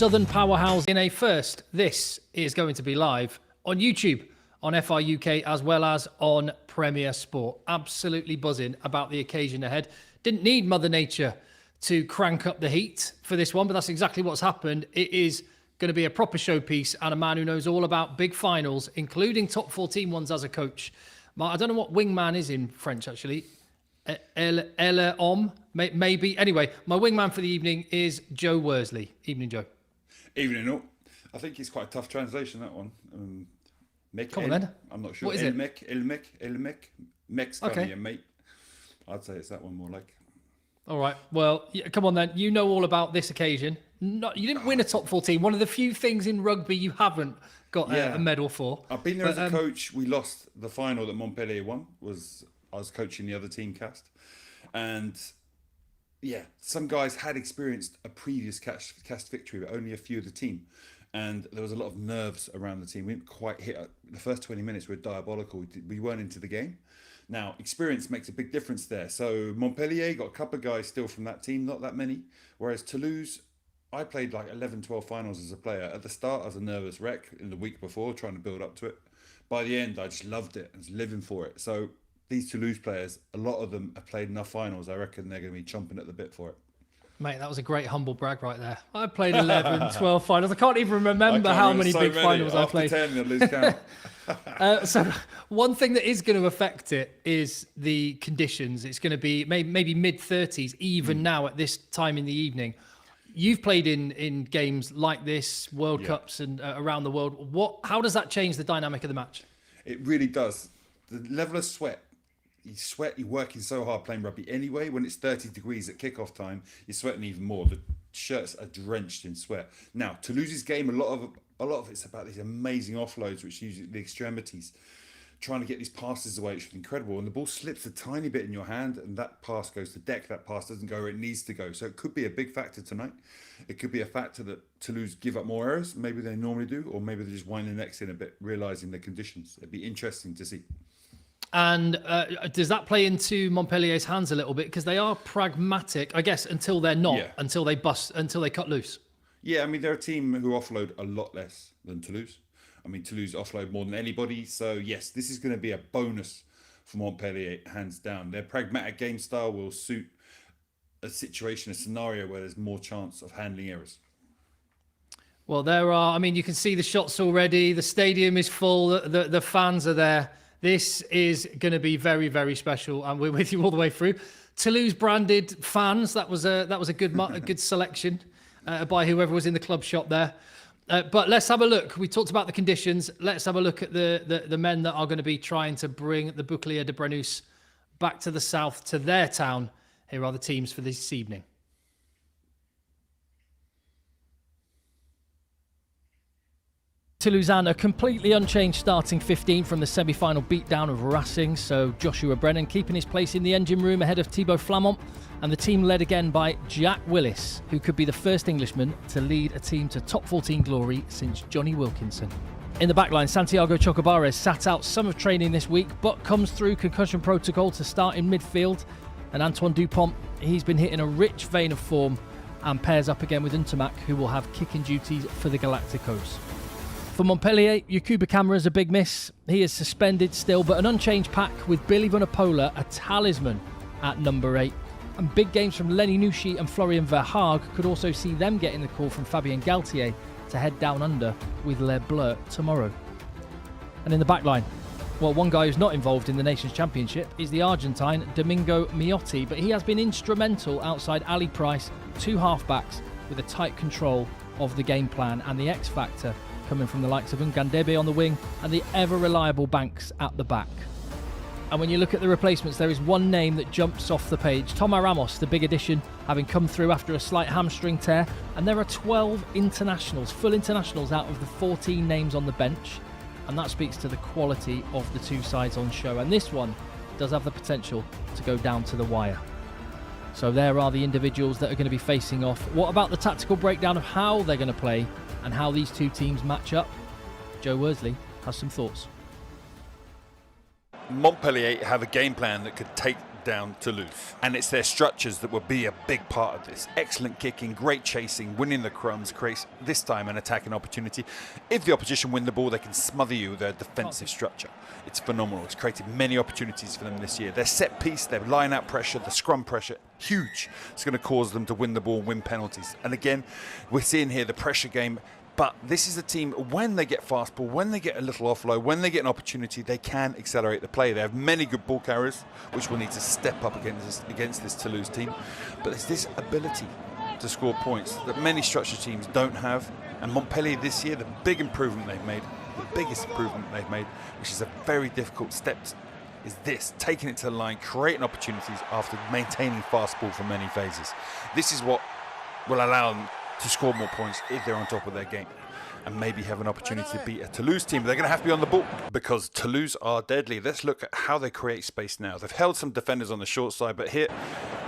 Southern powerhouse in a first. This is going to be live on YouTube, on FR UK, as well as on Premier Sport. Absolutely buzzing about the occasion ahead. Didn't need Mother Nature to crank up the heat for this one, but that's exactly what's happened. It is going to be a proper showpiece and a man who knows all about big finals, including top 14 ones as a coach. I don't know what wingman is in French, actually. Homme, maybe. Anyway, my wingman for the evening is Joe Worsley. Evening, Joe. Evening, all. I think it's quite a tough translation, that one. Come on, then. I'm not sure. What is it? Mek's Okay. a mate. I'd say it's that one more like. All right. Well, come on then. You know all about this occasion. You didn't win a top 14. One of the few things in rugby you haven't got a medal for. I've been there as a coach. We lost the final that Montpellier won. I was coaching the other team cast. And yeah, some guys had experienced a previous cast victory, but only a few of the team. And there was a lot of nerves around the team. We didn't quite hit the first 20 minutes were diabolical. We weren't into the game. Now, experience makes a big difference there. So Montpellier got a couple of guys still from that team, not that many. Whereas Toulouse, I played like 11, 12 finals as a player. At the start, I was a nervous wreck in the week before, trying to build up to it. By the end, I just loved it and was living for it. So these Toulouse players, a lot of them have played enough finals. I reckon they're going to be chomping at the bit for it. Mate, that was a great humble brag right there. I played 11, 12 finals. I can't even remember how many big finals I played. After 10, you'll lose count. So one thing that is going to affect it is the conditions. It's going to be maybe mid-30s, even now at this time in the evening. You've played in games like this, World Cups and around the world. How does that change the dynamic of the match? It really does. The level of sweat. You sweat, you're working so hard playing rugby anyway. When it's 30 degrees at kickoff time, you're sweating even more. The shirts are drenched in sweat. Now, Toulouse's game, a lot of it's about these amazing offloads, which use the extremities, trying to get these passes away, which is incredible. And the ball slips a tiny bit in your hand, and that pass goes to deck. That pass doesn't go where it needs to go. So it could be a big factor tonight. It could be a factor that Toulouse give up more errors, maybe they normally do, or maybe they just wind their necks in a bit, realising the conditions. It'd be interesting to see. And does that play into Montpellier's hands a little bit? Because they are pragmatic, I guess, until they're not, until they bust, until they cut loose. Yeah, I mean, they're a team who offload a lot less than Toulouse. I mean, Toulouse offload more than anybody. So, yes, this is going to be a bonus for Montpellier, hands down. Their pragmatic game style will suit a situation, a scenario where there's more chance of handling errors. Well, you can see the shots already. The stadium is full. The fans are there. This is going to be very, very special, and we're with you all the way through. Toulouse branded fans. That was a good selection by whoever was in the club shop there. But let's have a look. We talked about the conditions. Let's have a look at the men that are going to be trying to bring the Bouclier de Brenous back to the south, to their town. Here are the teams for this evening. Toulousain, a completely unchanged starting 15 from the semi-final beatdown of Racing. So Joshua Brennan keeping his place in the engine room ahead of Thibaut Flamont, and the team led again by Jack Willis, who could be the first Englishman to lead a team to top 14 glory since Johnny Wilkinson. In the backline, Santiago Chocobares sat out some of training this week, but comes through concussion protocol to start in midfield. And Antoine Dupont, he's been hitting a rich vein of form and pairs up again with Ntamak, who will have kicking duties for the Galacticos. For Montpellier, Yakuba Kamara's a big miss. He is suspended still, but an unchanged pack with Billy Vunipola, a talisman, at number 8. And big games from Lenny Nushi and Florian Verhaag could also see them getting the call from Fabien Galtier to head down under with Les Bleus tomorrow. And in the backline, well, one guy who's not involved in the Nations Championship is the Argentine Domingo Miotti, but he has been instrumental outside Ali Price, 2 halfbacks with a tight control of the game plan, and the X factor coming from the likes of Ngandebe on the wing and the ever-reliable Banks at the back. And when you look at the replacements, there is one name that jumps off the page. Toma Ramos, the big addition, having come through after a slight hamstring tear. And there are 12 internationals, full internationals, out of the 14 names on the bench. And that speaks to the quality of the two sides on show. And this one does have the potential to go down to the wire. So there are the individuals that are going to be facing off. What about the tactical breakdown of how they're going to play and how these two teams match up? Joe Worsley has some thoughts. Montpellier have a game plan that could take down Toulouse. And it's their structures that will be a big part of this. Excellent kicking, great chasing, winning the crumbs, creates this time an attacking opportunity. If the opposition win the ball, they can smother you with their defensive structure. It's phenomenal. It's created many opportunities for them this year. Their set piece, their line-out pressure, the scrum pressure, huge. It's going to cause them to win the ball and win penalties. And again, we're seeing here the pressure game. But this is a team, when they get fast ball, when they get a little offload, when they get an opportunity, they can accelerate the play. They have many good ball carriers, which will need to step up against this Toulouse team. But there's this ability to score points that many structured teams don't have. And Montpellier this year, the big improvement they've made, the biggest improvement they've made, which is a very difficult step, is this, taking it to the line, creating opportunities after maintaining fast ball for many phases. This is what will allow them to score more points if they're on top of their game and maybe have an opportunity to beat a Toulouse team. But they're going to have to be on the ball because Toulouse are deadly. Let's look at how they create space now. They've held some defenders on the short side, but here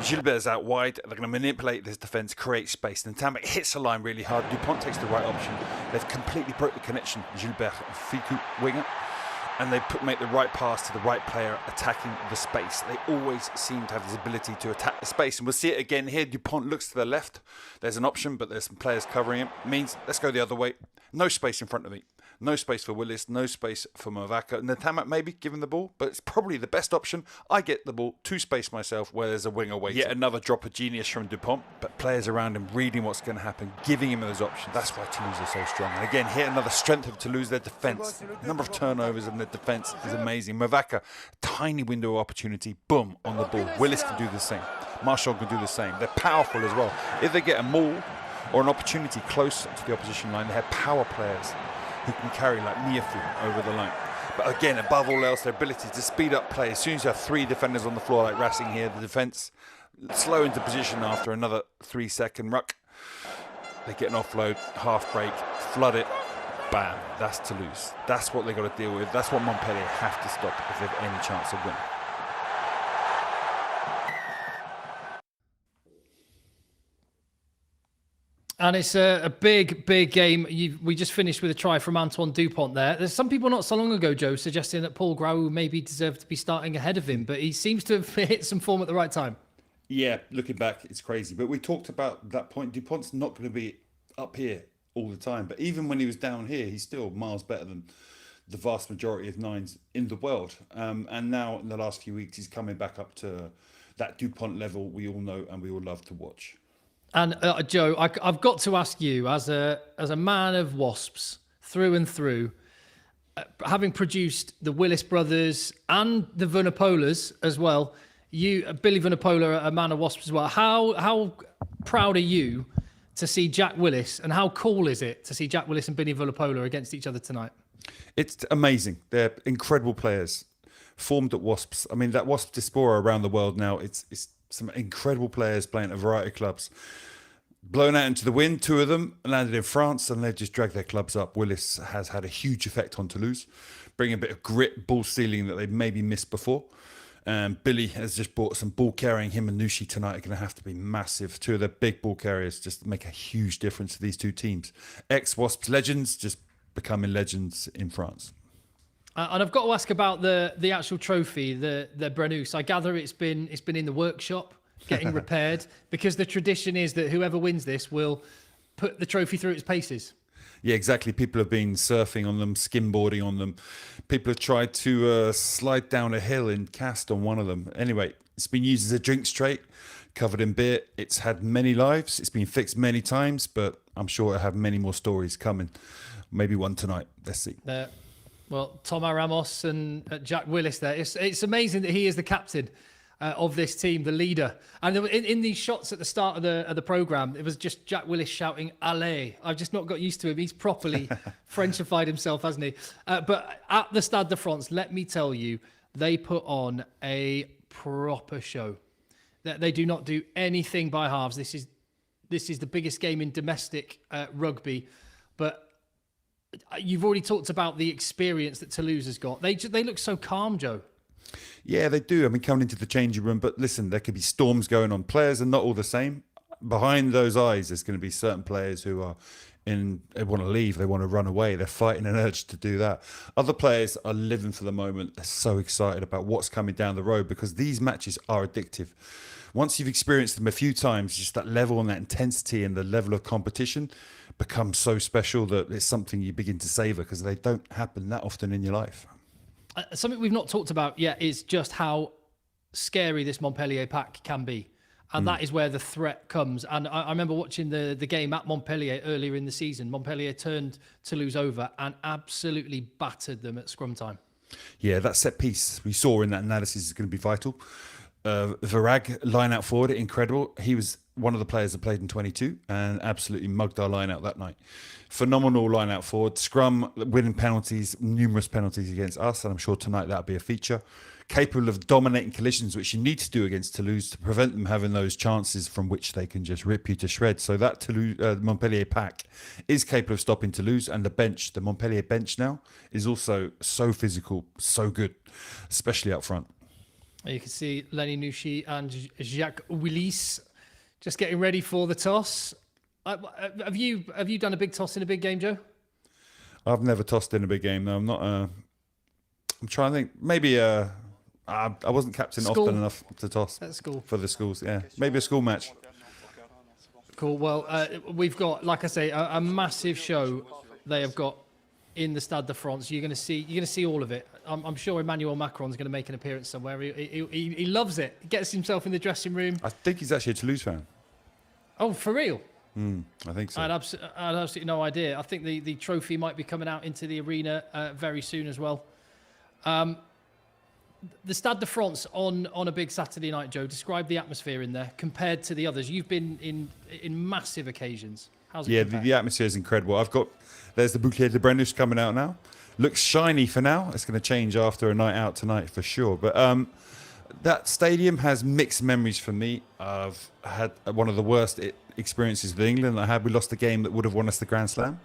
Gilbert's out wide. They're going to manipulate this defence, create space. And Ntamak hits the line really hard. Dupont takes the right option. They've completely broke the connection. Gilbert, Ficou, winger. And they make the right pass to the right player attacking the space. They always seem to have this ability to attack the space. And we'll see it again here. Dupont looks to the left. There's an option, but there's some players covering him. It means let's go the other way. No space in front of me. No space for Willis. No space for Movaka. Ntamak maybe given the ball, but it's probably the best option. I get the ball to space myself where there's a winger waiting. Yet another drop of genius from Dupont, but players around him reading what's going to happen, giving him those options. That's why Toulouse are so strong. And again, here another strength of Toulouse, their defence. The number of turnovers in their defence is amazing. Movaka, tiny window of opportunity, boom, on the ball. Willis can do the same. Marshall can do the same. They're powerful as well. If they get a maul or an opportunity close to the opposition line, they have power players who can carry like Niafu over the line. But again, above all else, their ability to speed up play. As soon as you have three defenders on the floor like Racing here, the defence slow into position after another 3-second ruck. They get an offload, half break, flood it, bam, that's Toulouse. That's what they've got to deal with. That's what Montpellier have to stop if they have any chance of winning. And it's a big, big game. We just finished with a try from Antoine Dupont there. There's some people not so long ago, Joe, suggesting that Paul Grau maybe deserved to be starting ahead of him, but he seems to have hit some form at the right time. Yeah, looking back, it's crazy. But we talked about that point. Dupont's not going to be up here all the time. But even when he was down here, he's still miles better than the vast majority of nines in the world. And now in the last few weeks, he's coming back up to that Dupont level we all know and we all love to watch. And Joe, I've got to ask you, as a man of Wasps through and through, having produced the Willis brothers and the Vunipolas as well, you, Billy Vunipola, a man of Wasps as well. How proud are you to see Jack Willis, and how cool is it to see Jack Willis and Billy Vunipola against each other tonight? It's amazing. They're incredible players, formed at Wasps. I mean, that Wasp diaspora around the world now, it's some incredible players playing at a variety of clubs. Blown out into the wind, two of them landed in France, and they've just dragged their clubs up. Willis has had a huge effect on Toulouse, bringing a bit of grit, ball stealing that they maybe missed before. Billy has just brought some ball carrying. Him and Nushi tonight are going to have to be massive. Two of their big ball carriers just make a huge difference to these two teams. Ex-Wasps legends just becoming legends in France. And I've got to ask about the actual trophy, the Brennus. I gather it's been in the workshop getting repaired, because the tradition is that whoever wins this will put the trophy through its paces. Yeah, exactly. People have been surfing on them, skimboarding on them. People have tried to slide down a hill in cast on one of them. Anyway, it's been used as a drinks tray, covered in beer. It's had many lives. It's been fixed many times, but I'm sure it'll have many more stories coming. Maybe one tonight. Let's see. Well, Thomas Ramos and Jack Willis there. It's amazing that he is the captain of this team, the leader. And in these shots at the start of the programme, it was just Jack Willis shouting, "Allez." I've just not got used to him. He's properly Frenchified himself, hasn't he? But at the Stade de France, let me tell you, they put on a proper show. They do not do anything by halves. This is the biggest game in domestic rugby. But you've already talked about the experience that Toulouse has got. They look so calm, Joe. Yeah, they do. I mean, coming into the changing room, but listen, there could be storms going on. Players are not all the same. Behind those eyes, there's going to be certain players who are they want to leave, they want to run away, they're fighting an urge to do that. Other players are living for the moment. They're so excited about what's coming down the road because these matches are addictive. Once you've experienced them a few times, just that level and that intensity and the level of competition becomes so special that it's something you begin to savor because they don't happen that often in your life. Something we've not talked about yet is just how scary this Montpellier pack can be. And that is where the threat comes. And I remember watching the game at Montpellier earlier in the season. Montpellier turned Toulouse over and absolutely battered them at scrum time. Yeah, that set piece we saw in that analysis is going to be vital. Varag, line out forward, incredible. He was one of the players that played in 22 and absolutely mugged our line out that night. Phenomenal line out forward. Scrum, winning penalties, numerous penalties against us. And I'm sure tonight that'll be a feature. Capable of dominating collisions, which you need to do against Toulouse to prevent them having those chances from which they can just rip you to shreds. So that Toulouse, Montpellier pack is capable of stopping Toulouse, and the Montpellier bench now is also so physical, so good, especially up front. You can see Lenny Nouchi and Jack Willis just getting ready for the toss. Have you done a big toss in a big game, Joe? I've never tossed in a big game. No, I'm not. I'm trying to think. Maybe. I wasn't captain often enough to toss. At school. For the schools, yeah. Maybe a school match. Cool. Well, we've got, like I say, a massive show they have got in the Stade de France. You're going to see all of it. I'm sure Emmanuel Macron's going to make an appearance somewhere. He loves it. He gets himself in the dressing room. I think he's actually a Toulouse fan. Oh, for real? I think so. I had absolutely no idea. I think the trophy might be coming out into the arena very soon as well. The Stade de France on a big Saturday night, Joe. Describe the atmosphere in there compared to the others. You've been in massive occasions. How's it? Yeah, the atmosphere is incredible. There's the Bouclier de Brennus coming out now. Looks shiny for now. It's going to change after a night out tonight for sure. But that stadium has mixed memories for me. I've had one of the worst experiences with England I had. We lost a game that would have won us the Grand Slam.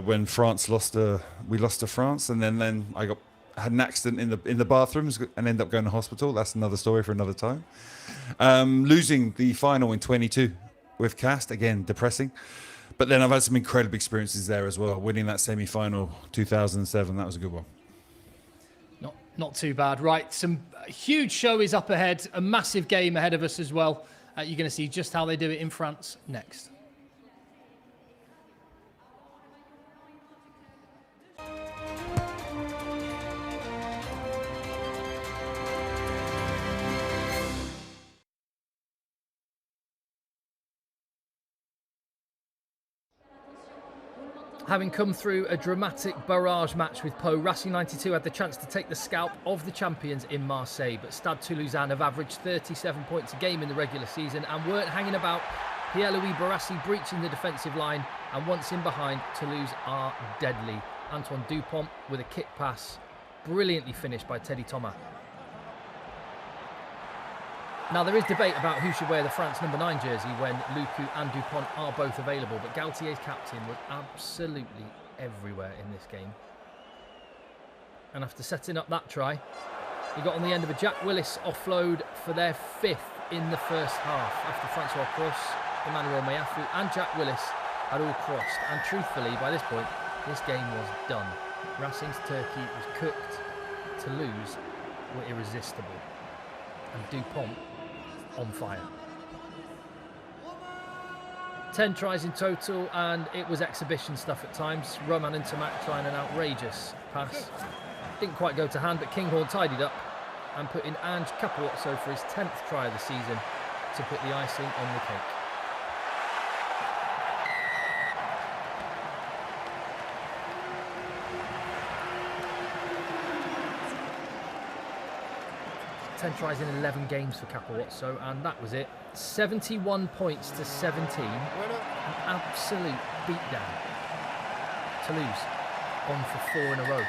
When France we lost to France, and then I had an accident in the bathrooms and ended up going to hospital. That's another story for another time. Losing the final in 22 with Cast, again, depressing. But then I've had some incredible experiences there as well. Winning that semi-final 2007, that was a good one. Not too bad. Right, some huge show is up ahead. A massive game ahead of us as well. You're going to see just how they do it in France next. Having come through a dramatic barrage match with Pau, Racing 92 had the chance to take the scalp of the champions in Marseille, but Stade Toulousain have averaged 37 points a game in the regular season and weren't hanging about. Pierre-Louis Barassi breaching the defensive line, and once in behind, Toulouse are deadly. Antoine Dupont with a kick pass, brilliantly finished by Teddy Thomas. Now, there is debate about who should wear the France number 9 jersey when Lucu and Dupont are both available, but Galtier's captain was absolutely everywhere in this game. And after setting up that try, he got on the end of a Jack Willis offload for their 5th in the first half, after Francois Cross, Emmanuel Meafu and Jack Willis had all crossed. And truthfully, by this point, this game was done. Racing's turkey was cooked. Toulouse were irresistible. And Dupont on fire. 10 tries in total, and it was exhibition stuff at times. Roman and Tamak trying an outrageous pass. Didn't quite go to hand, but Kinghorn tidied up and put in Ange Capuozzo for his 10th try of the season to put the icing on the cake. Tries in 11 games for Capuozzo, and that was it. 71 points to 17. An absolute beatdown. Toulouse on for 4 in a row.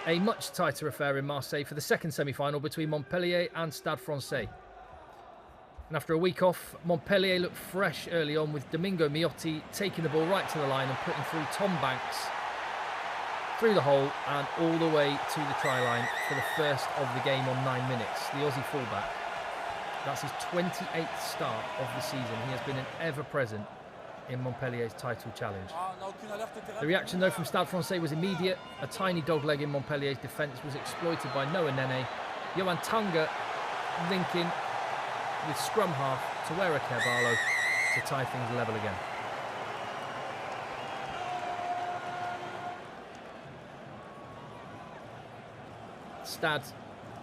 A much tighter affair in Marseille for the second semi-final between Montpellier and Stade Français. And after a week off, Montpellier looked fresh early on with Domingo Miotti taking the ball right to the line and putting through Tom Banks through the hole and all the way to the try line for the first of the game on 9 minutes. The Aussie fullback. That's his 28th start of the season. He has been an ever-present in Montpellier's title challenge. The reaction, though, from Stade Français was immediate. A tiny dogleg in Montpellier's defence was exploited by Noah Nene. Johan Tanga linking with scrum half Tawera Kerbalo to tie things level again. Stade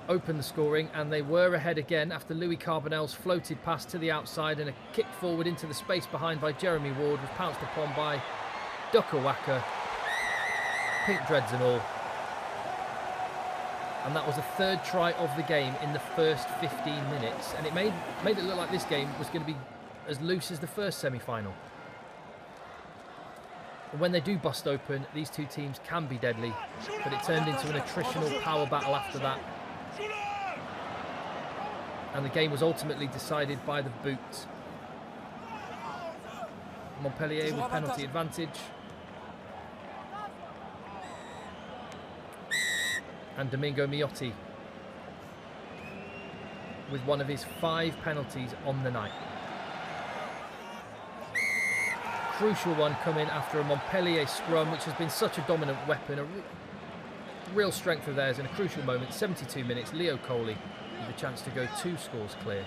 opened the scoring, and they were ahead again after Louis Carbonell's floated pass to the outside, and a kick forward into the space behind by Jeremy Ward was pounced upon by Dukawaka, pink dreads and all. And that was the third try of the game in the first 15 minutes, and it made it look like this game was going to be as loose as the first semi-final. And when they do bust open, these two teams can be deadly, but it turned into an attritional power battle after that. And the game was ultimately decided by the boot. Montpellier with penalty advantage. And Domingo Miotti with one of his 5 penalties on the night. Crucial one coming after a Montpellier scrum, which has been such a dominant weapon, a real strength of theirs in a crucial moment. 72 minutes, Leo Coley with a chance to go 2 scores clear.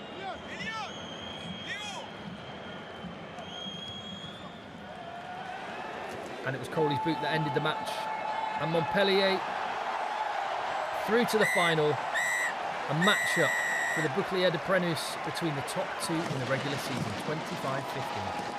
And it was Coley's boot that ended the match. And Montpellier through to the final, a match-up for the Bouclier de Prenus between the top 2 in the regular season, 25-15.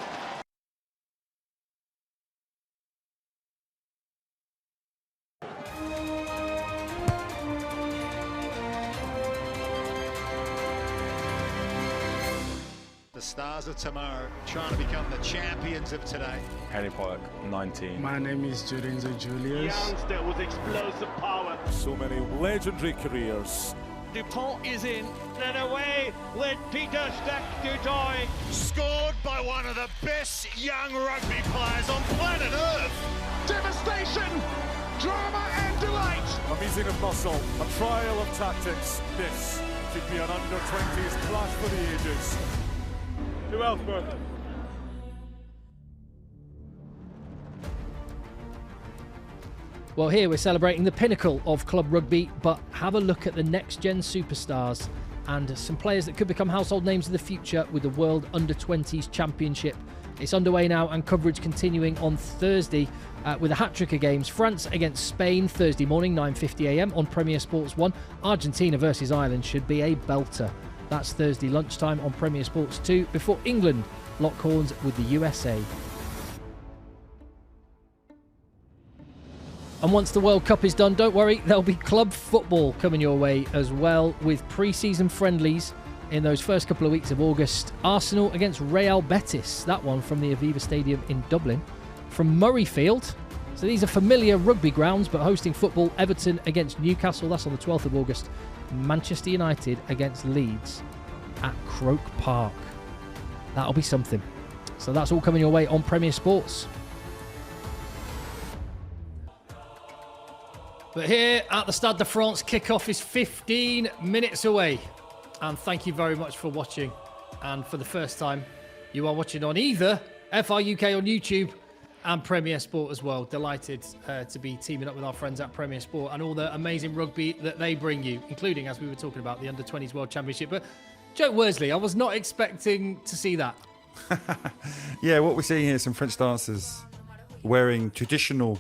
The stars of tomorrow trying to become the champions of today. Harry Park, 19. My name is Jorenzo Julius. Youngster with explosive power. So many legendary careers. Dupont is in. And away with Peter Stack to join. Scored by one of the best young rugby players on planet Earth. Devastation, drama and delight. A meeting of muscle, a trial of tactics. This should be an under-20s clash for the ages. Who else, bro? Well, here we're celebrating the pinnacle of club rugby, but have a look at the next-gen superstars and some players that could become household names in the future with the World Under-20s Championship. It's underway now and coverage continuing on Thursday with a hat-trick of games. France against Spain Thursday morning, 9:50 a.m. on Premier Sports 1. Argentina versus Ireland should be a belter. That's Thursday lunchtime on Premier Sports 2 before England lock horns with the USA. And once the World Cup is done, don't worry, there'll be club football coming your way as well, with pre-season friendlies in those first couple of weeks of August. Arsenal against Real Betis, that one from the Aviva Stadium in Dublin. From Murrayfield, so these are familiar rugby grounds, but hosting football, Everton against Newcastle, that's on the 12th of August. Manchester United against Leeds at Croke Park. That'll be something. So that's all coming your way on Premier Sports. But here at the Stade de France, kickoff is 15 minutes away. And thank you very much for watching. And for the first time, you are watching on either FR UK on YouTube and Premier Sport as well. Delighted to be teaming up with our friends at Premier Sport and all the amazing rugby that they bring you, including, as we were talking about, the Under-20s World Championship. But Joe Worsley, I was not expecting to see that. Yeah, what we're seeing here is some French dancers wearing traditional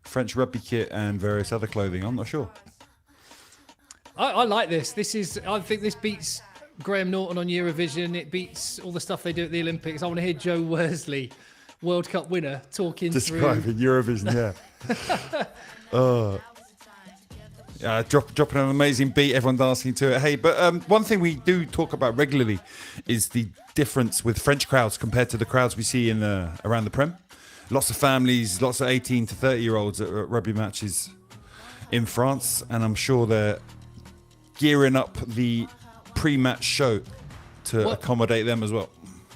French rugby kit and various other clothing. I'm not sure. I like this. I think this beats Graham Norton on Eurovision. It beats all the stuff they do at the Olympics. I want to hear Joe Worsley, World Cup winner, describing Eurovision, yeah. Dropping an amazing beat, everyone dancing to it. Hey, but one thing we do talk about regularly is the difference with French crowds compared to the crowds we see in around the Prem. Lots of families, lots of 18 to 30-year-olds at rugby matches in France, and I'm sure they're gearing up the pre-match show to accommodate them as well.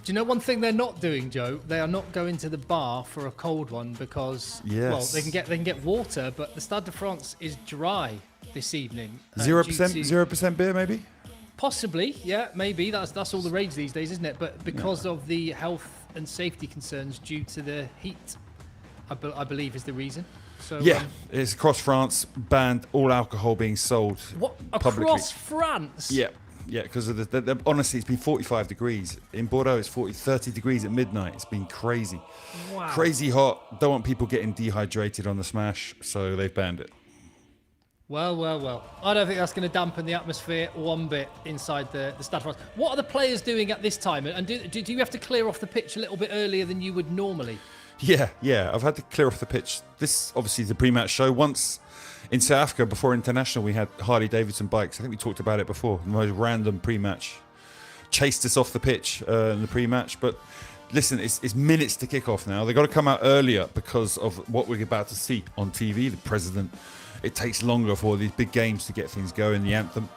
Do you know one thing they're not doing, Joe? They are not going to the bar for a cold one because, well, they can get water, but the Stade de France is dry this evening. 0% beer, maybe? Possibly, yeah, maybe. That's all the rage these days, isn't it? But because of the health and safety concerns due to the heat, I believe is the reason. So yeah, it's across France, banned all alcohol being sold. What? Publicly. Across France? Yeah. Yeah, because of the honestly, it's been 45 degrees. In Bordeaux, it's 30 degrees at midnight. It's been crazy. Wow. Crazy hot. Don't want people getting dehydrated on the smash, so they've banned it. Well. I don't think that's going to dampen the atmosphere one bit inside the Stade de France. What are the players doing at this time? And do you have to clear off the pitch a little bit earlier than you would normally? Yeah. I've had to clear off the pitch. This, obviously, is the pre-match show. Once in South Africa, before international, we had Harley-Davidson bikes. I think we talked about it before. The most random pre-match. Chased us off the pitch in the pre-match. But listen, it's minutes to kick off now. They've got to come out earlier because of what we're about to see on TV. The president. It takes longer for these big games to get things going, the anthem.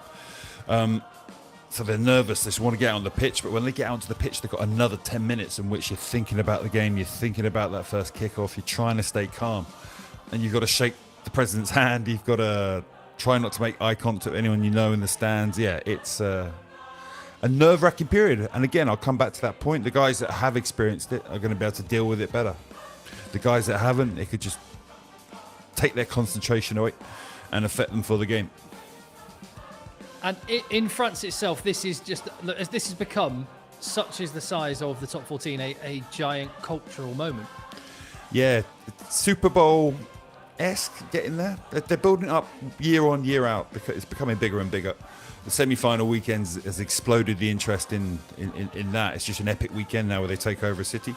So they're nervous. They just want to get on the pitch. But when they get onto the pitch, they've got another 10 minutes in which you're thinking about the game. You're thinking about that first kickoff. You're trying to stay calm. And you've got to shake the president's hand. You've got to try not to make eye contact with anyone you know in the stands. Yeah, it's a nerve-wracking period. And again, I'll come back to that point. The guys that have experienced it are going to be able to deal with it better. The guys that haven't, they could just take their concentration away and affect them for the game. And in France itself, this has become, such is the size of the top 14, a giant cultural moment. Yeah, Super Bowl-esque getting there. They're building it up year on, year out because it's becoming bigger and bigger. The semi-final weekends has exploded the interest in that. It's just an epic weekend now where they take over a city.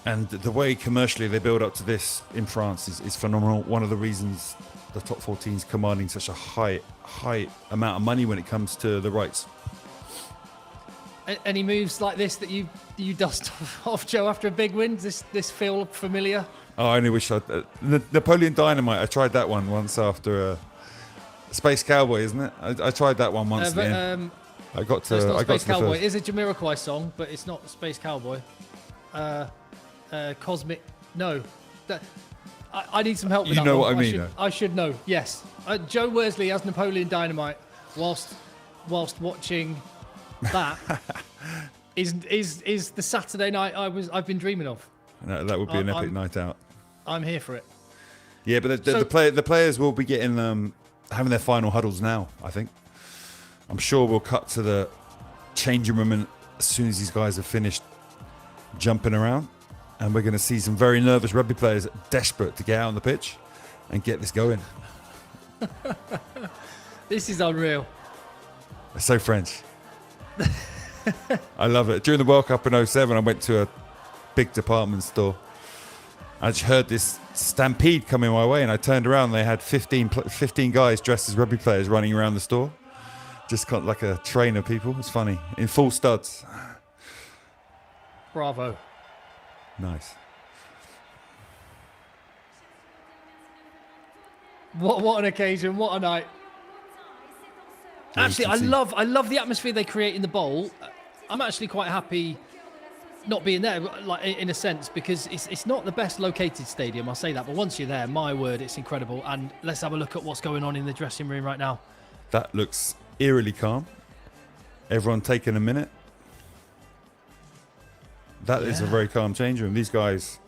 And the way commercially they build up to this in France is phenomenal. One of the reasons the top 14 is commanding such a high amount of money when it comes to the rights. Any moves like this that you dust off, Joe, after a big win? Does this feel familiar? Oh, I only wish Napoleon Dynamite. I tried that one once after Space Cowboy, isn't it? I tried that one once. I got to. So it's not I got Space to the Cowboy. first. It is a Jamiroquai song, but it's not Space Cowboy. Cosmic. No. I need some help with that. You know one. what I mean? I should know. Yes. Joe Worsley as Napoleon Dynamite, whilst watching that, is the Saturday night I've been dreaming of. No, that would be an epic night out. I'm here for it. Yeah, but the players will be getting having their final huddles now. I think. I'm sure we'll cut to the changing room and as soon as these guys have finished jumping around, and we're going to see some very nervous rugby players desperate to get out on the pitch and get this going. This is unreal. It's so French. I love it. During the World Cup in 07, I went to a big department store. I just heard this stampede coming my way, and I turned around and they had 15 guys dressed as rugby players running around the store. Just kind of like a train of people. It's funny. In full studs. Bravo. Nice. What an occasion! What a night! Actually, I love the atmosphere they create in the bowl. I'm actually quite happy not being there, like in a sense, because it's not the best located stadium. I'll say that, but once you're there, my word, it's incredible. And let's have a look at what's going on in the dressing room right now. That looks eerily calm. Everyone taking a minute. That is a very calm change room. These guys,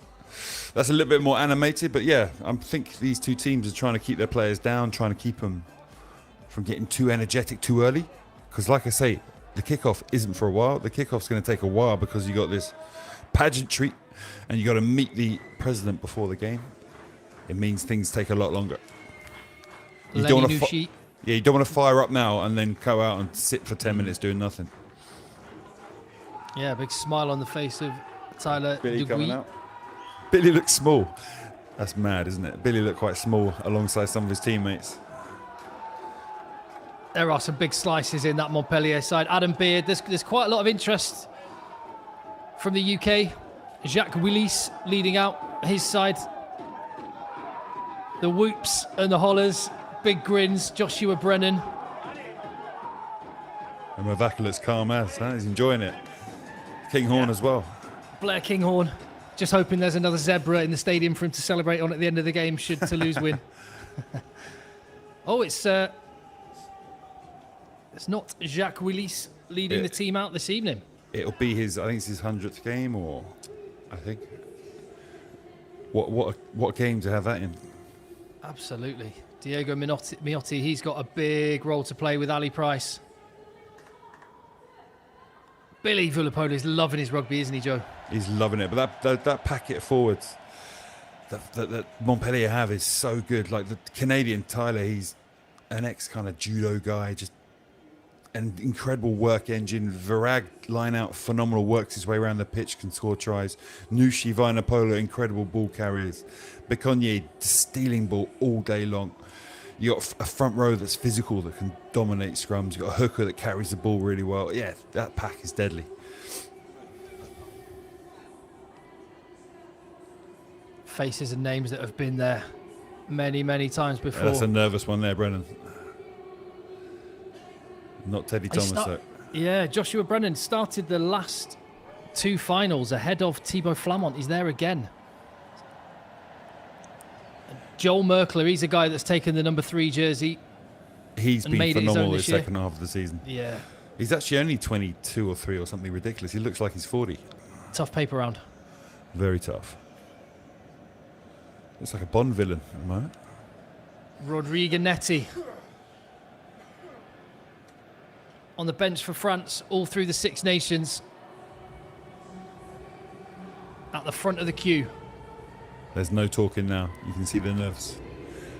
that's a little bit more animated, but yeah, I think these two teams are trying to keep their players down, trying to keep them from getting too energetic too early. Because like I say, the kickoff isn't for a while. The kickoff's going to take a while because you got this pageantry and you got to meet the president before the game. It means things take a lot longer. You don't want to you don't want to fire up now and then go out and sit for 10 minutes doing nothing. Yeah, big smile on the face of Tyler Billy Duguy. coming out. Billy looks small. That's mad, isn't it? Billy looked quite small alongside some of his teammates. There are some big slices in that Montpellier side. Adam Beard, there's quite a lot of interest from the UK. Jack Willis leading out his side. The whoops and the hollers, big grins. Joshua Brennan. And Mavaka looks calm as, huh? He's enjoying it. Kinghorn as well. Blair Kinghorn. Just hoping there's another zebra in the stadium for him to celebrate on at the end of the game should Toulouse win. Oh, it's not Jack Willis leading the team out this evening. It'll be I think it's his 100th game, or I think. What game to have that in? Absolutely. Diego Miotti, he's got a big role to play with Ali Price. Billy Vunipola is loving his rugby, isn't he, Joe? He's loving it. But that packet of forwards that Montpellier have is so good. Like the Canadian Tyler, he's an ex kind of judo guy, just an incredible work engine. Virag line out, phenomenal, works his way around the pitch, can score tries. Nushi Vunipola, incredible ball carriers. Beconnier, stealing ball all day long. You got a front row that's physical, that can dominate scrums. You got a hooker that carries the ball really well. Yeah, that pack is deadly. Faces and names that have been there many, many times before. That's a nervous one there, Brennan. Not Teddy Thomas, though. Yeah, Joshua Brennan started the last two finals ahead of Thibaut Flamont. He's there again. Joel Merkler, he's a guy that's taken the number 3 jersey. He's been phenomenal the second year. half of the season. Yeah. He's actually only 22 or 3 or something ridiculous. He looks like he's 40. Tough paper round. Very tough. Looks like a Bond villain at the moment. Rodrigo Netti on the bench for France all through the Six Nations. At the front of the queue. There's no talking now. You can see the nerves.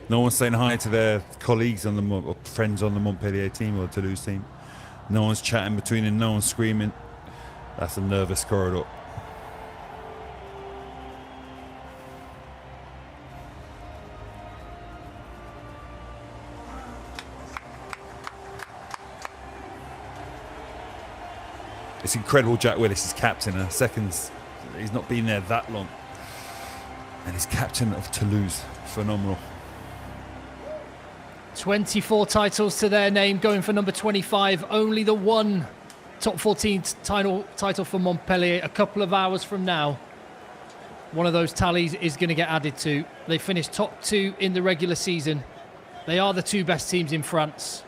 No one's saying hi to their colleagues on or friends on the Montpellier team or Toulouse team. No one's chatting between them. No one's screaming. That's a nervous corridor. It's incredible. Jack Willis is captain. He's not been there that long. And he's captain of Toulouse. Phenomenal. 24 titles to their name, going for number 25. Only the one top 14 title for Montpellier. A couple of hours from now, one of those tallies is going to get added to. They finished top 2 in the regular season. They are the 2 best teams in France.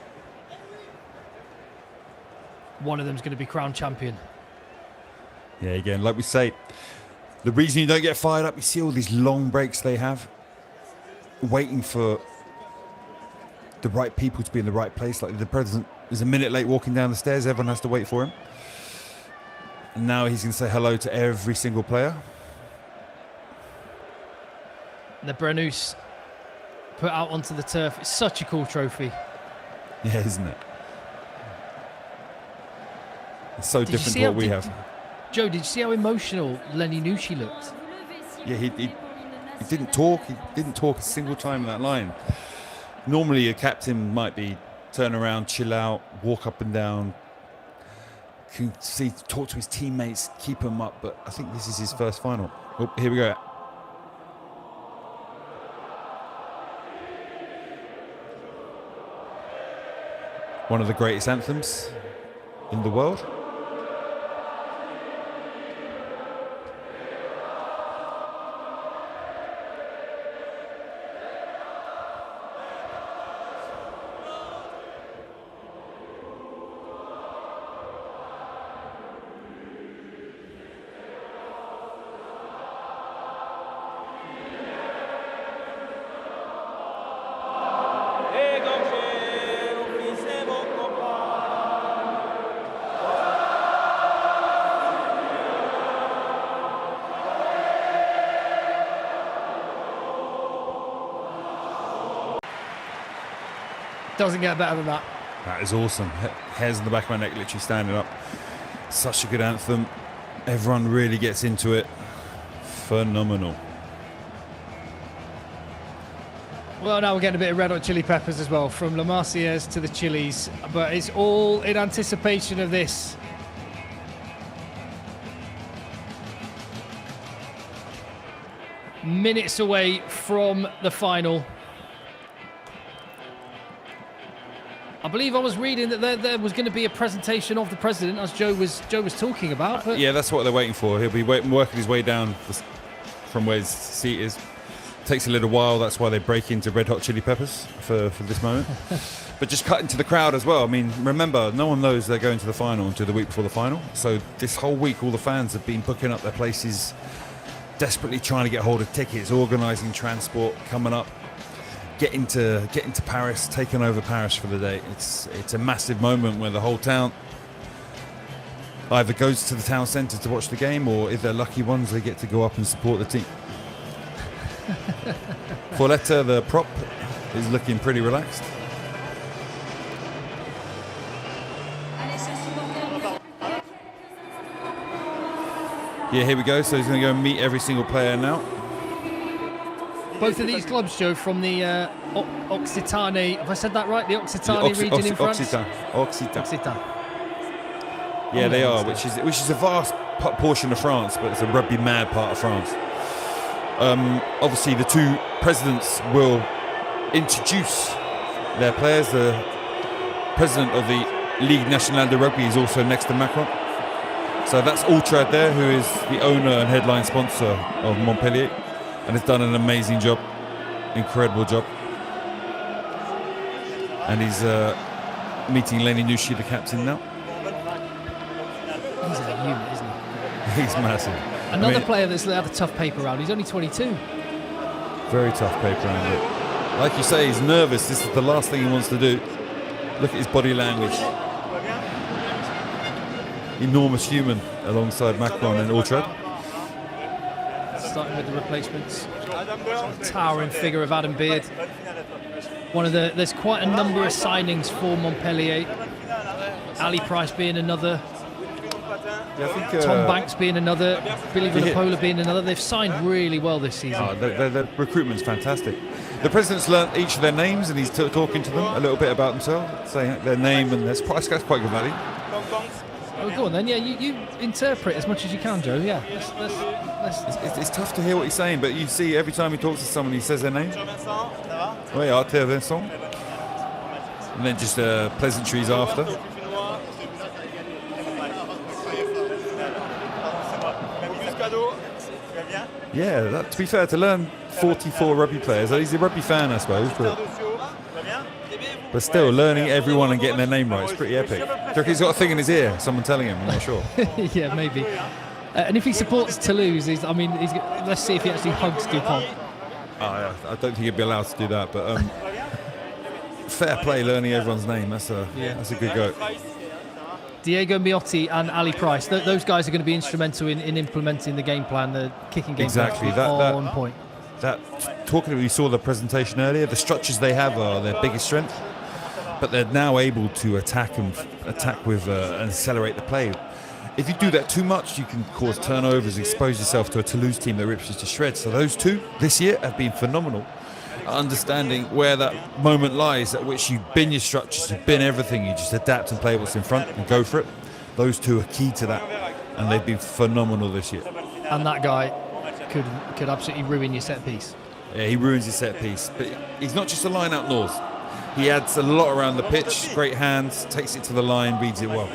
One of them's going to be crowned champion. Yeah, again, like we say, the reason you don't get fired up, you see all these long breaks they have, waiting for the right people to be in the right place. Like the president is a minute late walking down the stairs, everyone has to wait for him. And now he's going to say hello to every single player. The Brennus put out onto the turf. It's such a cool trophy. Yeah, isn't it? It's so different to what we have. Joe, did you see how emotional Lenny Nushi looked? Yeah, he didn't talk. He didn't talk a single time in that line. Normally, a captain might be turn around, chill out, walk up and down, talk to his teammates, keep them up. But I think this is his first final. Oh, here we go. One of the greatest anthems in the world. Doesn't get better than that. That is awesome. Hairs on the back of my neck, literally standing up. Such a good anthem. Everyone really gets into it. Phenomenal. Well, now we're getting a bit of Red Hot Chili Peppers as well, from La Marseillaise to the Chili's, but it's all in anticipation of this. Minutes away from the final. I believe I was reading that there was going to be a presentation of the president, as Joe was talking about. But Yeah, that's what they're waiting for. He'll be working his way down from where his seat is. Takes a little while. That's why they break into Red Hot Chili Peppers for this moment. But just cut into the crowd as well. I mean, remember, no one knows they're going to the final until the week before the final. So this whole week, all the fans have been booking up their places, desperately trying to get hold of tickets, organising transport, coming up, getting to Paris, taking over Paris for the day. It's a massive moment where the whole town either goes to the town centre to watch the game, or if they're lucky ones, they get to go up and support the team. Folletta, the prop, is looking pretty relaxed. Yeah, here we go. So he's going to go and meet every single player now. both of these clubs, Joe, from the Occitanie, have I said that right? The Occitanie region in France? Occitan. Yeah, they are, which is a vast portion of France, but it's a rugby mad part of France. Obviously, the two presidents will introduce their players. The president of the Ligue Nationale de Rugby is also next to Macron. So that's Ultrad there, who is the owner and headline sponsor of Montpellier, and has done an amazing job, incredible job. And he's meeting Lenny Nushi, the captain, now. He's a unit, isn't he? He's massive. Another player that's had a tough paper round. He's only 22. Very tough paper round. But like you say, he's nervous. This is the last thing he wants to do. Look at his body language. Enormous human alongside Macron and Ultrad. Starting with the replacements. Towering figure of Adam Beard. There's quite a number of signings for Montpellier. Ali Price being another. Yeah, I think, Tom Banks being another. Billy Vunipola being another. They've signed really well this season. The recruitment's fantastic. The president's learnt each of their names, and he's talking to them a little bit about themselves, saying their name, and that's quite good value. Oh, go on then. Yeah, you interpret as much as you can, Joe. Yeah. It's tough to hear what he's saying, but you see every time he talks to someone, he says their name. Oui, Arthur Vincent. And then just pleasantries after. Yeah, to be fair, to learn 44 rugby players, he's a rugby fan, I suppose, but still, learning everyone and getting their name right is pretty epic. Do you reckon he's got a thing in his ear, someone telling him? I'm not sure. Yeah, maybe. And if he supports Toulouse, let's see if he actually hugs Dupont. I don't think he'd be allowed to do that, but fair play learning everyone's name. That's a good go. Diego Miotti and Ali Price, those guys are going to be instrumental in implementing the game plan, the kicking game exactly. plan. On point. We saw the presentation earlier, the structures they have are their biggest strength, but they're now able to attack with and accelerate the play. If you do that too much, you can cause turnovers, expose yourself to a Toulouse team that rips you to shreds. So those two this year have been phenomenal. Understanding where that moment lies at which you bin your structures, you bin everything, you just adapt and play what's in front and go for it. Those two are key to that, and they've been phenomenal this year. And that guy could absolutely ruin your set piece. Yeah, he ruins his set piece, but he's not just a line out north. He adds a lot around the pitch, great hands, takes it to the line, reads it well.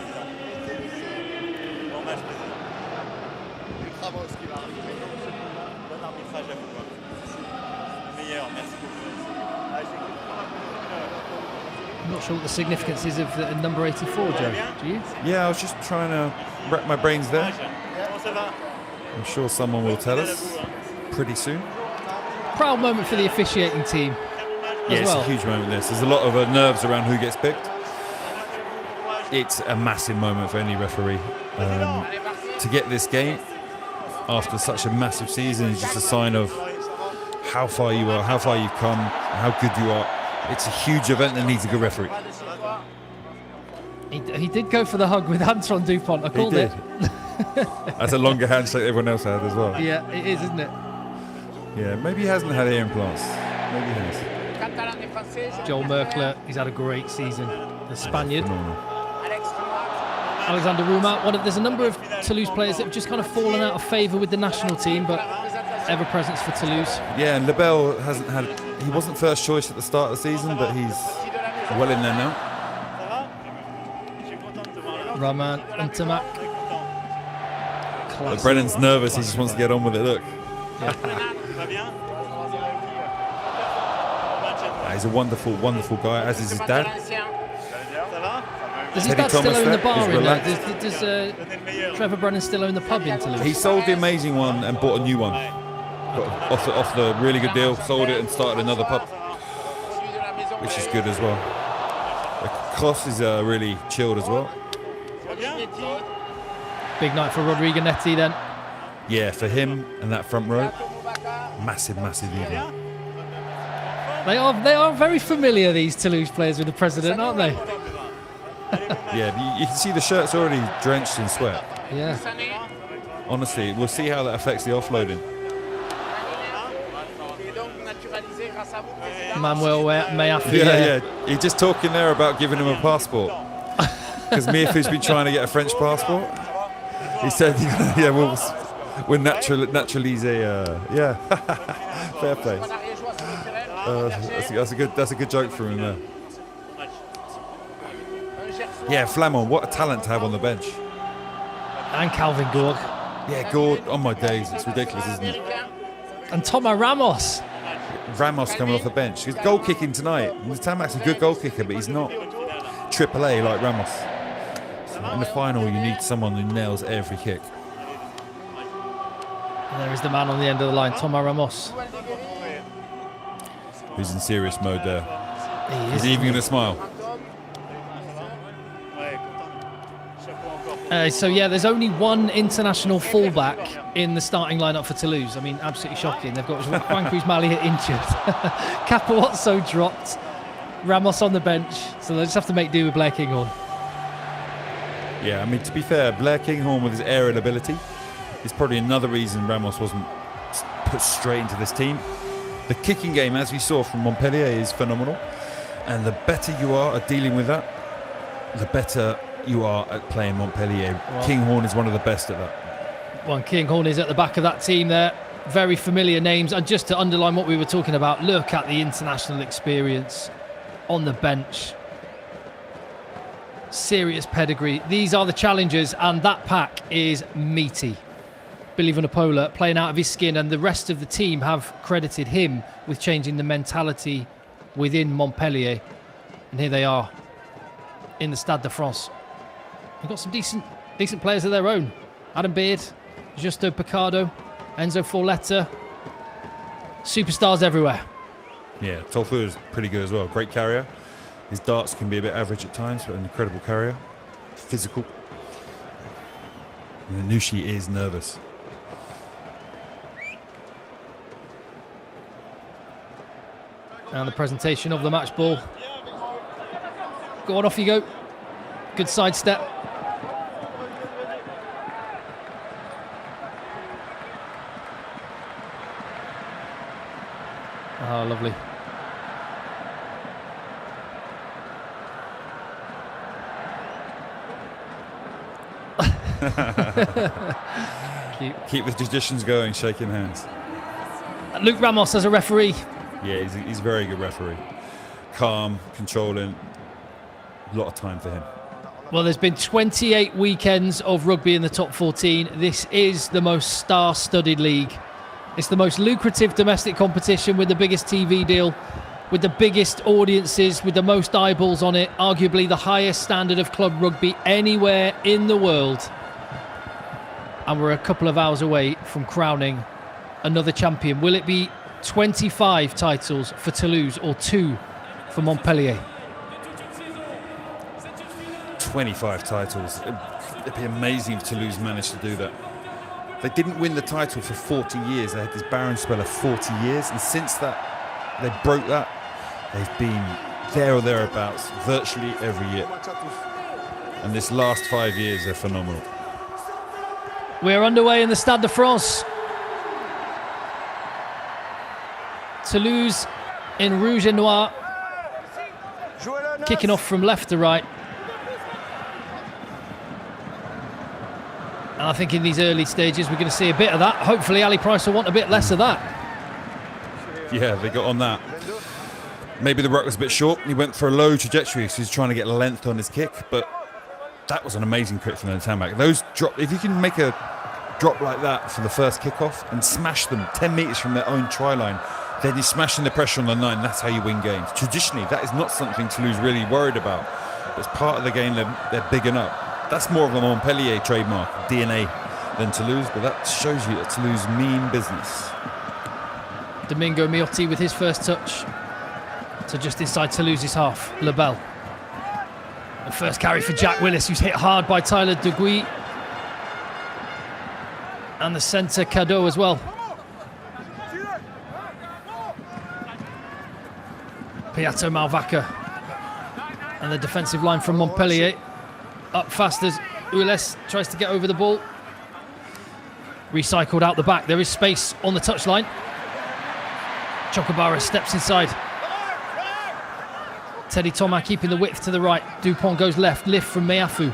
I'm not sure what the significance is of the number 84, Joe. Do you? Yeah, I was just trying to wrap my brains there. I'm sure someone will tell us pretty soon. Proud moment for the officiating team. Yeah, it's a huge moment. There's a lot of nerves around who gets picked. It's a massive moment for any referee. To get this game after such a massive season is just a sign of how far you are, how far you've come, how good you are. It's a huge event that needs a good referee. He did go for the hug with Antoine Dupont. I called it. That's a longer handshake than everyone else had as well. Yeah, it is, isn't it? Yeah, maybe he hasn't had ear implants. Maybe he has. Joel Merkler, he's had a great season. The Spaniard. Alexander Roumat. There's a number of Toulouse players that have just kind of fallen out of favour with the national team, but ever presence for Toulouse. Yeah, and Lebel he wasn't first choice at the start of the season, but he's well in there now. Roman and Tamak. But Brennan's nervous. He just wants to get on with it. Look. He's a wonderful, wonderful guy, as is his dad. Does his dad still own the bar in there? Does Trevor Brennan still own the pub in Toulouse? He sold the amazing one and bought a new one. Off the really good deal, sold it and started another pub, which is good as well. The Cross is really chilled as well. Big night for Rodrigo Netti then. Yeah, for him and that front row, massive evening. They are very familiar, these Toulouse players, with the president, aren't they? Yeah, you can see the shirt's already drenched in sweat. Yeah. Honestly, we'll see how that affects the offloading. Manuel Meafi. Yeah. He's just talking there about giving him a passport. Because Miafi's been trying to get a French passport. He said, yeah, we're naturalisé. Yeah, fair play. That's a good joke for him there. Yeah, Flamand, what a talent to have on the bench. And Calvin Gourg. Yeah, Gourg, on my days, it's ridiculous, isn't it? And Thomas Ramos. Ramos coming off the bench. He's goal kicking tonight. Tamak's a good goal kicker, but he's not AAA like Ramos. So in the final, you need someone who nails every kick. And there is the man on the end of the line, Thomas Ramos. Who's in serious mode there. He's even going to smile. So yeah, there's only one international fullback in the starting lineup for Toulouse. I mean, absolutely shocking. They've got Juan Cruz Mali injured, Capuozzo dropped, Ramos on the bench, so they'll just have to make do with Blair Kinghorn. Yeah, I mean, to be fair, Blair Kinghorn with his aerial ability is probably another reason Ramos wasn't put straight into this team. The kicking game, as we saw from Montpellier, is phenomenal, and the better you are at dealing with that, the better you are at playing Montpellier. Well, Kinghorn is one of the best at that. Well, Kinghorn is at the back of that team there. Very familiar names. And just to underline what we were talking about, look at the international experience on the bench. Serious pedigree. These are the challengers, and that pack is meaty. Billy Vunipola playing out of his skin, and the rest of the team have credited him with changing the mentality within Montpellier. And here they are in the Stade de France. They've got some decent players of their own. Adam Beard, Justo Picardo, Enzo Forletta. Superstars everywhere. Yeah, Tolfu is pretty good as well. Great carrier. His darts can be a bit average at times, but an incredible carrier. Physical. And Nushi is nervous. And the presentation of the match ball. Go on, off you go. Good sidestep. Oh, lovely. Keep the traditions going, shaking hands. Luke Ramos as a referee. Yeah, he's a very good referee. Calm, controlling. A lot of time for him. Well, there's been 28 weekends of rugby in the top 14. This is the most star-studded league. It's the most lucrative domestic competition with the biggest TV deal, with the biggest audiences, with the most eyeballs on it, arguably the highest standard of club rugby anywhere in the world. And we're a couple of hours away from crowning another champion. Will it be 25 titles for Toulouse or 2 for Montpellier? 25 titles. It'd be amazing if Toulouse managed to do that. They didn't win the title for 40 years. They had this barren spell of 40 years, and since that, they broke that. They've been there or thereabouts virtually every year. And this last 5 years, they're phenomenal. We're underway in the Stade de France. Toulouse in rouge and noir. Kicking off from left to right. And I think in these early stages, we're going to see a bit of that. Hopefully, Ali Price will want a bit less of that. Yeah, they got on that. Maybe the ruck was a bit short. He went for a low trajectory, so he's trying to get length on his kick. But That was an amazing crit from the centre-back. Those drop, if you can make a drop like that for the first kickoff and smash them 10 metres from their own try line, then you're smashing the pressure on the 9. That's how you win games. Traditionally, that is not something Toulouse really worried about. It's part of the game they're bigging up. That's more of a Montpellier trademark, DNA, than Toulouse, but that shows you that Toulouse mean business. Domingo Miotti with his first touch to just inside Toulouse's half. Lebel. The first carry for Jack Willis, who's hit hard by Tyler Duguy. And the centre Cadeau as well. Piatto Malvaca. And the defensive line from Montpellier. Up fast as Willis tries to get over the ball. Recycled out the back. There is space on the touchline. Chocobara steps inside. Teddy Thomas keeping the width to the right. Dupont goes left. Lift from Meafu.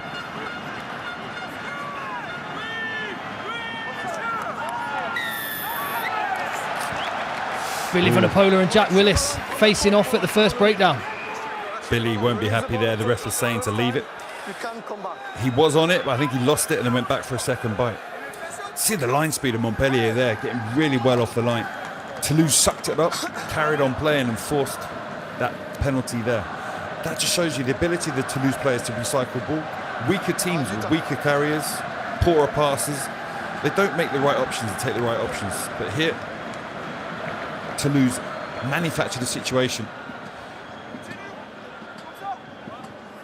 Billy Vunipola and Jack Willis facing off at the first breakdown. Billy won't be happy there. The ref was saying to leave it. He was on it, but I think he lost it and then went back for a second bite. See the line speed of Montpellier there, getting really well off the line. Toulouse sucked it up, carried on playing and forced that penalty there. That just shows you the ability of the Toulouse players to recycle ball. Weaker teams with weaker carriers, poorer passes, they don't make the right options and take the right options. But here, Toulouse manufactured a situation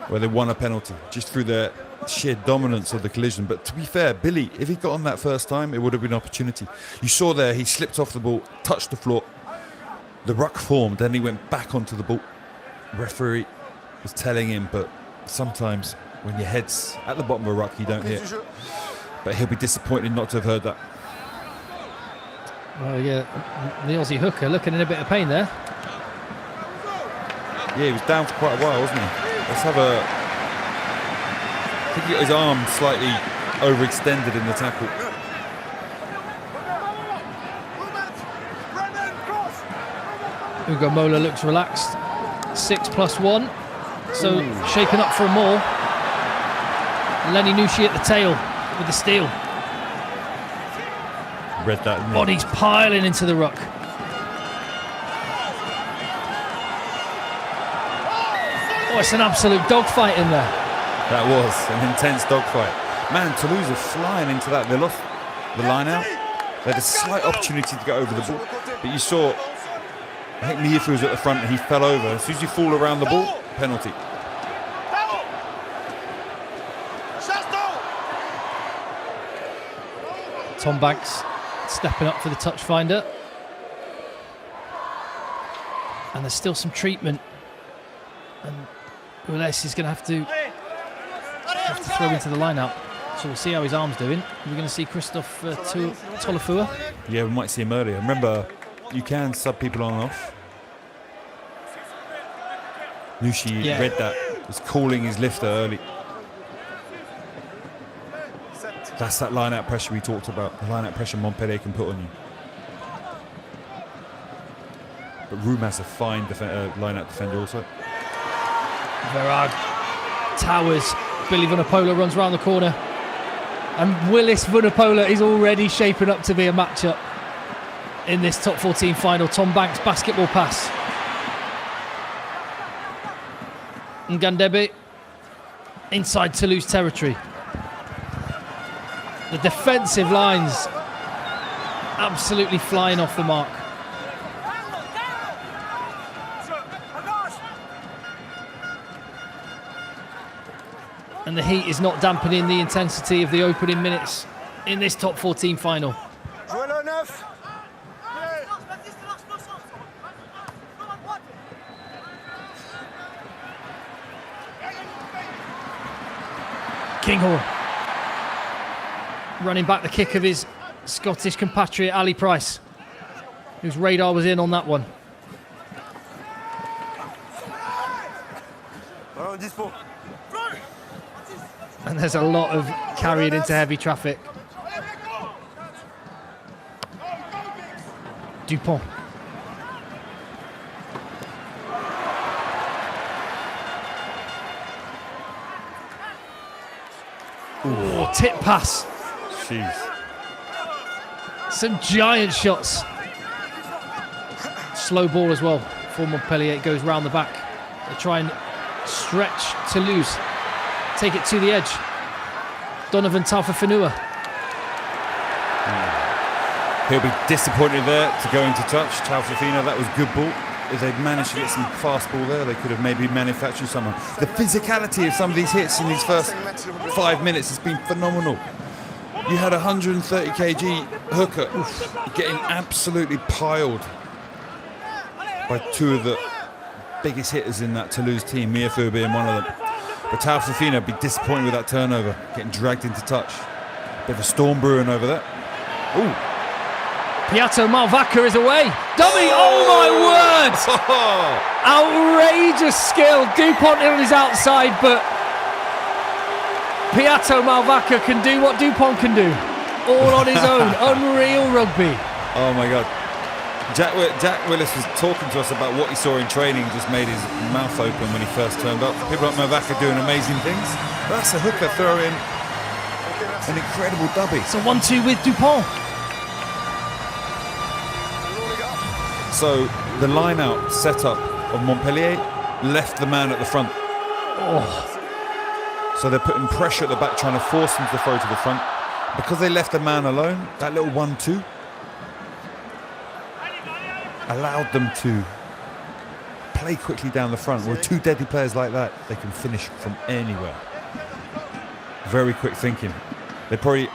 where they won a penalty just through their sheer dominance of the collision. But to be fair, Billy, if he got on that first time, it would have been an opportunity. You saw there, he slipped off the ball, touched the floor. The ruck formed, then he went back onto the ball. Referee was telling him, but sometimes when your head's at the bottom of a ruck, you don't hear. But he'll be disappointed not to have heard that. Well, yeah, the Aussie hooker looking in a bit of pain there. Yeah, he was down for quite a while, wasn't he? Let's have a... I think he got his arm slightly overextended in the tackle. Ugo Mola looks relaxed. 6+1. So shaping up for a more. Lenny Nushi at the tail with the steal. Read that. Bodies piling into the ruck. Oh, it's an absolute dogfight in there. That was an intense dogfight. Man, Toulouse are flying into that. They lost the line out. They had a slight opportunity to get over the ball. But you saw, I think Miafu was at the front and he fell over. As soon as you fall around the ball, penalty. Tom Banks stepping up for the touch finder. And there's still some treatment. And Willis is going to have to throw into the line-out. So we'll see how his arm's doing. We're going to see Christophe Tolofua. Yeah, we might see him earlier. Remember, you can sub people on and off. Nushi read that. Was calling his lifter early. That's that line-out pressure we talked about. The line-out pressure Montpellier can put on you. But Room has a fine line-out defender also. Verag towers. Billy Vunipola runs round the corner. And Willis Vunipola is already shaping up to be a matchup in this top 14 final. Tom Banks basketball pass. Ngandebe inside Toulouse territory. The defensive lines absolutely flying off the mark. And the heat is not dampening the intensity of the opening minutes in this top 14 final. Kinghorn running back the kick of his Scottish compatriot Ali Price, whose radar was in on that one. And there's a lot of carrying into heavy traffic. Dupont. Oh, tip pass. Jeez. Some giant shots. Slow ball as well for Montpellier. It goes round the back. They try and stretch Toulouse. Take it to the edge. Donovan Taufefanua. He'll be disappointed there to go into touch. Taufefanua, that was good ball. If they'd managed to get some fast ball there, they could have maybe manufactured someone. The physicality of some of these hits in these first 5 minutes has been phenomenal. You had a 130 kg hooker getting absolutely piled by two of the biggest hitters in that Toulouse team, Miafu being one of them. But Taufefanua would be disappointed with that turnover, getting dragged into touch. Bit of a storm brewing over there. Ooh. Piatto Malvaca is away. Dummy, oh my word! Outrageous skill. Dupont on his outside, but Piatto Malvaca can do what Dupont can do. All on his own. Unreal rugby. Oh my God. Jack Willis was talking to us about what he saw in training, just made his mouth open when he first turned up. People like Malvaca doing amazing things. That's a hooker throwing an incredible dubby. It's a 1-2 with Dupont. So the line-out setup of Montpellier left the man at the front. So they're putting pressure at the back, trying to force him to throw to the front. Because they left the man alone, that little 1-2 allowed them to play quickly down the front. With two deadly players like that, they can finish from anywhere. Very quick thinking. They probably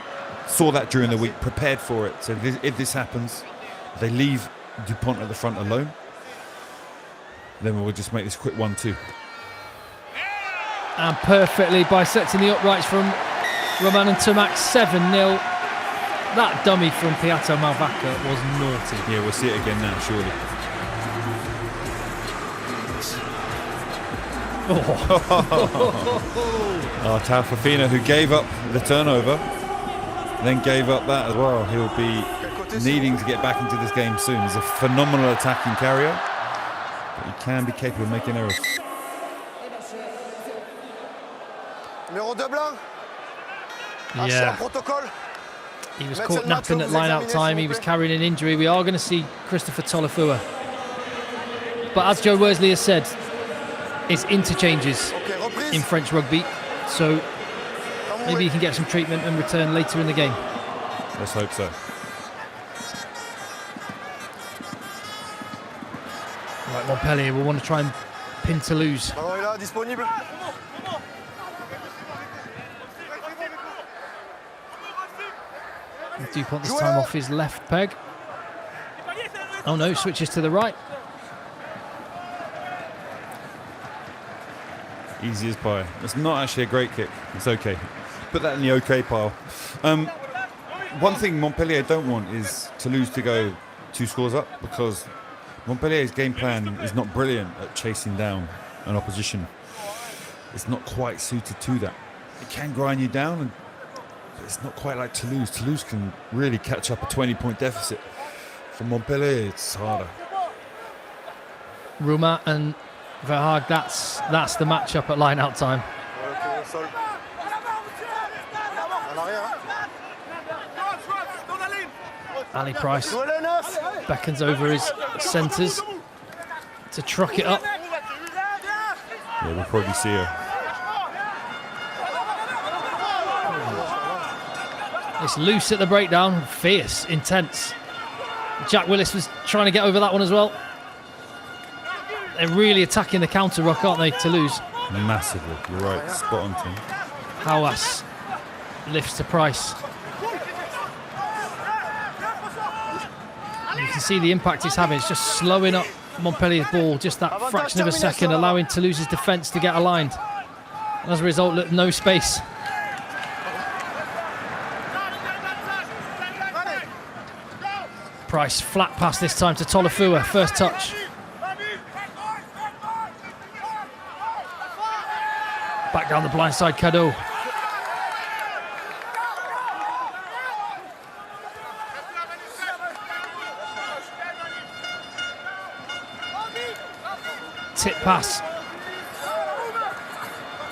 saw that during the week, prepared for it. So if this happens, they leave Dupont at the front alone, then we'll just make this quick 1-2. And perfectly bisecting the uprights from Roman and Tomac, 7-0. That dummy from Piatto Malvaca was naughty. Yeah, we'll see it again now, surely. Oh, Taufefanua, who gave up the turnover, then gave up that as well. He'll be needing to get back into this game soon. He's a phenomenal attacking carrier, but he can be capable of making errors. Yeah. He was caught napping at line-out time. He was carrying an injury. We are going to see Christopher Tolofua. But as Joe Worsley has said, it's interchanges in French rugby. So maybe he can get some treatment and return later in the game. Let's hope so. Right, Montpellier will want to try and pin Toulouse. Dupont this time off his left peg. Oh no, switches to the right. Easy as pie. It's not actually a great kick. It's okay. Put that in the okay pile. One thing Montpellier don't want is Toulouse to go 2 scores up, because Montpellier's game plan is not brilliant at chasing down an opposition. It's not quite suited to that. It can grind you down, but it's not quite like Toulouse. Toulouse can really catch up a 20-point deficit. For Montpellier, it's harder. Ruma and Verhaag, that's the matchup at line-out time. Ali Price beckons over his centres to truck it up. Yeah, we'll probably see her. It's loose at the breakdown, fierce, intense. Jack Willis was trying to get over that one as well. They're really attacking the counter ruck, aren't they, Toulouse? Massively, you're right, spot on, Tim. Hawass lifts to Price. You can see the impact it's having. It's just slowing up Montpellier's ball, just that fraction of a second, allowing Toulouse's defence to get aligned. And as a result, look, no space. Price flat pass this time to Tolofua, first touch. Back down the blind side, Cadeau. Tip pass.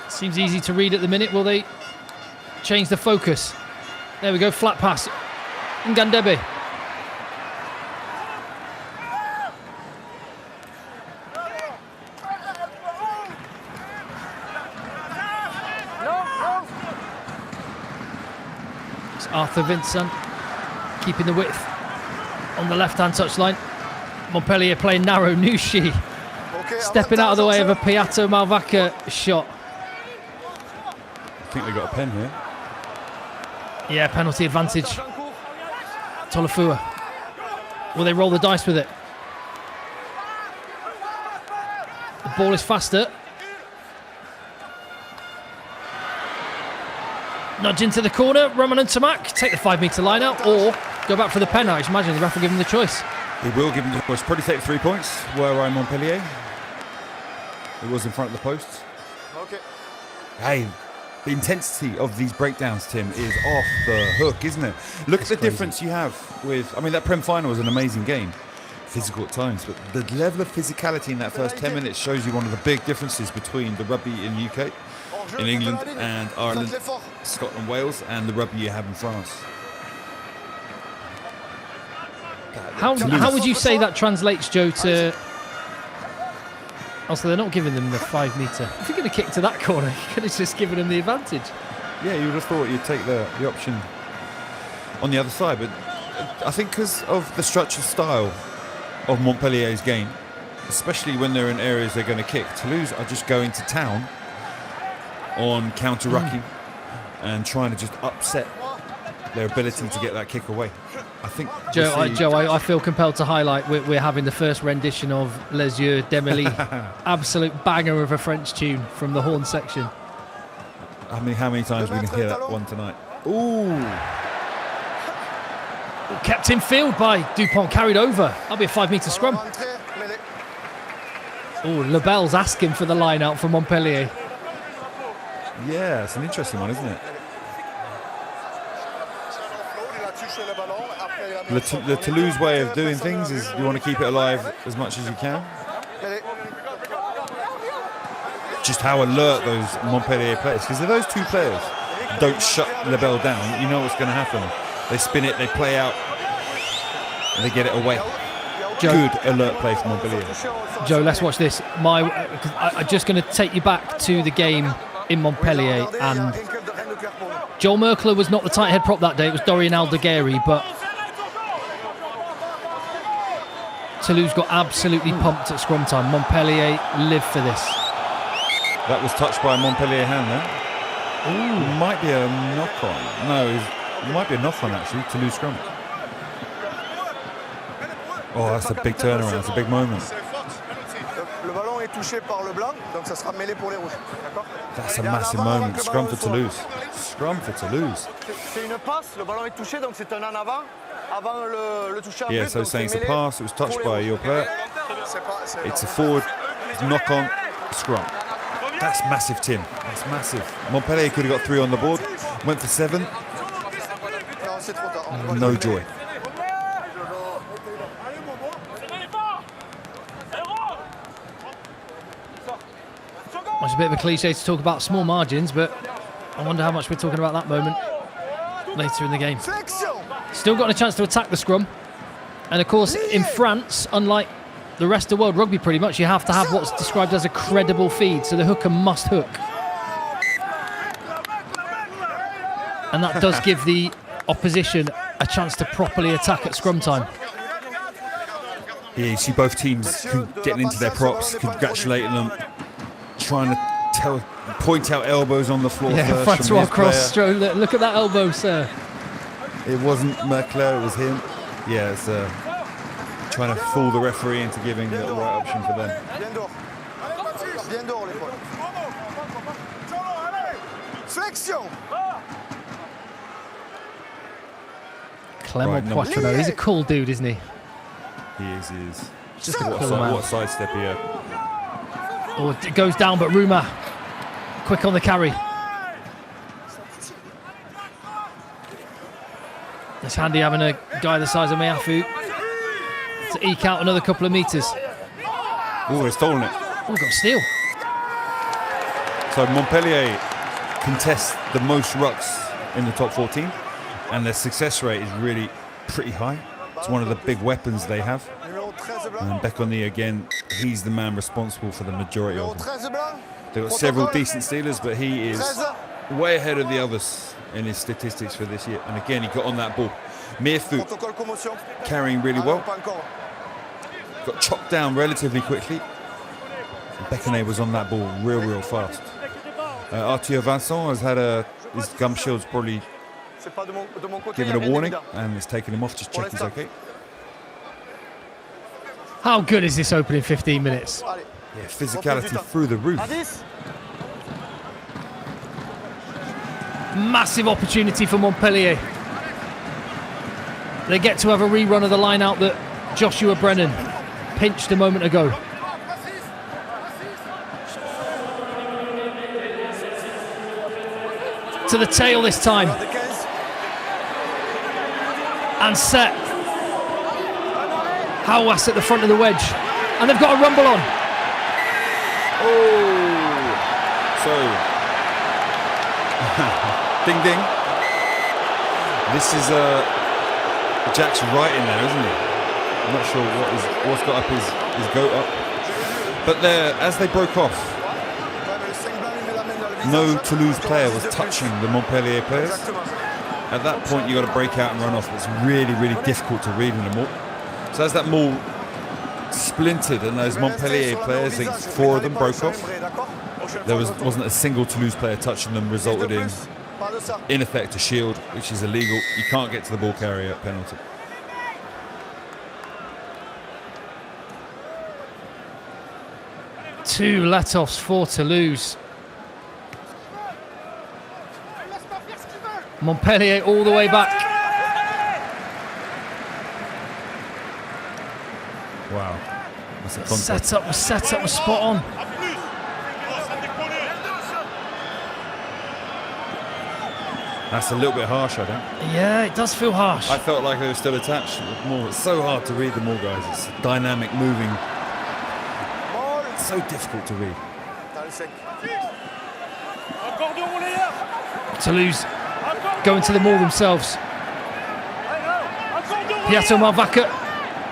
Seems easy to read at the minute. Will they change the focus. There we go, flat pass. Ngandebe. It's Arthur Vincent keeping the width on the left-hand touchline. Montpellier playing narrow. Nushi stepping out of the way of a Piatto Malvaca shot. I think they got a pen here. Yeah, penalty advantage. Tolofua. Will they roll the dice with it? The ball is faster. Nudge into the corner. Roman and Tamak take the 5-metre line out or go back for the pen. I imagine the ref will give him the choice. He will give him the choice. Probably take 3 points. Were I Montpellier? It was in front of the post. Okay. Hey, the intensity of these breakdowns, Tim, is off the hook, isn't it? Look at the difference you have with... I mean, that Prem final was an amazing game. Physical at times, but the level of physicality in that first 10 minutes shows you one of the big differences between the rugby in the UK, in England and Ireland, Scotland, Wales, and the rugby you have in France. How would you say that translates, Joe, to... Also, they're not giving them the 5-metre. If you're going to kick to that corner, you could have just given them the advantage. Yeah, you would have thought you'd take the option on the other side, but I think because of the structured style of Montpellier's game, especially when they're in areas they're going to kick, Toulouse are just going to town on counter-rucking and trying to just upset their ability to get that kick away. I think Joe, I feel compelled to highlight we're having the first rendition of Les Yeux d'Emily. Absolute banger of a French tune from the horn section. How many times are we going to hear that one tonight? Ooh. Kept in field by Dupont, carried over. That'll be a 5-metre scrum. Oh, Lebel's asking for the line out for Montpellier. Yeah, it's an interesting one, isn't it? The Toulouse way of doing things is you want to keep it alive as much as you can. Just how alert those Montpellier players, because if those two players don't shut Lebel down, you know what's going to happen. They spin it, they play out, and they get it away. Joe, good alert play from Montpellier. Joe, let's watch this. I'm just going to take you back to the game in Montpellier, and Joel Merkler was not the tight head prop that day. It was Dorian Aldegheri, but Toulouse got absolutely pumped at scrum time. Montpellier lived for this. That was touched by a Montpellier hand there. Ooh. Might be a knock-on. No, it might be a knock-on actually, Toulouse scrum. Oh, that's a big turnaround, that's a big moment. That's a massive moment. Scrum for Toulouse. Scrum for Toulouse. Yeah, so saying it's a pass, it was touched by your player. It's a forward knock-on scrum. That's massive, Tim. That's massive. Montpellier could have got 3 on the board. Went for 7. No joy. Well, it's a bit of a cliche to talk about small margins, but I wonder how much we're talking about that moment later in the game. Still got a chance to attack the scrum. And of course, in France, unlike the rest of world rugby pretty much, you have to have what's described as a credible feed, so the hooker must hook. And that does give the opposition a chance to properly attack at scrum time. Yeah, you see both teams getting into their props, congratulating them, trying to point out elbows on the floor. Yeah, Francois Cross, look at that elbow, sir. It wasn't Merkler, it was him. Yeah, it's trying to fool the referee into giving the right option for them. Clement Poitrenaud, he's a cool dude, isn't he? He is. Just a cool man. What sidestep here? Oh, it goes down, but Ruma quick on the carry. It's handy having a guy the size of Meafu to eke out another couple of metres. Oh, they've stolen it. Oh, got a steal. So Montpellier contest the most rucks in the top 14, and their success rate is really pretty high. It's one of the big weapons they have. And Béconny, again, he's the man responsible for the majority of them. They've got several decent stealers, but he is way ahead of the others in his statistics for this year. And again, he got on that ball. Mirfu carrying really well. Got chopped down relatively quickly. Béconny was on that ball real fast. Arthur Vincent has had his gum shield's probably given a warning, and it's taken him off. Just check he's okay. How good is this opening 15 minutes? Yeah, physicality through the roof. Massive opportunity for Montpellier. They get to have a rerun of the line out that Joshua Brennan pinched a moment ago. To the tail this time. And set. Hawass at the front of the wedge. And they've got a rumble on. Oh, so ding ding. This is Jack's right in there, isn't he? I'm not sure what's got up his goat up. But there, as they broke off, no Toulouse player was touching the Montpellier players. At that point, you got to break out and run off. It's really difficult to read in the maul. So as that maul splintered and those Montpellier players, I think 4 of them broke off, there wasn't a single Toulouse player touching them, resulted in effect a shield, which is illegal. You can't get to the ball carrier penalty. Two let-offs for Toulouse. Montpellier all the way back. Wow. That's a contact. Set up was spot on. That's a little bit harsh, I think. Yeah, it does feel harsh. I felt like they were still attached. It's so hard to read them all, guys. It's dynamic, moving. It's so difficult to read. Toulouse going to the maul themselves. Piatto Malvaca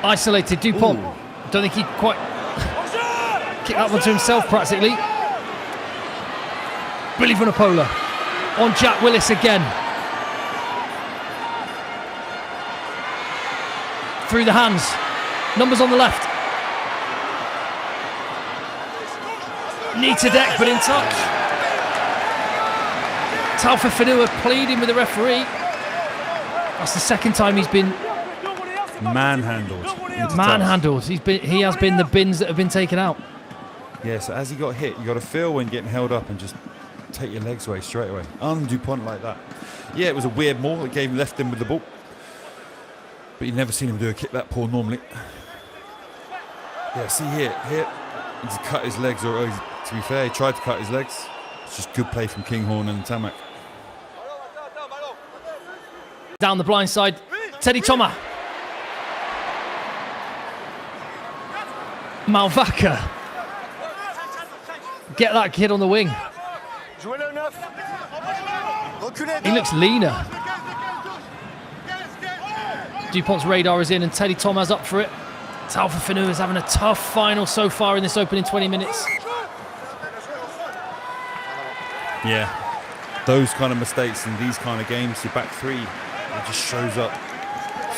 isolated. Dupont. Ooh. Don't think he quite kicked that one to himself practically. Billy Vunipola on Jack Willis again. Through the hands. Numbers on the left. Knee to deck, but in touch. Talfa Fanua pleading with the referee. That's the second time he's been manhandled. Manhandled. He has been the bins that have been taken out. Yeah, so as he got hit, you got to feel when getting held up and just take your legs away straight away. Dupont like that. Yeah, it was a weird maul. It left him with the ball. But you've never seen him do a kick that poor normally. Yeah, see here, he's cut his legs, or to be fair, he tried to cut his legs. It's just good play from Kinghorn and Tamak. Down the blind side, Teddy Thomas. Malvaca. Get that kid on the wing. He looks leaner. Dupont's radar is in and Teddy Thomas up for it. Talfa Fanua is having a tough final so far in this opening 20 minutes. Yeah, those kind of mistakes in these kind of games, your back three, it just shows up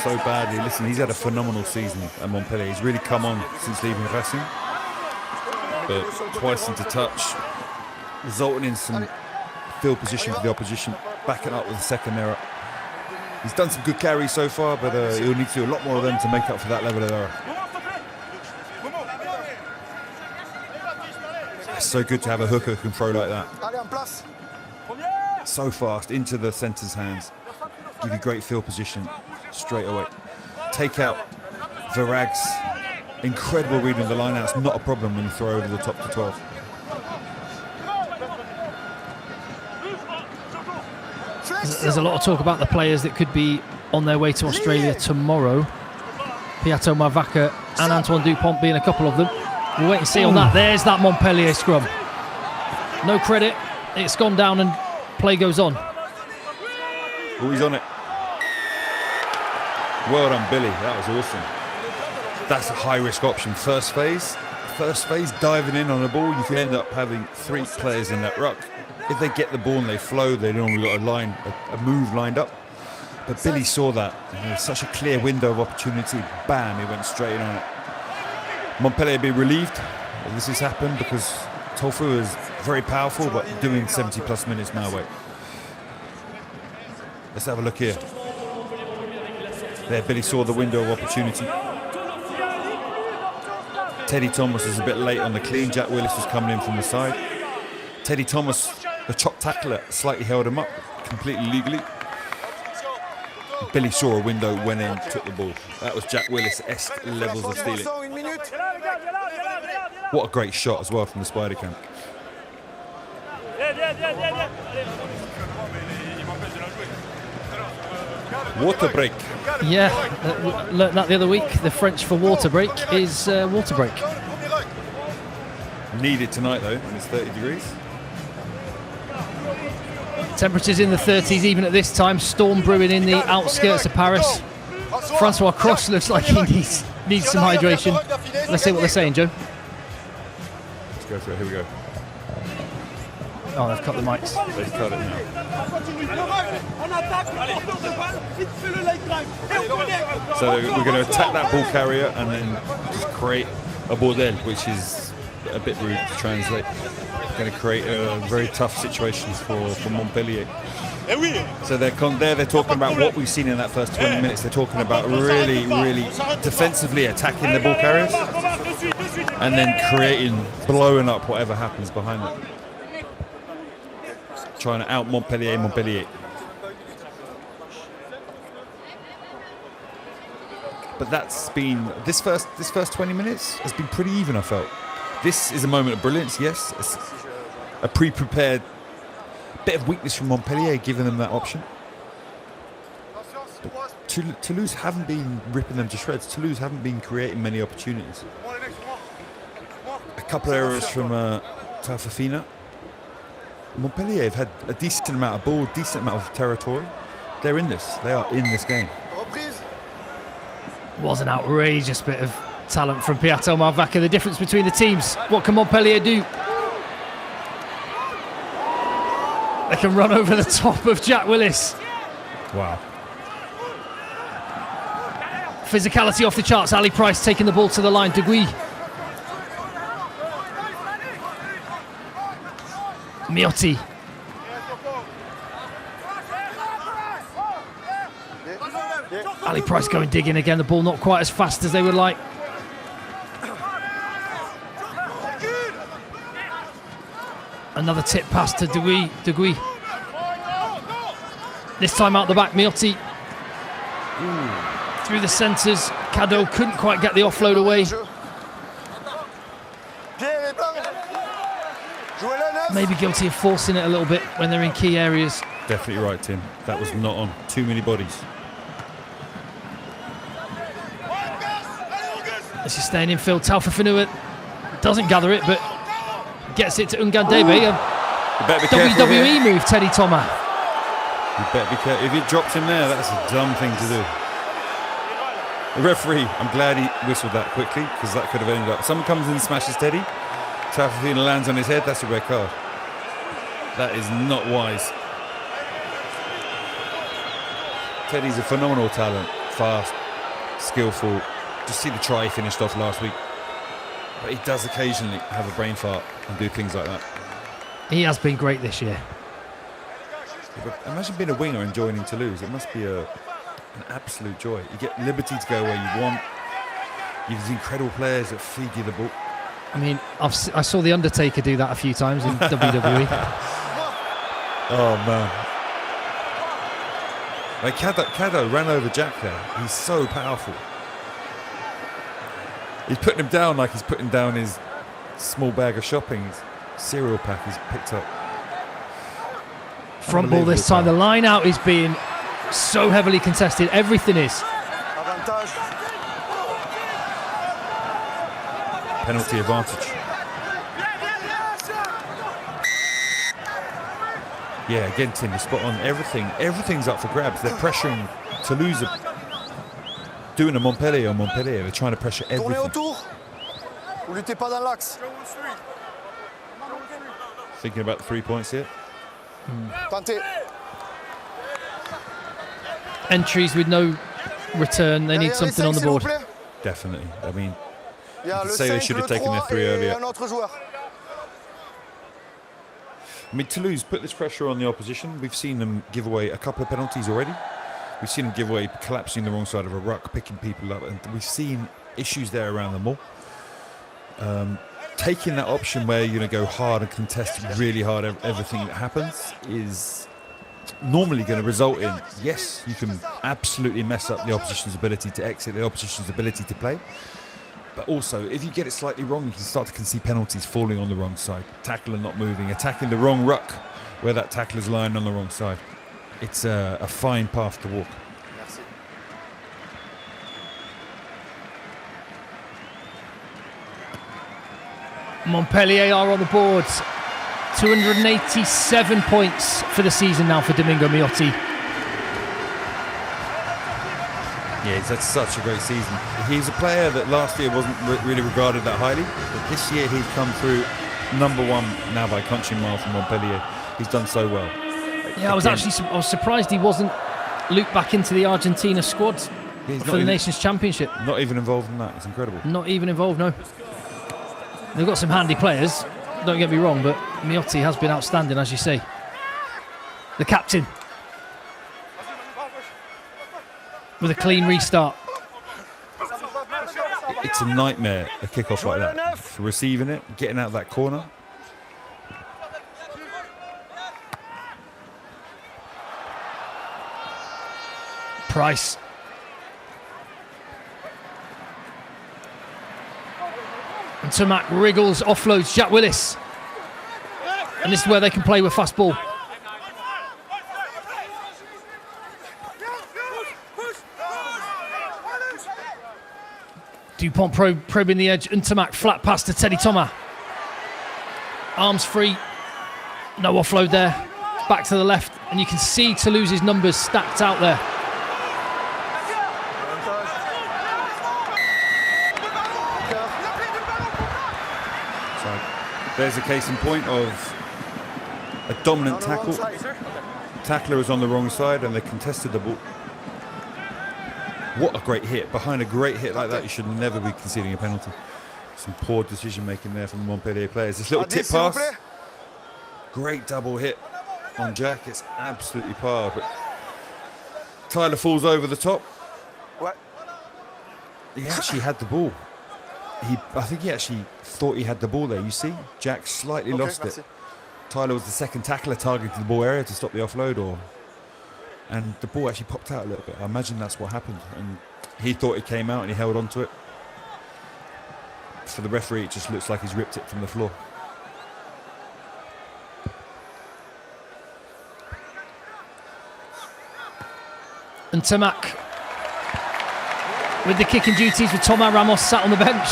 so badly. Listen, he's had a phenomenal season at Montpellier. He's really come on since leaving Racing. But twice into touch, resulting in some field position for the opposition, backing up with a second error. He's done some good carries so far, but he'll need to do a lot more of them to make up for that level of error. It's so good to have a hooker who can throw like that. So fast, into the centre's hands. Give you great field position straight away. Take out Varag's incredible reading of the line out. It's not a problem when you throw over the top to 12. There's a lot of talk about the players that could be on their way to Australia tomorrow. Piatto Malvaca and Antoine Dupont being a couple of them. We'll wait and see on that. There's that Montpellier scrum. No credit. It's gone down and play goes on. Oh, he's on it. Well done, Billy. That was awesome. That's a high-risk option. First phase, diving in on the ball, you can end up having 3 players in that ruck. If they get the ball and they flow, they normally got a move lined up. But Billy saw that. And there was such a clear window of opportunity. Bam, he went straight in on it. Montpellier be relieved that this has happened because Tofu is very powerful, but doing 70+ minutes now. Wait. Let's have a look here. There, Billy saw the window of opportunity. Teddy Thomas was a bit late on the clean. Jack Willis was coming in from the side. Teddy Thomas, the chop tackler, slightly held him up, completely legally. Billy saw a window, went in, took the ball. That was Jack Willis-esque levels of stealing. What a great shot as well from the Spider Camp. Water break. Yeah, learnt that the other week. The French for water break is water break. Needed tonight though, when it's 30 degrees. Temperatures in the 30s even at this time. Storm brewing in the outskirts of Paris. Francois Cross looks like he needs some hydration. Let's see what they're saying, Joe. Let's go for it. Here we go. Oh, they've cut the mics. They've cut it now. So we're going to attack that ball carrier and then just create a bordel, which is a bit rude to translate. Going to create a very tough situation for Montpellier. So they're talking about what we've seen in that first 20 minutes. They're talking about really defensively attacking the ball carriers and then blowing up whatever happens behind them. Trying to out Montpellier. But that's been this first 20 minutes has been pretty even, I felt. This is a moment of brilliance, yes. It's a pre-prepared bit of weakness from Montpellier, giving them that option. But Toulouse haven't been ripping them to shreds. Toulouse haven't been creating many opportunities. A couple of errors from Tafafina. Montpellier have had a decent amount of ball, decent amount of territory. They're in this. They are in this game. Was an outrageous bit of talent from Piato Marvaca. The difference between the teams. What can Montpellier do? They can run over the top of Jack Willis. Wow. Physicality off the charts. Ali Price taking the ball to the line. De Gouy. Miotti. Ali Price going digging again. The ball not quite as fast as they would like. Another tip pass to De Gouy. This time out the back, Miotti. Through the centres. Cadeau couldn't quite get the offload away. Maybe guilty of forcing it a little bit when they're in key areas. Definitely right, Tim. That was not on. Too many bodies. This is staying in field. Taufa Fanua doesn't gather it, but gets it to Ungandebe. WWE move, Teddy Thomas. You better be careful. If he drops him there, that's a dumb thing to do. The referee, I'm glad he whistled that quickly because that could have ended up. Someone comes in and smashes Teddy. Tafafina lands on his head. That's a red card. That is not wise. Teddy's a phenomenal talent. Fast, skillful. Just see the try he finished off last week. But he does occasionally have a brain fart and do things like that. He has been great this year. But imagine being a winger and joining Toulouse. It must be an absolute joy. You get liberty to go where you want. You have these incredible players that feed you the ball. I mean, I saw The Undertaker do that a few times in WWE. Oh, man. Like Cadeau ran over Jack there. He's so powerful. He's putting him down like he's putting down his small bag of shopping. His cereal pack he's picked up. Front ball this time. The line out is being so heavily contested. Everything is. Penalty advantage. Yeah, again, Tim, you're spot on. Everything's up for grabs. They're pressuring Toulouse, doing a Montpellier on Montpellier. They're trying to pressure everything. Thinking about the 3 points here. Entries with no return. They need something on the board. Definitely. I mean, you could say they should have taken their 3 earlier. I mean, Toulouse put this pressure on the opposition. We've seen them give away a couple of penalties already. We've seen them give away collapsing the wrong side of a ruck, picking people up, and we've seen issues there around them all. Taking that option where you're going to go hard and contest really hard everything that happens is normally going to result in, yes, you can absolutely mess up the opposition's ability to exit, the opposition's ability to play. But also, if you get it slightly wrong, you can start to concede penalties falling on the wrong side. Tackler not moving, attacking the wrong ruck where that tackler's lying on the wrong side. It's a fine path to walk. Montpellier are on the board. 287 points for the season now for Domingo Miotti. Yeah, he's had such a great season. He's a player that last year wasn't really regarded that highly, but this year he's come through #1 now by country mile from Montpellier. He's done so well. Yeah, I was surprised he wasn't looped back into the Argentina squad for the Nations Championship. Not even involved in that. It's incredible. Not even involved, no. They've got some handy players, don't get me wrong, but Miotti has been outstanding, as you say. The captain. With a clean restart. It's a nightmare, a kickoff like that. For receiving it, getting out of that corner. Price. And Tomac wriggles, offloads Jack Willis. And this is where they can play with fast ball. Dupont probing the edge, and Tomac flat pass to Teddy Thomas. Arms free, no offload there. Back to the left, and you can see Toulouse's numbers stacked out there. There's a case in point of a dominant tackle. Tackler was on the wrong side and they contested the ball. What a great hit. Behind a great hit like that, you should never be conceding a penalty. Some poor decision making there from the Montpellier players. This little tip pass. Great double hit on Jack. It's absolutely par. But Tyler falls over the top. He actually had the ball. I think he actually thought he had the ball there. You see, Jack slightly lost it. Tyler was the second tackler targeting the ball area to stop the offload, and the ball actually popped out a little bit. I imagine that's what happened, and he thought it came out and he held on to it. For the referee, it just looks like he's ripped it from the floor. And Tomac with the kicking duties with Thomas Ramos sat on the bench.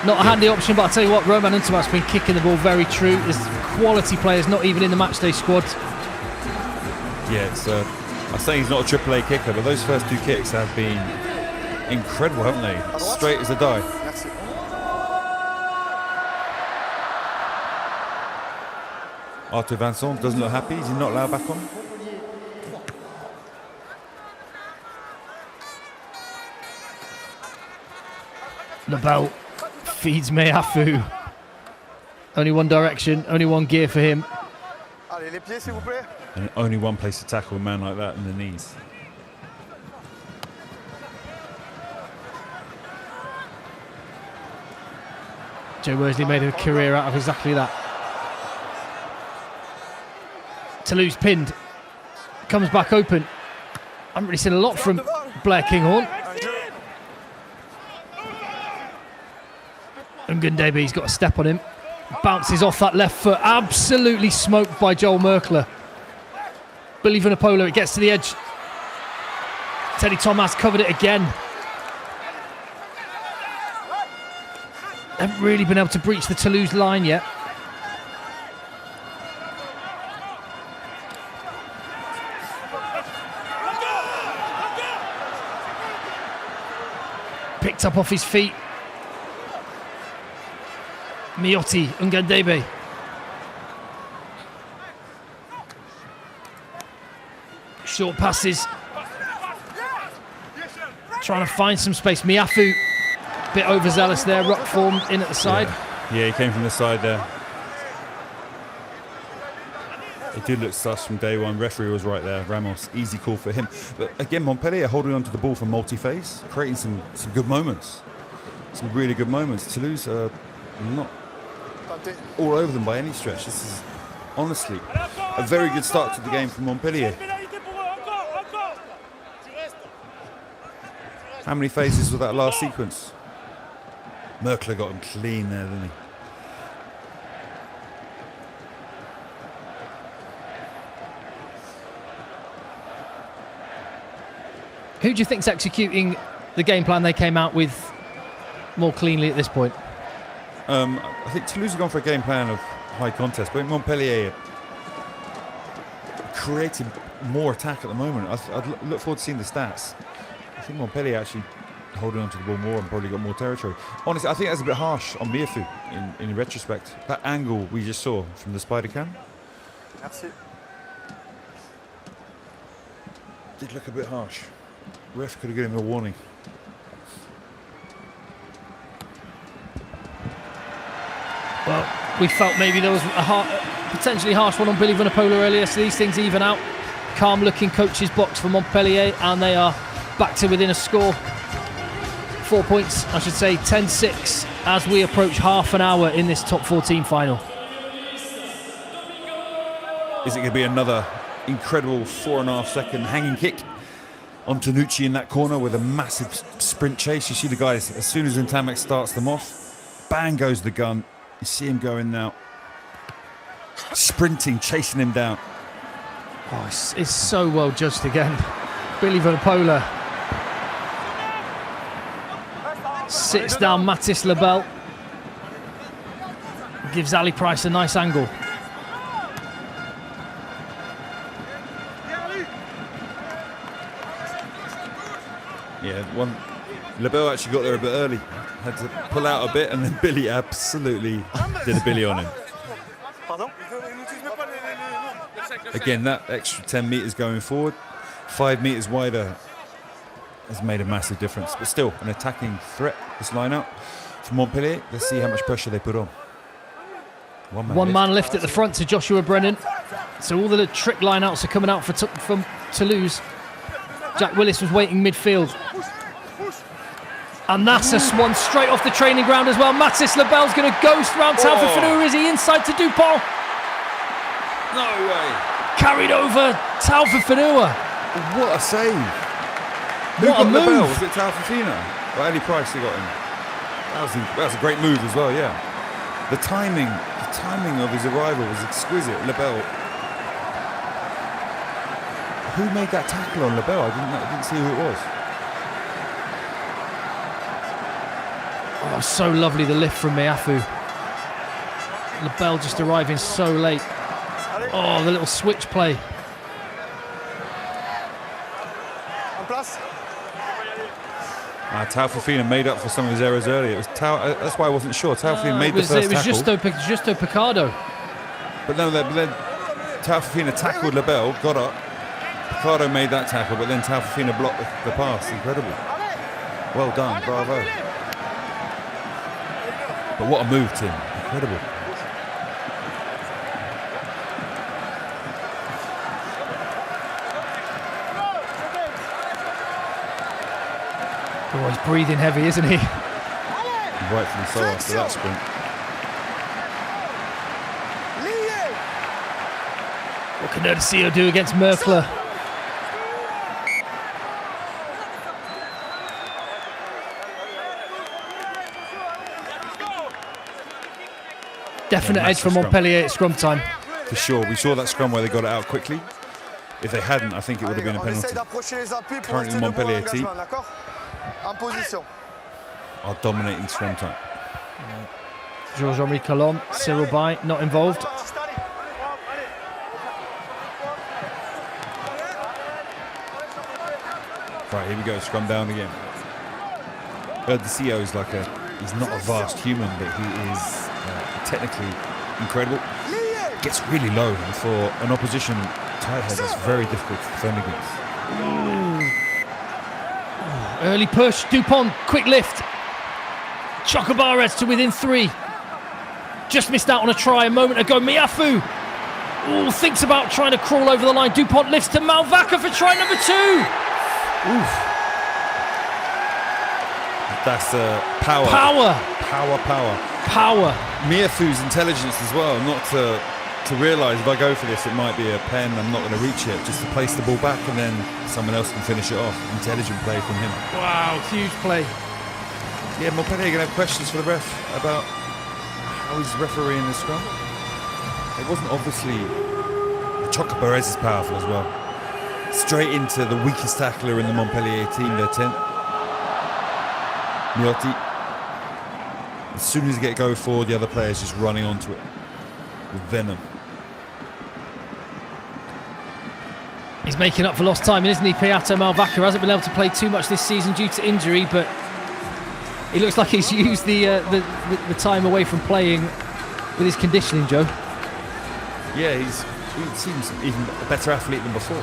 Not a handy option, but I'll tell you what, Roman Untamac's been kicking the ball very true. There's quality players not even in the matchday squad. Yeah, it's I'm saying he's not a AAA kicker, but those first 2 kicks have been incredible, haven't they? Straight as a die. Arthur Vincent doesn't look happy. Is he not allowed back on? Lebel feeds Meafu. Only one direction, only one gear for him. And only one place to tackle a man like that, in the knees. Joe Worsley made a career out of exactly that. Toulouse pinned. Comes back open. I haven't really seen a lot from Blair Kinghorn. And Gundebe's got a step on him. Bounces off that left foot. Absolutely smoked by Joel Merkler. Billy Vunipola, it gets to the edge. Teddy Thomas covered it again. Haven't really been able to breach the Toulouse line yet. picked up off his feet. Miotti, Ngandebe. Short passes. Trying to find some space. Miafu, bit overzealous there. Rock form in at the side. Yeah, he came from the side there. It did look sus from day one. Referee was right there. Ramos, easy call for him. But again, Montpellier holding on to the ball for multi-phase, creating some good moments. Some really good moments. Toulouse are not all over them by any stretch. This is honestly a very good start to the game from Montpellier. How many phases was that last sequence? Merkler got him clean there, didn't he? Who do you think's executing the game plan they came out with more cleanly at this point? I think Toulouse have gone for a game plan of high contest, but Montpellier creating more attack at the moment. I'd look forward to seeing the stats. I think Montpellier actually holding on to the ball more and probably got more territory. Honestly, I think that's a bit harsh on Miafu in retrospect. That angle we just saw from the spider cam did look a bit harsh. Ref could have given him a warning. Well, we felt maybe there was a potentially harsh one on Billy Vunipola earlier, so these things even out. Calm looking coach's box for Montpellier, and they are back to within a score. 4 points, I should say, 10-6 as we approach half an hour in this top 14 final. Is it going to be another incredible 4.5 second hanging kick on Tanucci in that corner with a massive sprint chase? You see the guys, as soon as Ntamak starts them off, bang goes the gun. You see him going now, sprinting, chasing him down. Oh, it's so well judged again. Billy Vunipola sits down Mathis Lebel, gives Ali Price a nice angle. Yeah, Lebel actually got there a bit early. Had to pull out a bit, and then Billy absolutely did a Billy on him. Again, that extra 10 metres going forward, 5 metres wider, has made a massive difference. But still, an attacking threat, this line-out from Montpellier. Let's see how much pressure they put on. One man lift at the front to Joshua Brennan. So all the trick line-outs are coming out from Toulouse. Jack Willis was waiting midfield. And that's a one straight off the training ground as well. Mathis Lebel's going to ghost round Taufifenua. Is he inside to Dupont? No way. Carried over Taufifenua. What a save. What a move. Lebel? Was it Taufifenua? Well, Ali Price, he got him. That was a great move as well, yeah. The timing of his arrival was exquisite. Lebel. Who made that tackle on Lebel? I didn't see who it was. Oh, so lovely the lift from Miafu. Lebel just arriving so late. Oh, the little switch play. Taufifenua made up for some of his errors earlier. It was that's why I wasn't sure. Taufifenua made the first tackle. It was Justo Picado. But then Taufifenua tackled Lebel, got up. Picado made that tackle, but then Taufifenua blocked the pass. Incredible. Well done, bravo. But what a move, Tim. Incredible. Oh, he's breathing heavy, isn't he? Rightfully so after that sprint. What can Ercillo do against Merkler? Definite edge for Montpellier at scrum time. For sure. We saw that scrum where they got it out quickly. If they hadn't, I think it would have been a penalty. Currently the Montpellier team are dominating scrum time. Georges-Henri Colomb, Cyril Bay, not involved. Right, here we go, scrum down again. The CEO is he's not a vast human, but he is technically incredible. Gets really low, and for an opposition tight head, it's very difficult to defend against. Early push, Dupont, quick lift. Chocobares to within 3. Just missed out on a try a moment ago. Miafu thinks about trying to crawl over the line. Dupont lifts to Malvaca for try number 2. Oof. That's power. Power. Miafu's intelligence as well, not to realise if I go for this, it might be a pen, I'm not going to reach it, just to place the ball back and then someone else can finish it off. Intelligent play from him. Wow, huge play. Yeah, Montpellier going to have questions for the ref about how he's refereeing the scrum. It wasn't obviously... Chocobares is powerful as well. Straight into the weakest tackler in the Montpellier team, their 10th. Miotti. As soon as he get go forward, the other players just running onto it with venom. He's making up for lost time, isn't he? Piato Malvaca hasn't been able to play too much this season due to injury, but he looks like he's used the time away from playing with his conditioning, Joe. Yeah, he seems even a better athlete than before.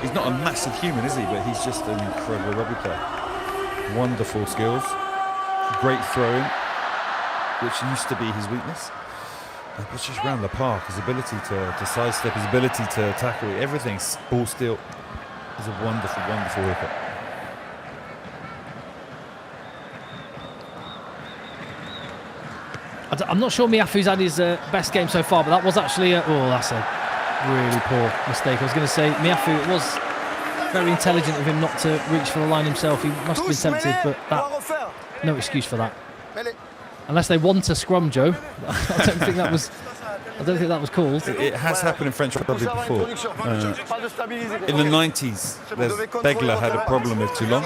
He's not a massive human, is he? But he's just an incredible rugby player. Wonderful skills, great throwing, which used to be his weakness. It's just round the park. His ability to sidestep, his ability to tackle, everything, ball steal. He's a wonderful, wonderful wicket. I'm not sure Miafu's had his best game so far, but that was actually that's a really poor mistake. I was going to say, Miafu, it was very intelligent of him not to reach for the line himself. He must have been tempted, but no excuse for that. Unless they want a scrum, Joe. I don't think that was called. It has happened in French rugby before. In the 90s, Begler had a problem with Toulon.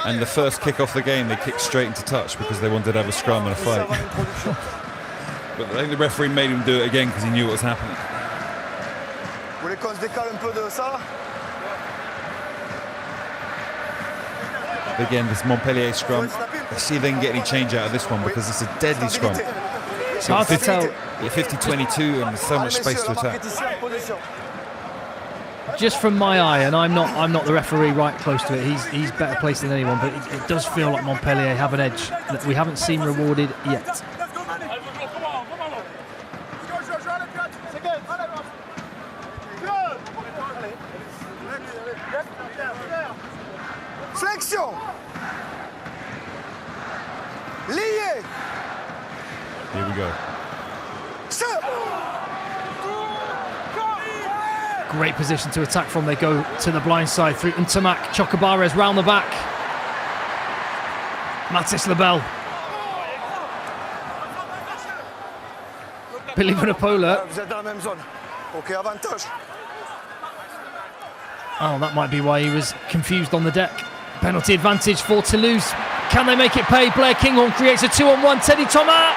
And the first kick off the game, they kicked straight into touch because they wanted to have a scrum and a fight. But I think the referee made him do it again because he knew what was happening. Again, this Montpellier scrum, let's see if they can get any change out of this one because it's a deadly scrum. It's hard to tell. 50-22 and there's so much space to attack. Just from my eye, and I'm not the referee right close to it, he's better placed than anyone, but it does feel like Montpellier have an edge that we haven't seen rewarded yet. Flexion. Lié. Here we go. Great position to attack from. They go to the blind side through Ntamak. Chocobares round the back. Mathis Lebel. Billy Vunipola. Oh, that might be why he was confused on the deck. Penalty advantage for Toulouse. Can they make it pay? Blair Kinghorn creates a 2-on-1. Teddy Thomas.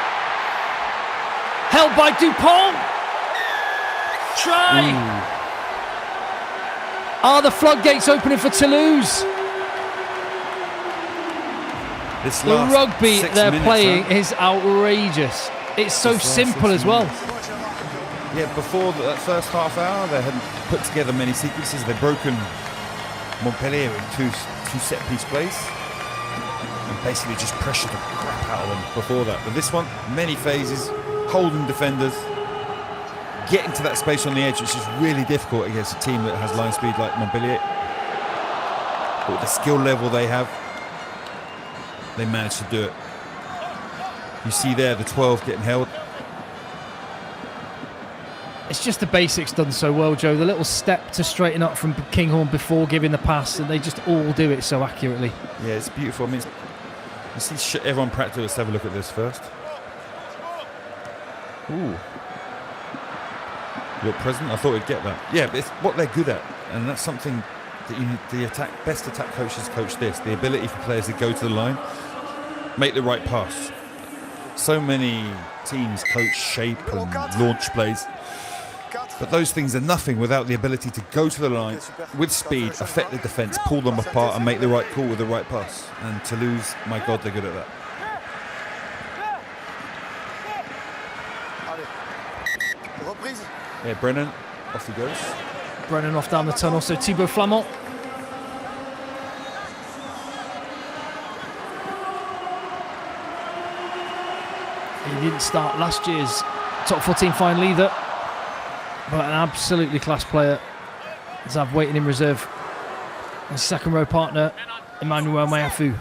Held by Dupont. Try. Ooh. Are the floodgates opening for Toulouse? The rugby they're playing is outrageous. It's so simple as well. Yeah, before that first half hour, they hadn't put together many sequences. They'd broken Montpellier in two set-piece plays and basically just pressured the crap out of them before that. But this one, many phases, holding defenders, getting to that space on the edge, which is really difficult against a team that has line speed like Montpellier. But with the skill level they have, they managed to do it. You see there the 12 getting held. It's just the basics done so well, Joe. The little step to straighten up from Kinghorn before giving the pass, and they just all do it so accurately. Yeah, it's beautiful. I mean, you see everyone practice. Let's have a look at this first. Ooh. Look present. I thought we'd get that. Yeah, but it's what they're good at, and that's something that you need. The best attack coaches coach this: the ability for players to go to the line, make the right pass. So many teams coach shape and launch plays. But those things are nothing without the ability to go to the line with speed, affect the defence, pull them apart and make the right call with the right pass. And Toulouse, my God, they're good at that. Yeah, Brennan, off he goes. Brennan off down the tunnel, so Thibaut Flamand. He didn't start last year's top 14 final either, but an absolutely class player as I've waiting in reserve. His second row partner, Emmanuel Mayafu.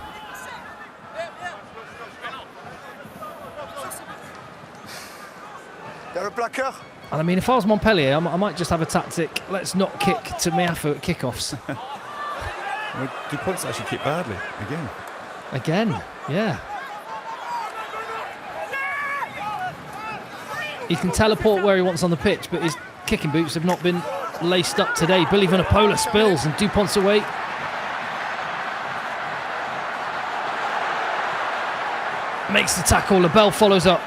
And I mean, if I was Montpellier, I might just have a tactic. Let's not kick to Mayafu at kickoffs. Well, Dupont's actually kicked badly again. Yeah. He can teleport where he wants on the pitch, but his kicking boots have not been laced up today. Billy Vunipola spills and Dupont's away. Makes the tackle, Lebel follows up.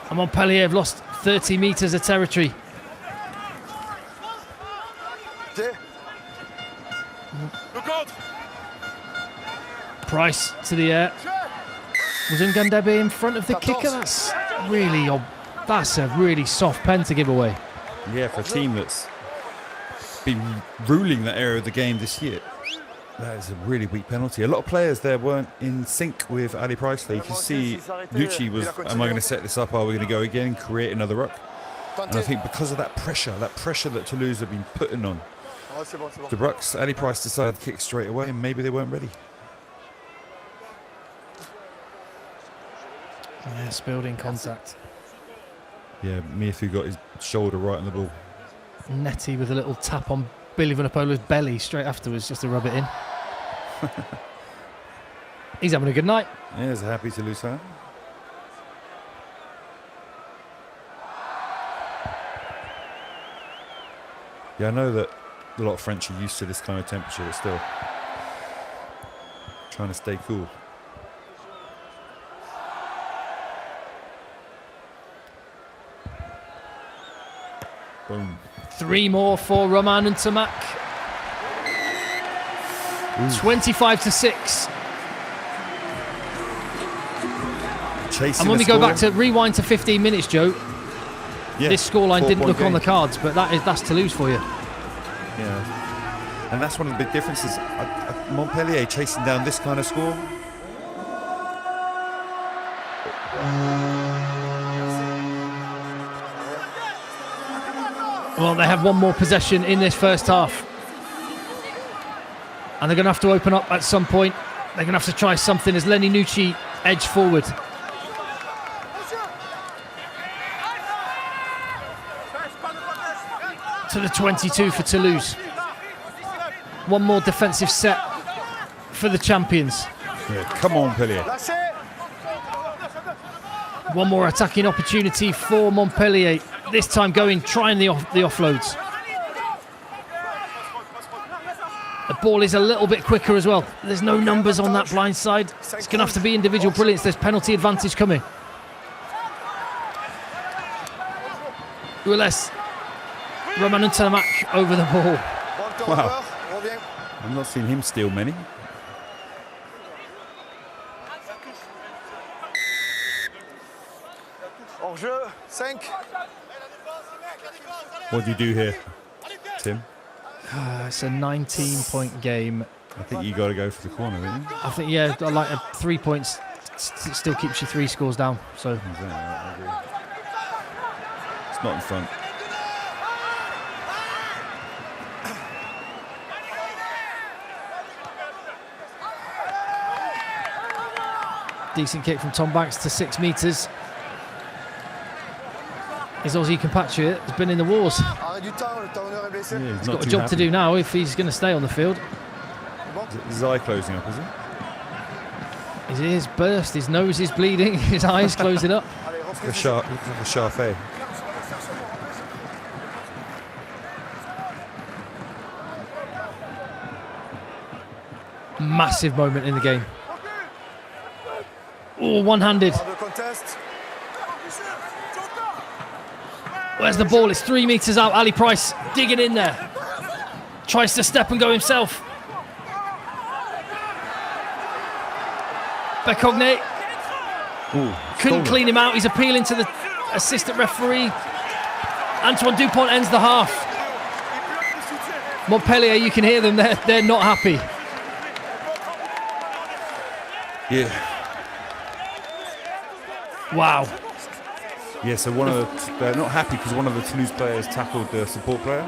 And Montpellier have lost 30 metres of territory. Price to the air. Was Ngandebe in front of the kicker? That's a really soft pen to give away. Yeah, for a team that's been ruling that area of the game this year. That is a really weak penalty. A lot of players there weren't in sync with Ali Price. You can see Nucci was, am I going to set this up? Are we going to go again and create another ruck? And I think because of that pressure that Toulouse have been putting on the rucks, Ali Price decided to kick straight away and maybe they weren't ready. Yeah, spilled in contact. Yeah, Miafu got his shoulder right on the ball. Netty with a little tap on Billy Vunipola's belly straight afterwards just to rub it in. He's having a good night. Yeah, he's a happy Toulouse fan. Yeah, I know that a lot of French are used to this kind of temperature, but still trying to stay cool. Boom. 3 more for Roman and Tamak. 25-6. Chasing And when we go back to rewind to 15 minutes, Joe, yeah, this scoreline didn't look on the game. cards, but that's Toulouse for you. Yeah, and that's one of the big differences. Montpellier chasing down this kind of score. Well, they have one more possession in this first half. And they're going to have to open up at some point. They're going to have to try something as Lenny Nucci edge forward. To the 22 for Toulouse. One more defensive set for the champions. Yeah, come on, Montpellier. One more attacking opportunity for Montpellier. This time trying the offloads. The ball is a little bit quicker as well. There's no numbers on that blind side. It's going to have to be individual brilliance. There's penalty advantage coming. Willis. Roman and Tamak over the ball. Wow. I've not seen him steal many. What do you do here, Tim? It's a 19-point game. I think you got to go for the corner, don't you? I think, yeah, I like 3 points. Still keeps you 3 scores down. So Exactly, I agree. It's not in front. decent kick from Tom Banks to 6 metres. His Aussie compatriot has been in the wars. Yeah, He's got a job to do now if he's going to stay on the field. Is his eye closing up, is it? His ears burst, his nose is bleeding, his eyes closing up. Looks like a Charfait. Massive moment in the game. Oh, one-handed. Where's the ball? It's 3 metres out. Ali Price digging in there. Tries to step and go himself. Becogne couldn't clean him out. He's appealing to the assistant referee. Antoine Dupont ends the half. Montpellier, you can hear them. They're not happy. Yeah. Wow. Yeah, so they're not happy because one of the Toulouse players tackled the support player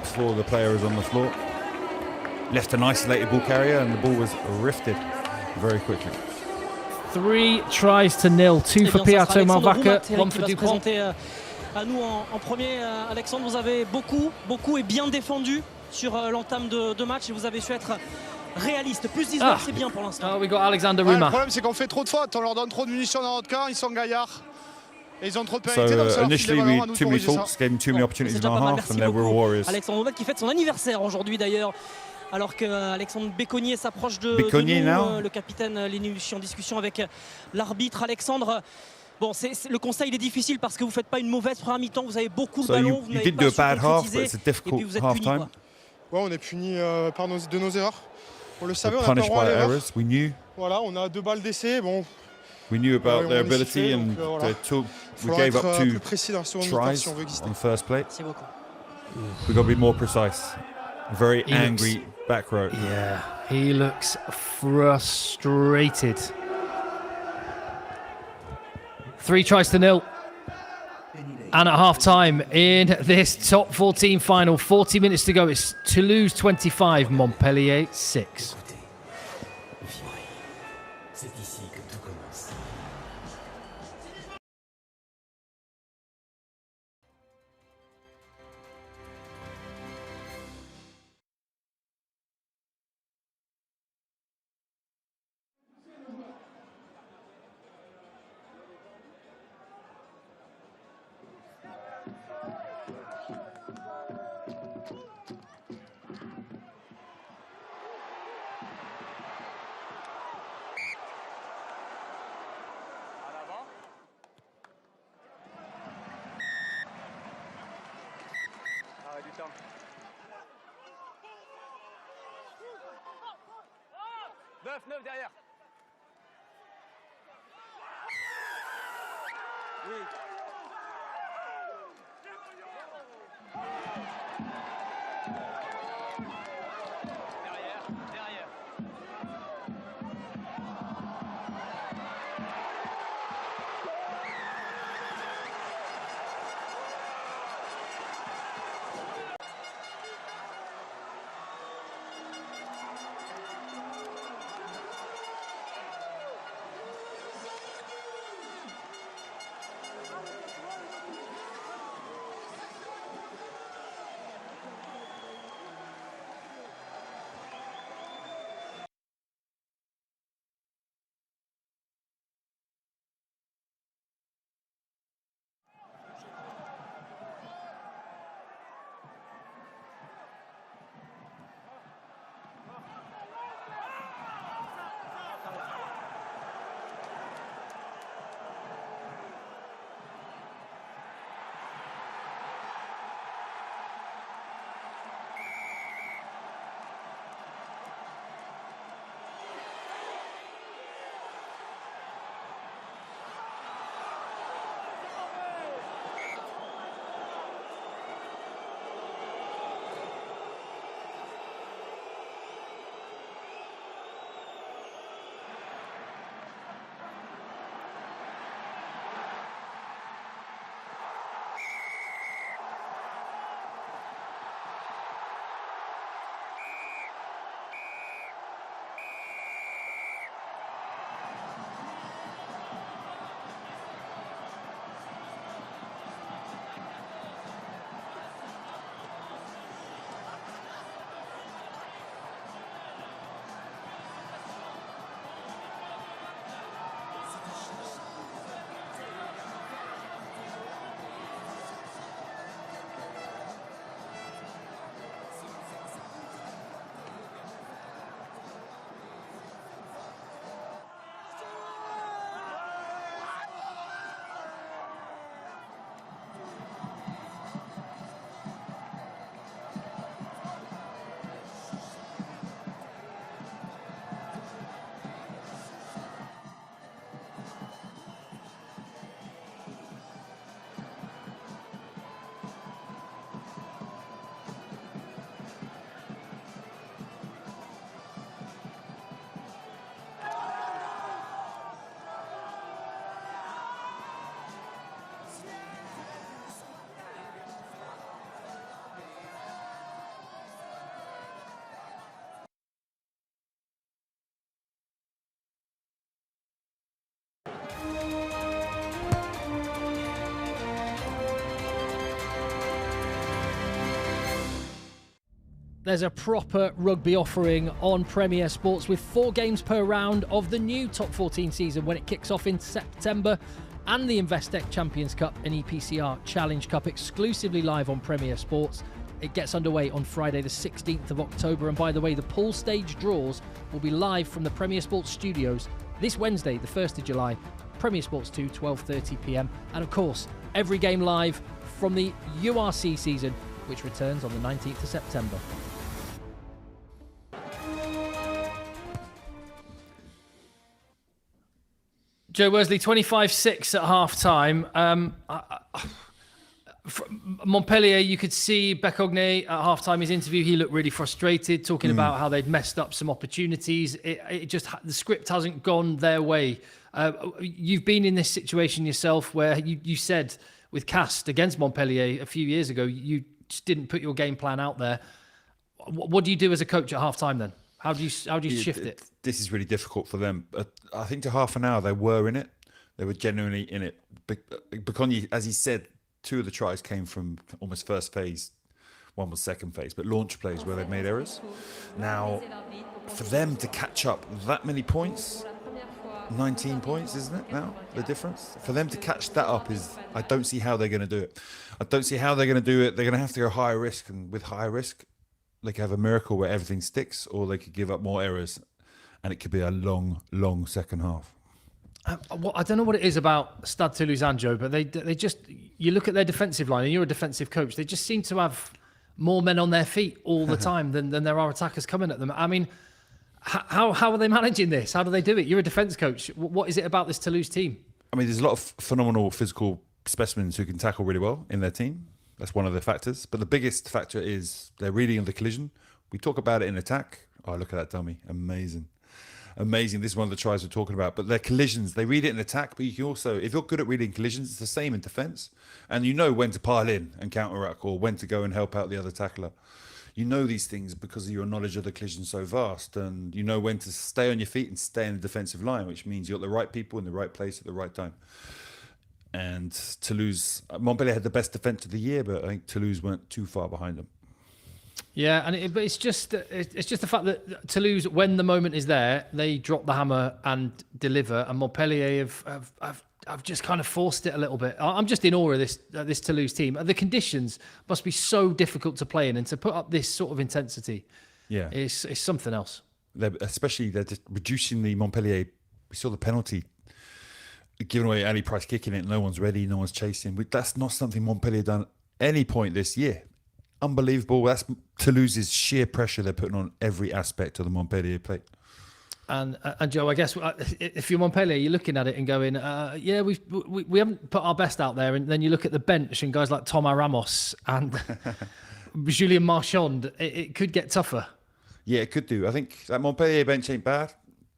before the player was on the floor. Left an isolated ball carrier and the ball was rifted very quickly. 3 tries to 0. 2 for Piato Malvaca, 1 for Dupont. À nous en premier, Alexandre, vous avez beaucoup et bien défendu sur l'entame de match et vous avez su être réaliste. Plus 19, c'est bien pour l'instant. Oh, we got Alexander Ouais, Ruma. le problème, c'est qu'on fait trop de fautes. On leur donne trop de munitions dans notre camp. Ils sont gaillards. Et ils ont trop de pénalité. Donc ça leur file Initially, les ballons à we nous too many corriger ça. faults, gave him too many opportunities C'est in déjà our pas mal. half, Merci and they were beaucoup. warriors. Alexandre Rouvet qui fête son anniversaire aujourd'hui d'ailleurs. Alors que Alexandre Béconnier s'approche de Béconnier, nous, now. le capitaine Lénucci en discussion avec l'arbitre. Alexandre, bon, le conseil il est difficile parce que vous ne faites pas une mauvaise première mi-temps, vous avez beaucoup de So ballons, you vous n'avez did do pas a su bad half, concrétiser, but it's a et puis difficult vous êtes half puni. time. Quoi. Ouais, on est puni de nos erreurs. On le savait, We're on a pas punished droit à by l'erreur. errors. We knew. Voilà, on a 2 balles d'essai. Bon, We knew about on their est ability, sifflé, and donc, voilà. we faudra gave être up plus 2 précis dans la seconde mi-temps tries si on veut exister. on the first play. Merci beaucoup. We've got to be more precise. Very He angry looks- back row. Yeah, he looks frustrated. 3 tries to 0. And at half time in this top 14 final, 40 minutes to go. It's Toulouse 25, Montpellier 6. derrière. Derrière. There's a proper rugby offering on Premier Sports with 4 games per round of the new Top 14 season when it kicks off in September, and the Investec Champions Cup and EPCR Challenge Cup exclusively live on Premier Sports. It gets underway on Friday the 16th of October, and by the way, the pool stage draws will be live from the Premier Sports studios this Wednesday the 1st of July, Premier Sports 2, 12:30pm, and of course every game live from the URC season, which returns on the 19th of September. Joe Worsley, 25-6 at half-time. Montpellier, you could see Becognet at half-time, his interview, he looked really frustrated, talking about how they'd messed up some opportunities. It just, the script hasn't gone their way. You've been in this situation yourself where you said with Cast against Montpellier a few years ago, you just didn't put your game plan out there. What do you do as a coach at half-time then? How do you shift it? This is really difficult for them. I think to half an hour they were in it. They were genuinely in it. Becognet, as he said, 2 of the tries came from almost first phase. 1 was second phase, but launch plays where they made errors. Now, for them to catch up that many points, 19 points, isn't it now, the difference? For them to catch that up I don't see how they're going to do it. I don't see how they're going to do it. They're going to have to go higher risk, and with higher risk, they could have a miracle where everything sticks, or they could give up more errors, and it could be a long, long second half. I don't know what it is about Stade Toulousain, Joe, but they just, you look at their defensive line, and you're a defensive coach, they just seem to have more men on their feet all the time than there are attackers coming at them. I mean, how are they managing this? How do they do it? You're a defence coach. What is it about this Toulouse team? I mean, there's a lot of phenomenal physical specimens who can tackle really well in their team. That's one of the factors. But the biggest factor is their reading of the collision. We talk about it in attack. Oh, look at that dummy. Amazing. Amazing. This is one of the tries we're talking about. But their collisions, they read it in attack, but you can also, if you're good at reading collisions, it's the same in defence. And you know when to pile in and counteract, or when to go and help out the other tackler. You know these things because of your knowledge of the collision so vast. And you know when to stay on your feet and stay in the defensive line, which means you've got the right people in the right place at the right time. And Toulouse, Montpellier had the best defence of the year, but I think Toulouse weren't too far behind them. Yeah, but it's just the fact that Toulouse, when the moment is there, they drop the hammer and deliver, and Montpellier have just kind of forced it a little bit. I'm just in awe of this Toulouse team. The conditions must be so difficult to play in, and to put up this sort of intensity, yeah, is something else. They're just reducing the Montpellier. We saw the penalty. Giving away Ali Price kicking it, no one's ready, no one's chasing. That's not something Montpellier done at any point this year. Unbelievable. That's Toulouse's sheer pressure they're putting on every aspect of the Montpellier plate. And Joe, I guess if you're Montpellier, you're looking at it and going, yeah, we haven't put our best out there. And then you look at the bench and guys like Thomas Ramos and Julien Marchand, it could get tougher. Yeah, it could do. I think that Montpellier bench ain't bad.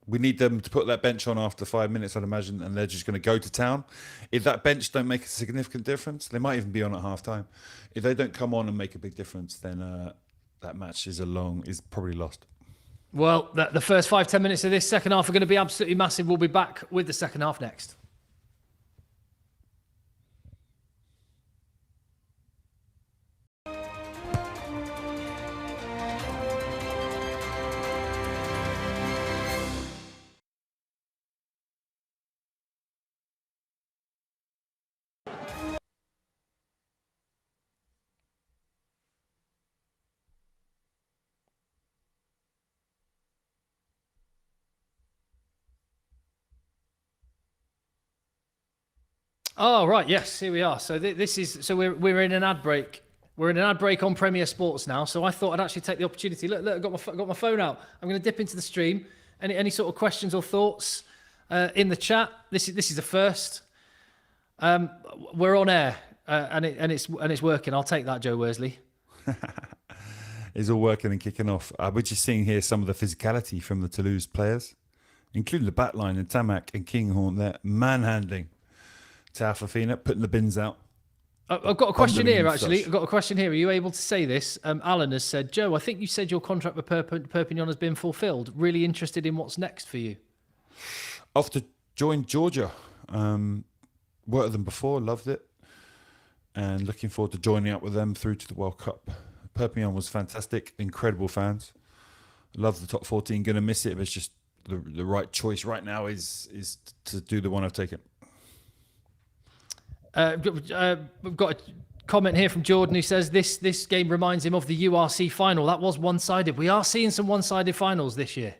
We need them to put that bench on after 5 minutes, I'd imagine, and they're just going to go to town. If that bench don't make a significant difference, they might even be on at half-time. If they don't come on and make a big difference, then that match is probably lost. Well, the first 5-10 minutes of this second half are going to be absolutely massive. We'll be back with the second half next. Oh, right. Yes, here we are. So we're in an ad break. We're in an ad break on Premier Sports now. So I thought I'd actually take the opportunity. Look, I got my phone out. I'm going to dip into the stream. Any sort of questions or thoughts in the chat? This is the first. We're on air and it's working. I'll take that, Joe Worsley. It's all working and kicking off. We're just seeing here some of the physicality from the Toulouse players, including the backline and Tamac and Kinghorn. They're manhandling Taufafina, putting the bins out. I've got a question here, actually. I've got a question here. Are you able to say this? Alan has said, Joe, I think you said your contract with Perpignan has been fulfilled. Really interested in what's next for you. Off to join Georgia. Worked with them before, loved it. And looking forward to joining up with them through to the World Cup. Perpignan was fantastic, incredible fans. Love the top 14. Going to miss it, but it's just the right choice right now is to do the one I've taken. We've got a comment here from Jordan who says this game reminds him of the URC final. That was one-sided. We are seeing some one-sided finals this year.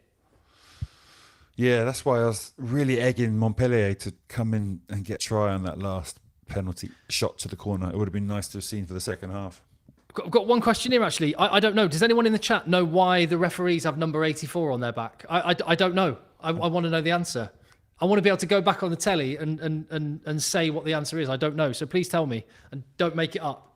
Yeah, that's why I was really egging Montpellier to come in and get a try on that last penalty shot to the corner. It would have been nice to have seen for the second half. I've got one question here, actually. I don't know. Does anyone in the chat know why the referees have number 84 on their back? I don't know. I want to know the answer. I want to be able to go back on the telly and say what the answer is. I don't know. So please tell me and don't make it up.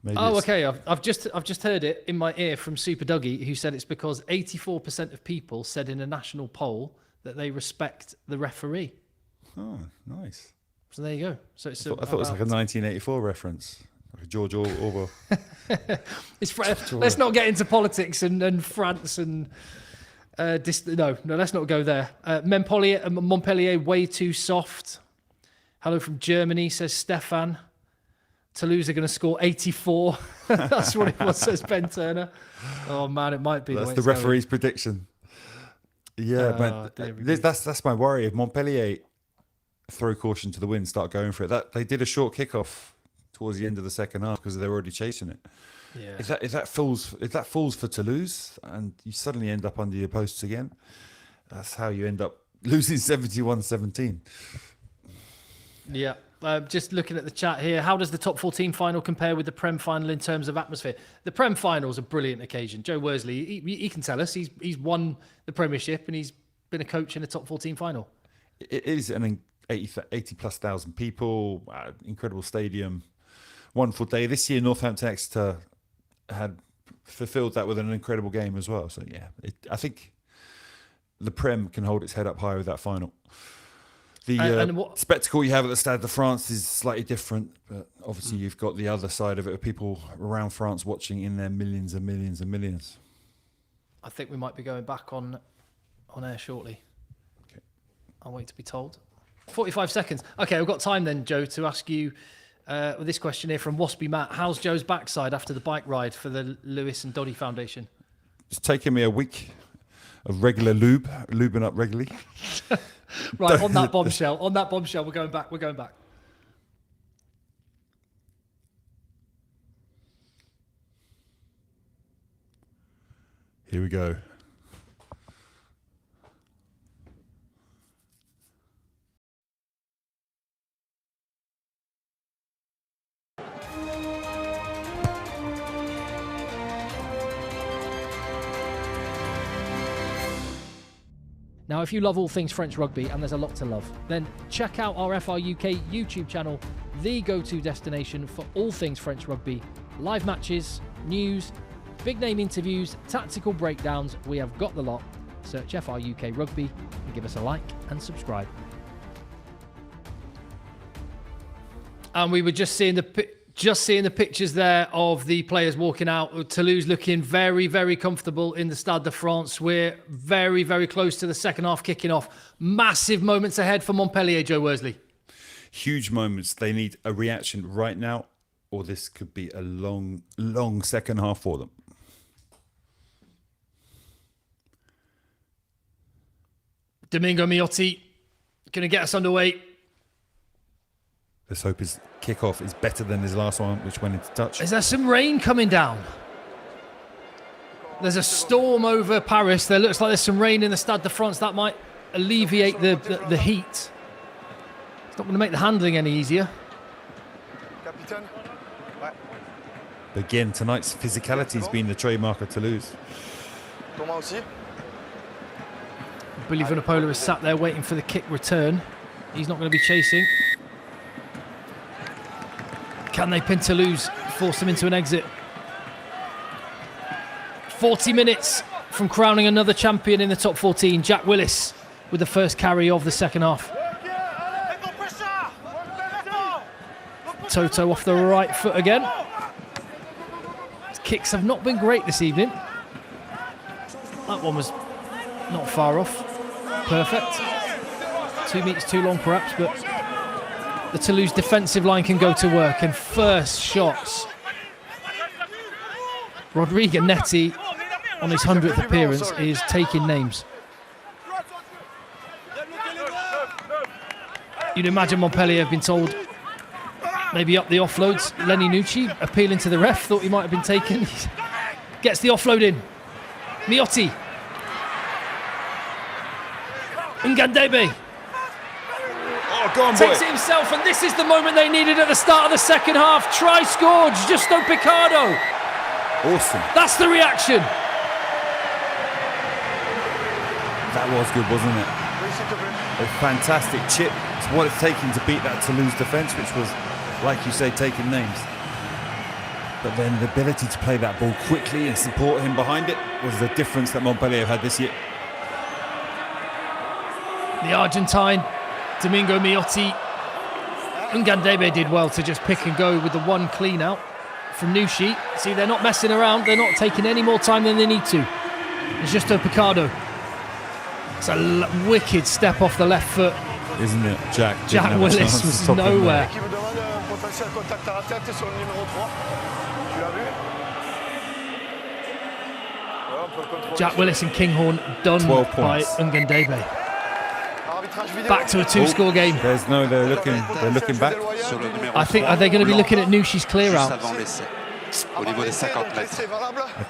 Maybe okay. I've just heard it in my ear from Super Dougie, who said it's because 84% of people said in a national poll that they respect the referee. Oh, nice. So there you go. So it's I thought it was like a 1984 reference, like George Orwell. Let's not get into politics and France and no, let's not go there. Montpellier way too soft. Hello from Germany, says Stefan. Toulouse are going to score 84. That's what it was, says Ben Turner. Oh man, it might be. That's the referee's prediction. Yeah, but that's my worry. If Montpellier throw caution to the wind, start going for it. That they did a short kickoff towards the end of the second half because they're already chasing it. Yeah. If that falls for Toulouse and you suddenly end up under your posts again, that's how you end up losing 71-17. Yeah. Just looking at the chat here, how does the top 14 final compare with the Prem final in terms of atmosphere? The Prem final is a brilliant occasion. Joe Worsley, he can tell us. He's won the Premiership and he's been a coach in a top 14 final. It is an 80 plus thousand people, incredible stadium, wonderful day. This year, Northampton Exeter had fulfilled that with an incredible game as well. So yeah, I think the Prem can hold its head up high with that final. The spectacle you have at the Stade de France is slightly different, but obviously you've got the other side of it, of people around France watching in their millions and millions and millions. I think we might be going back on air shortly. Okay. I'll wait to be told. 45 seconds. Okay, I've got time then, Joe, to ask you this question here from Waspy Matt. How's Joe's backside after the bike ride for the Lewis and Doddy Foundation? It's taken me a week of regular lubing up regularly. Right, on that bombshell, we're going back. Here we go. Now, if you love all things French rugby, and there's a lot to love, then check out our FR UK YouTube channel, the go-to destination for all things French rugby. Live matches, news, big name interviews, tactical breakdowns. We have got the lot. Search FR UK Rugby and give us a like and subscribe. And we were just seeing the pictures there of the players walking out. Toulouse looking very, very comfortable in the Stade de France. We're very, very close to the second half kicking off. Massive moments ahead for Montpellier, Joe Worsley. Huge moments. They need a reaction right now, or this could be a long, long second half for them. Domingo Miotti going to get us underway. Let's hope his kickoff is better than his last one, which went into touch. Is there some rain coming down? There's a storm over Paris. There looks like there's some rain in the Stade de France. That might alleviate the heat. It's not going to make the handling any easier. Again, tonight's physicality has been the trademark of Toulouse. Billy Vunipola is sat there waiting for the kick return. He's not going to be chasing. Can they pin Toulouse, force them into an exit? 40 minutes from crowning another champion in the top 14. Jack Willis with the first carry of the second half. Toto off the right foot again. His kicks have not been great this evening. That one was not far off. Perfect. 2 meters too long perhaps, but the Toulouse defensive line can go to work. And first shots. Rodrigo Netti, on his 100th appearance, is taking names. You'd imagine Montpellier have been told maybe up the offloads. Lenny Nucci appealing to the ref, thought he might have been taken. Gets the offload in. Miotti. Ngandebe. Oh, go on, Takes boy. it himself, and this is the moment they needed at the start of the second half. Try scored, Justo Picardo. Awesome. That's the reaction. That was good, wasn't it? A fantastic chip. It's what it's taken to beat that Toulouse defence, which was, like you say, taking names. But then the ability to play that ball quickly and support him behind it was the difference that Montpellier have had this year. The Argentine, Domingo Miotti. Ngandebe did well to just pick and go with the one clean out from Nucci. See, they're not messing around. They're not taking any more time than they need to. It's just a Picardo. It's a wicked step off the left foot. Isn't it? Jack Willis was nowhere. Jack Willis and Kinghorn done 12 by points. Ngandebe. Back to a two-score game. They're looking back. I think, are they going to be looking at Nucci's clear out? I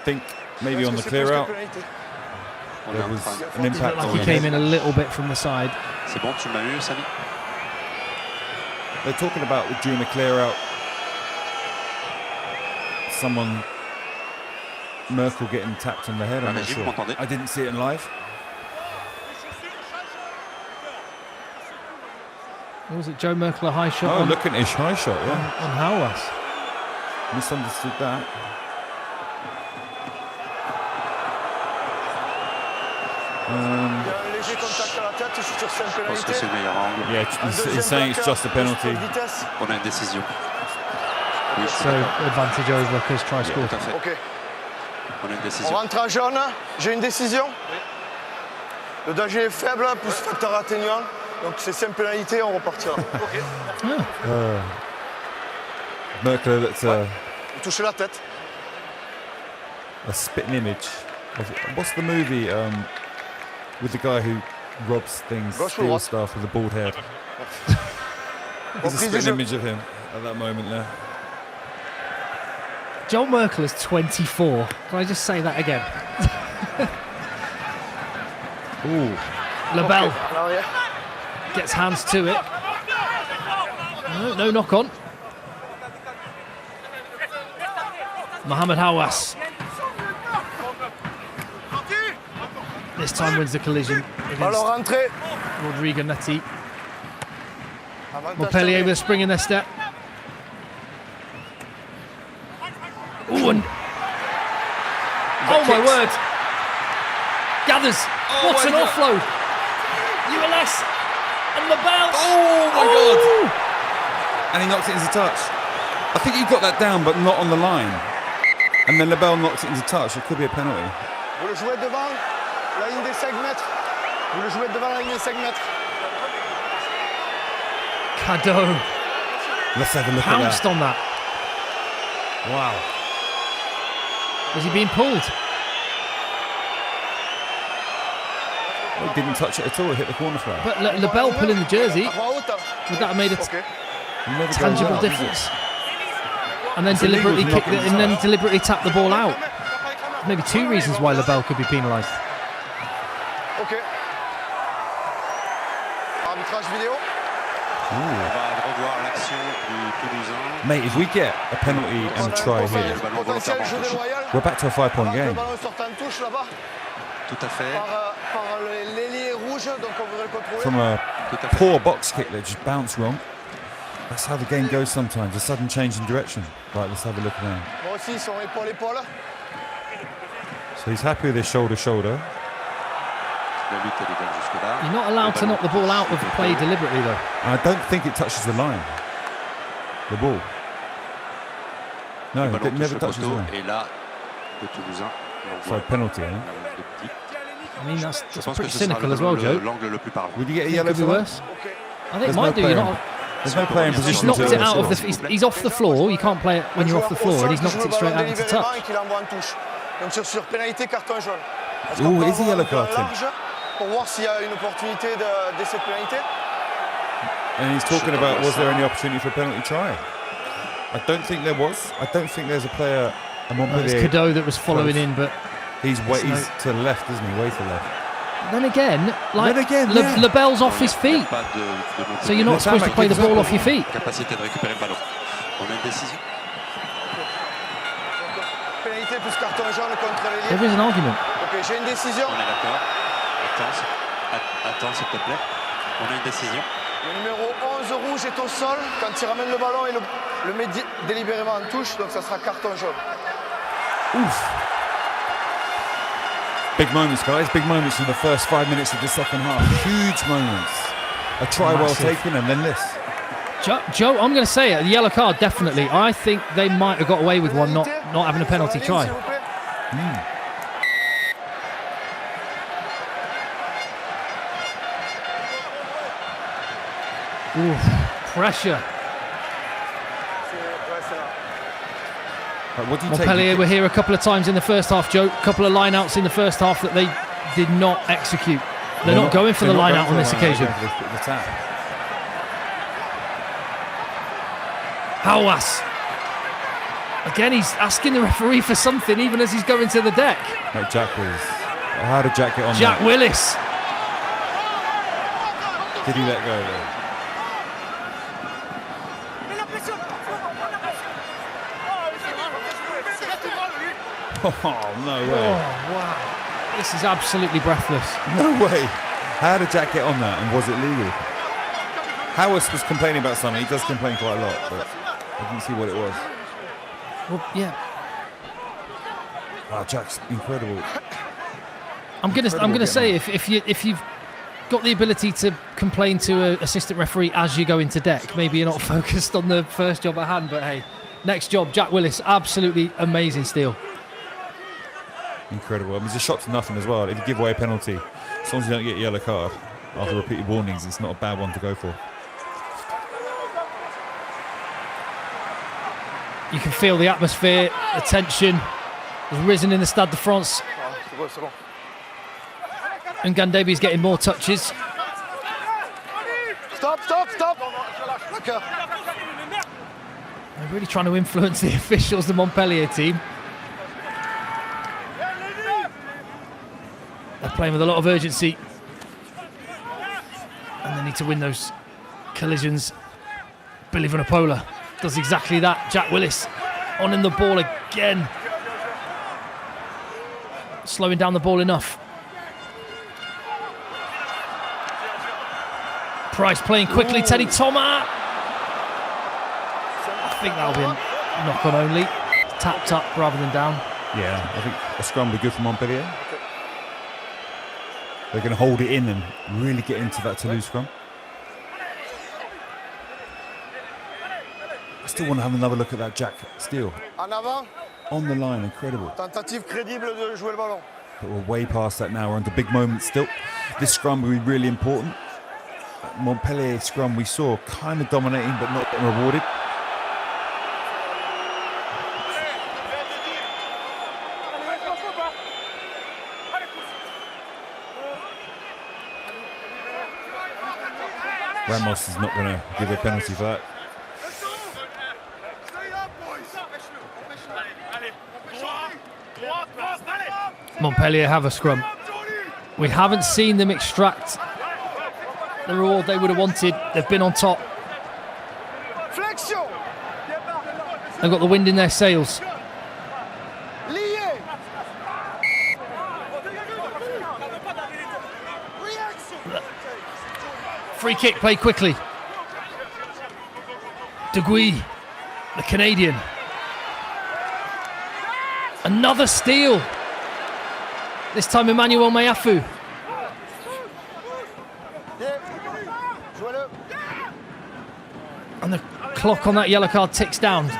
think maybe on the clear out there was an impact. Like he came in a little bit from the side. They're talking about during the clear out, someone, Merkel, getting tapped on the head. I'm not sure. I didn't see it in live. What was it, Joe Merkel, a high shot? Oh, look at his high shot, yeah. On Hauas. Misunderstood that. Yeah, he's saying it's just a penalty. So, advantage over because try score. Ok. On rentre à jaune. J'ai une décision. Le danger est faible, plus facteur atténuant. Donc c'est simple pénalité, on repartira. Merkel, that's Toucher la tête. a spitting image of, what's the movie with the guy who robs things, steals stuff with a bald head? There's a spitting image of him at that moment there. Joel Merkel is 24. Can I just say that again? Ooh. Labelle gets hands to it. No knock on. Mohamed Hauas. This time wins the collision against Rodrigo Netti. Montpellier with a spring in their step. Ooh, and oh my word! Gathers. What an offload! ULS and Labelle. Oh my God! And he knocks it into touch. I think he got that down, but not on the line. And then Labelle knocks it into touch. It could be a penalty. Vous le jouez devant la ligne des 5 mètres. Vous le jouez devant la ligne des 5 mètres. Cadeau Let's have a look pounced at on that. Wow. Was he being pulled? He didn't touch it at all. It hit the corner flag. But Labelle pulling the jersey, À voix haute. would that have made a He never goes tangible out. difference? And then It's illegal deliberately to kick knock it, it and then inside. deliberately tap the ball out. Maybe two reasons why Labelle could be penalised. Ok. Arbitrage vidéo. Mate, if we get a penalty and a try here, Potentiel jeu déloyal. we're back to a 5-point Le game. ballon sort en touche là-bas. Tout à fait. Par l'ailier rouge, donc on voudrait le contrôler. From a poor box kick that just bounced wrong. That's how the game goes sometimes, a sudden change in direction. Right, let's have a look now. Moi aussi, ils sont épaule-épaule. So he's happy with his shoulder-shoulder. You're not allowed to knock the ball out of the play deliberately, though. I don't think it touches the line. The ball. No, it never touches the line. So penalty, eh? I mean, that's pretty cynical as well, Joe. Would you get a yellow Could be for that? worse. I think it There's might no do. You're player. not There's no player in He's position knocked to it out of the. He's off the floor. You can't play it when you're off the floor, and he's knocked it straight out into touch. Donc sur pénalité, carton jaune. Oh, is he yellow card? Pour voir s'il y a une opportunité de cette pénalité. And he's talking about, was there any opportunity for a penalty try? I don't think there was. I don't think there's a player. It's Cadeau that was following in, but he's to the left, isn't he? Way to the left. Then again, Lebel's off his feet, so you're not supposed to play the ball off your feet. Capacité de récupérer le ballon. On a une décision. Pénalité plus carton jaune contre les There is an argument. Ok, j'ai une décision. On est d'accord. Attends, s'il te plaît. On a une décision. Le numéro 11 rouge est au sol. Quand il ramène le ballon, il le met délibérément en touche, donc ça sera carton jaune. Oof. Big moments, guys. Big moments in the first 5 minutes of the second half. Huge moments. A try well taken, and then this. Joe, I'm going to say it. The yellow card, definitely. I think they might have got away with one, not having a penalty try. Oof, pressure. What do you Montpellier were here a couple of times in the first half, Joe. A couple of line-outs in the first half that they did not execute. They're not going for the line-out on this occasion. Hawass. Again, he's asking the referee for something, even as he's going to the deck. Like Jack Willis. How did Jack get on Jack that? Willis. Did he let go there? Oh, no way. Oh, wow. This is absolutely breathless. No way. How did Jack get on that, and was it legal? Hawass was complaining about something. He does complain quite a lot, but I didn't see what it was. Well, yeah. Oh, Jack's incredible. I'm gonna say if you've got the ability to complain to an assistant referee as you go into deck, maybe you're not focused on the first job at hand. But hey, next job, Jack Willis, absolutely amazing steal. Incredible. I mean, it's a shot to nothing as well. If you give away a penalty, as long as you don't get a yellow card after repeated warnings, it's not a bad one to go for. You can feel the atmosphere, the tension has risen in the Stade de France. And Gandebi's getting more touches. Stop. They're really trying to influence the officials, the Montpellier team. They're playing with a lot of urgency. And they need to win those collisions. Billy Vunipola does exactly that. Jack Willis on in the ball again. Slowing down the ball enough. Price playing quickly. Teddy Thomas. I think that'll be a knock-on only. Tapped up rather than down. Yeah, I think a scrum will be good for Montpellier. They're going to hold it in and really get into that Toulouse scrum. I still want to have another look at that Jack steal. On the line, incredible. Tentative crédible de jouer le ballon. But we're way past that now. We're on the big moment still. This scrum will be really important. Montpellier scrum we saw kind of dominating but not getting rewarded. Ramos is not going to give a penalty for that. Montpellier have a scrum. We haven't seen them extract the reward they would have wanted. They've been on top. They've got the wind in their sails. Free kick played quickly. De Guy, the Canadian. Another steal. This time Emmanuel Mayafu. And the clock on that yellow card ticks down.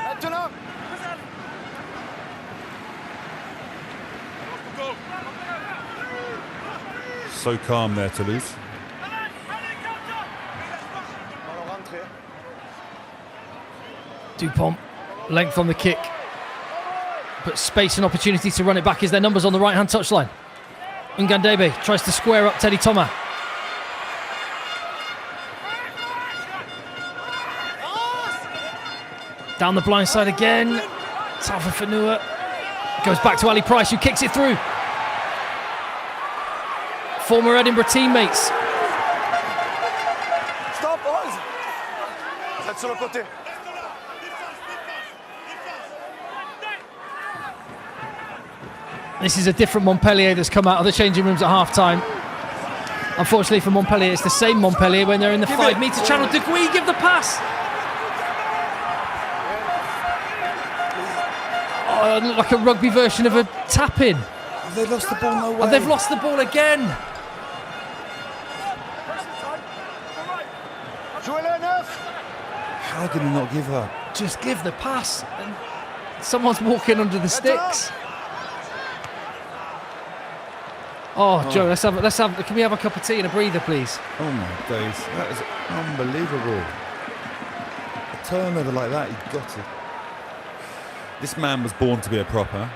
So calm there, Toulouse. Dupont, length on the kick, but space and opportunity to run it back is their numbers on the right-hand touchline. Ngandebe tries to square up Teddy Thomas. Down the blind side again. Taufa Fanua goes back to Ali Price, who kicks it through. Former Edinburgh teammates. Stop, pause. Faites sur le côté. This is a different Montpellier that's come out of the changing rooms at half-time. Unfortunately for Montpellier, it's the same Montpellier when they're in the 5-metre channel. De Gouy, give the pass. Oh, it looked like a rugby version of a tap-in. They've lost the ball, no way. And they've lost the ball again. How can you not give her? Just give the pass. And someone's walking under the sticks. Oh, Joe, let's have. Can we have a cup of tea and a breather, please? Oh my days, that is unbelievable. A turnover like that, he got it. This man was born to be a propper.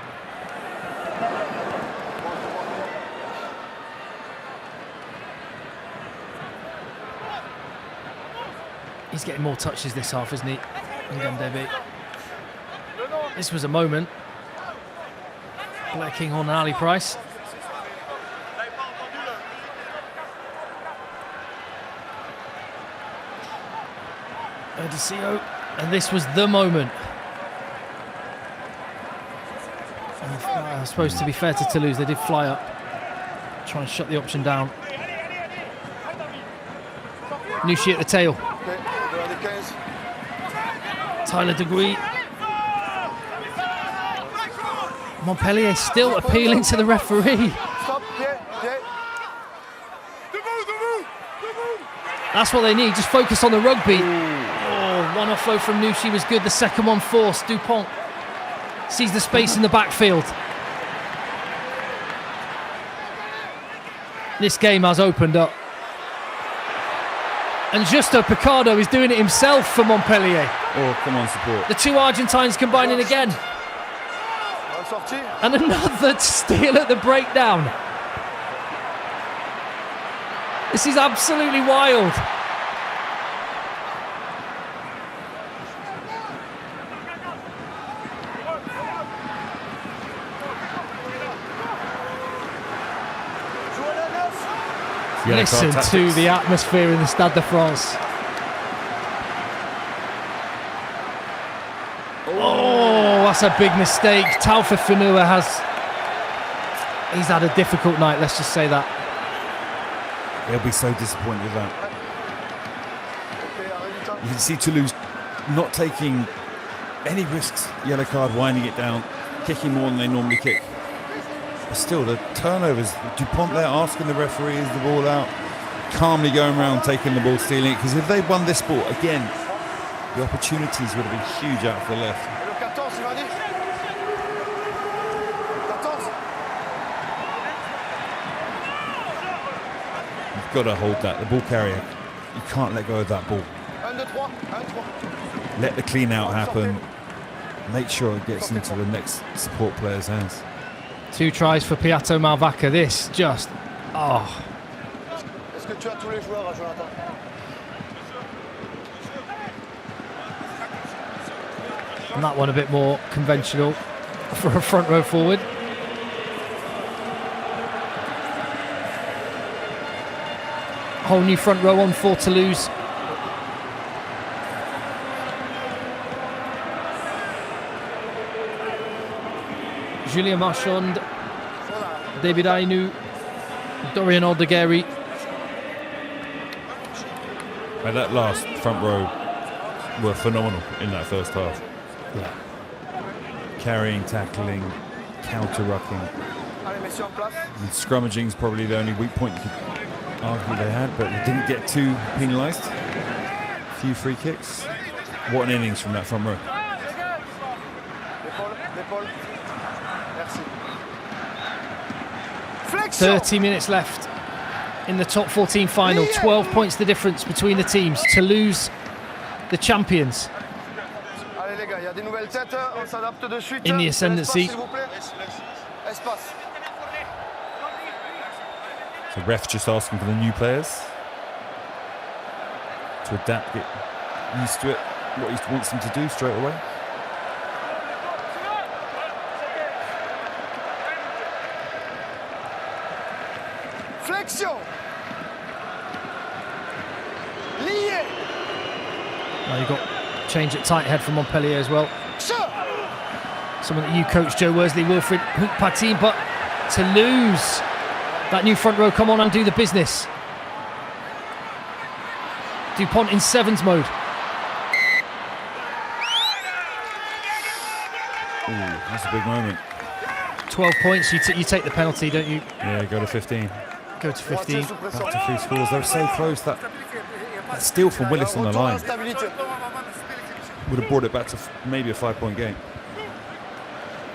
He's getting more touches this half, isn't he? Ngandebe. This was a moment. Blair Kinghorn and Ali Price. Odiseo, and this was the moment. And I suppose, to be fair to Toulouse, they did fly up, try and shut the option down. Nushi at the tail. Tyler De Gouy. Montpellier still appealing to the referee. That's what they need, just focus on the rugby. Oh, one offload from Nushi was good, the second one forced. Dupont sees the space in the backfield. This game has opened up. And Justo Picardo is doing it himself for Montpellier. Oh, come on, support. The two Argentines combining again. And another steal at the breakdown. This is absolutely wild. Listen to the atmosphere in the Stade de France. Oh, that's a big mistake. Taufa Fanua he's had a difficult night, let's just say that. He'll be so disappointed with that. You can see Toulouse not taking any risks. Yellow card, winding it down, kicking more than they normally kick. But still, the turnovers, Dupont there asking the referee, is the ball out, calmly going around, taking the ball, stealing it. Because if they'd won this ball, again, the opportunities would have been huge out for the left. You've got to hold that. The ball carrier, you can't let go of that ball. Let the clean out happen. Make sure it gets into the next support player's hands. 2 tries for Piatto Malvaca. This just, oh. And that one a bit more conventional for a front row forward. Whole new front row on for Toulouse. Julien Marchand, David Ainu, Dorian Aldegheri. And that last front row were phenomenal in that first half. Yeah. Carrying, tackling, counter-rucking. And scrummaging's probably the only weak point you could argue they had, but they didn't get too penalised. A few free kicks. What an innings from that front row. 30 minutes left in the top 14 final. 12 points the difference between the teams. Toulouse, the champions, a des nouvelles têtes, on s'adapte de suite. In the ascendancy. S'il vous plaît. Espace. So ref just asking for the new players to adapt, get used to it, what he wants them to do straight away. Flexion. Lié. Now you've got change at tight head for Montpellier as well. Someone that you coach, Joe Worsley, Wilfried Houkpati, but Toulouse, that new front row, come on and do the business. Dupont in sevens mode. Ooh, that's a big moment. 12 points, you take the penalty, don't you? Yeah, go to 15. Go to 15. Back to 3 scores. They were so close. That steal from Willis on the line would have brought it back to maybe a 5-point game.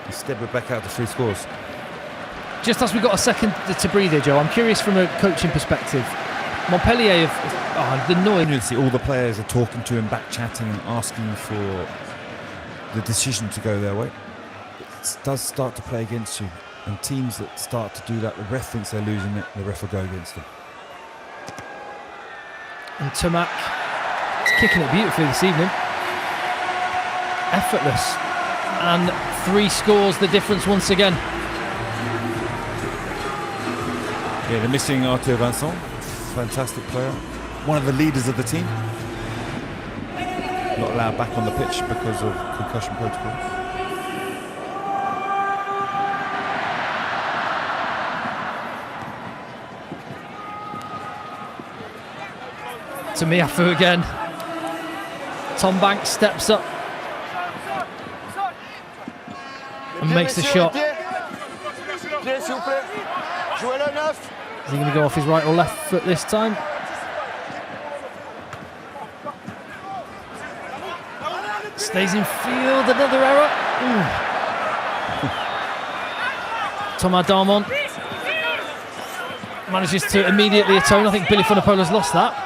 Instead, we're back out to 3 scores. Just as we got a second to breathe here, Joe, I'm curious from a coaching perspective. Montpellier have the noise. All the players are talking to him, back chatting and asking for the decision to go their way. It does start to play against you. And teams that start to do that, the ref thinks they're losing it, the ref will go against them. And Tomac is kicking it beautifully this evening. Effortless. And 3 scores the difference once again. Yeah, they're missing Arthur Vincent, fantastic player. One of the leaders of the team. Not allowed back on the pitch because of concussion protocols. To Miafu again. Tom Banks steps up and makes the shot. Is he going to go off his right or left foot this time? Stays in field, another error. Thomas Darmon manages to immediately atone. I think Billy Vunipola's lost that.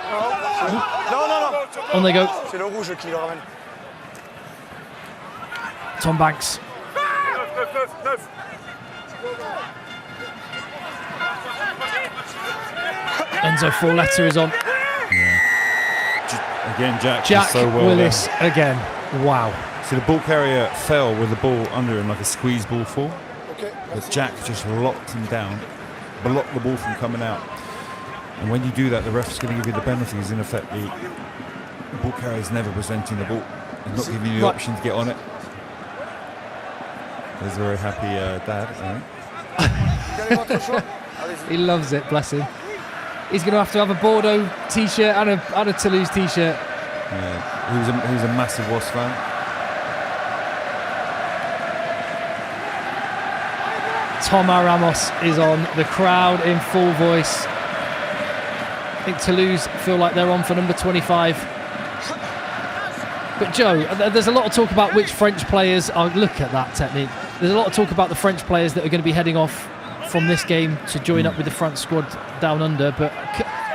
On they go. C'est le rouge qui le ramène. Tom Banks. Enzo Fourletta is on. Yeah. Again, Jack so well Willis there. Again. Wow. So the ball carrier fell with the ball under him like a squeeze ball fall. Okay. But Jack just locked him down, blocked the ball from coming out. And when you do that, the ref's going to give you the penalties. In effect, the ball carrier is never presenting the ball. He's not giving you the option to get on it. There's a very happy dad, He loves it, bless him. He's going to have a Bordeaux t-shirt and a Toulouse t-shirt. Yeah, he was a massive Wasp fan. Thomas Ramos is on. The crowd in full voice. I think Toulouse feel like they're on for number 25. But Joe, there's a lot of talk about which French players are. Look at that technique. There's a lot of talk about the French players that are going to be heading off from this game to join up with the France squad down under. But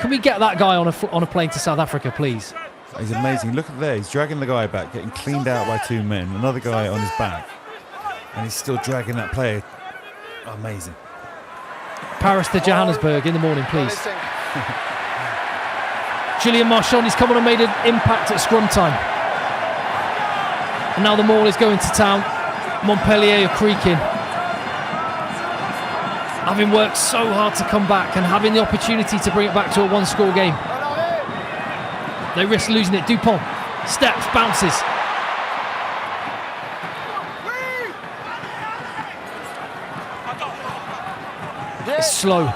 can we get that guy on a plane to South Africa, please? He's amazing. Look at there. He's dragging the guy back, getting cleaned out by 2 men. Another guy on his back, and he's still dragging that player. Amazing. Paris to Johannesburg in the morning, please. Julien Marchand, he's come on and made an impact at scrum time. And now the maul is going to town. Montpellier are creaking. Having worked so hard to come back and having the opportunity to bring it back to a 1-score game. They risk losing it. Dupont steps, bounces. It's slow.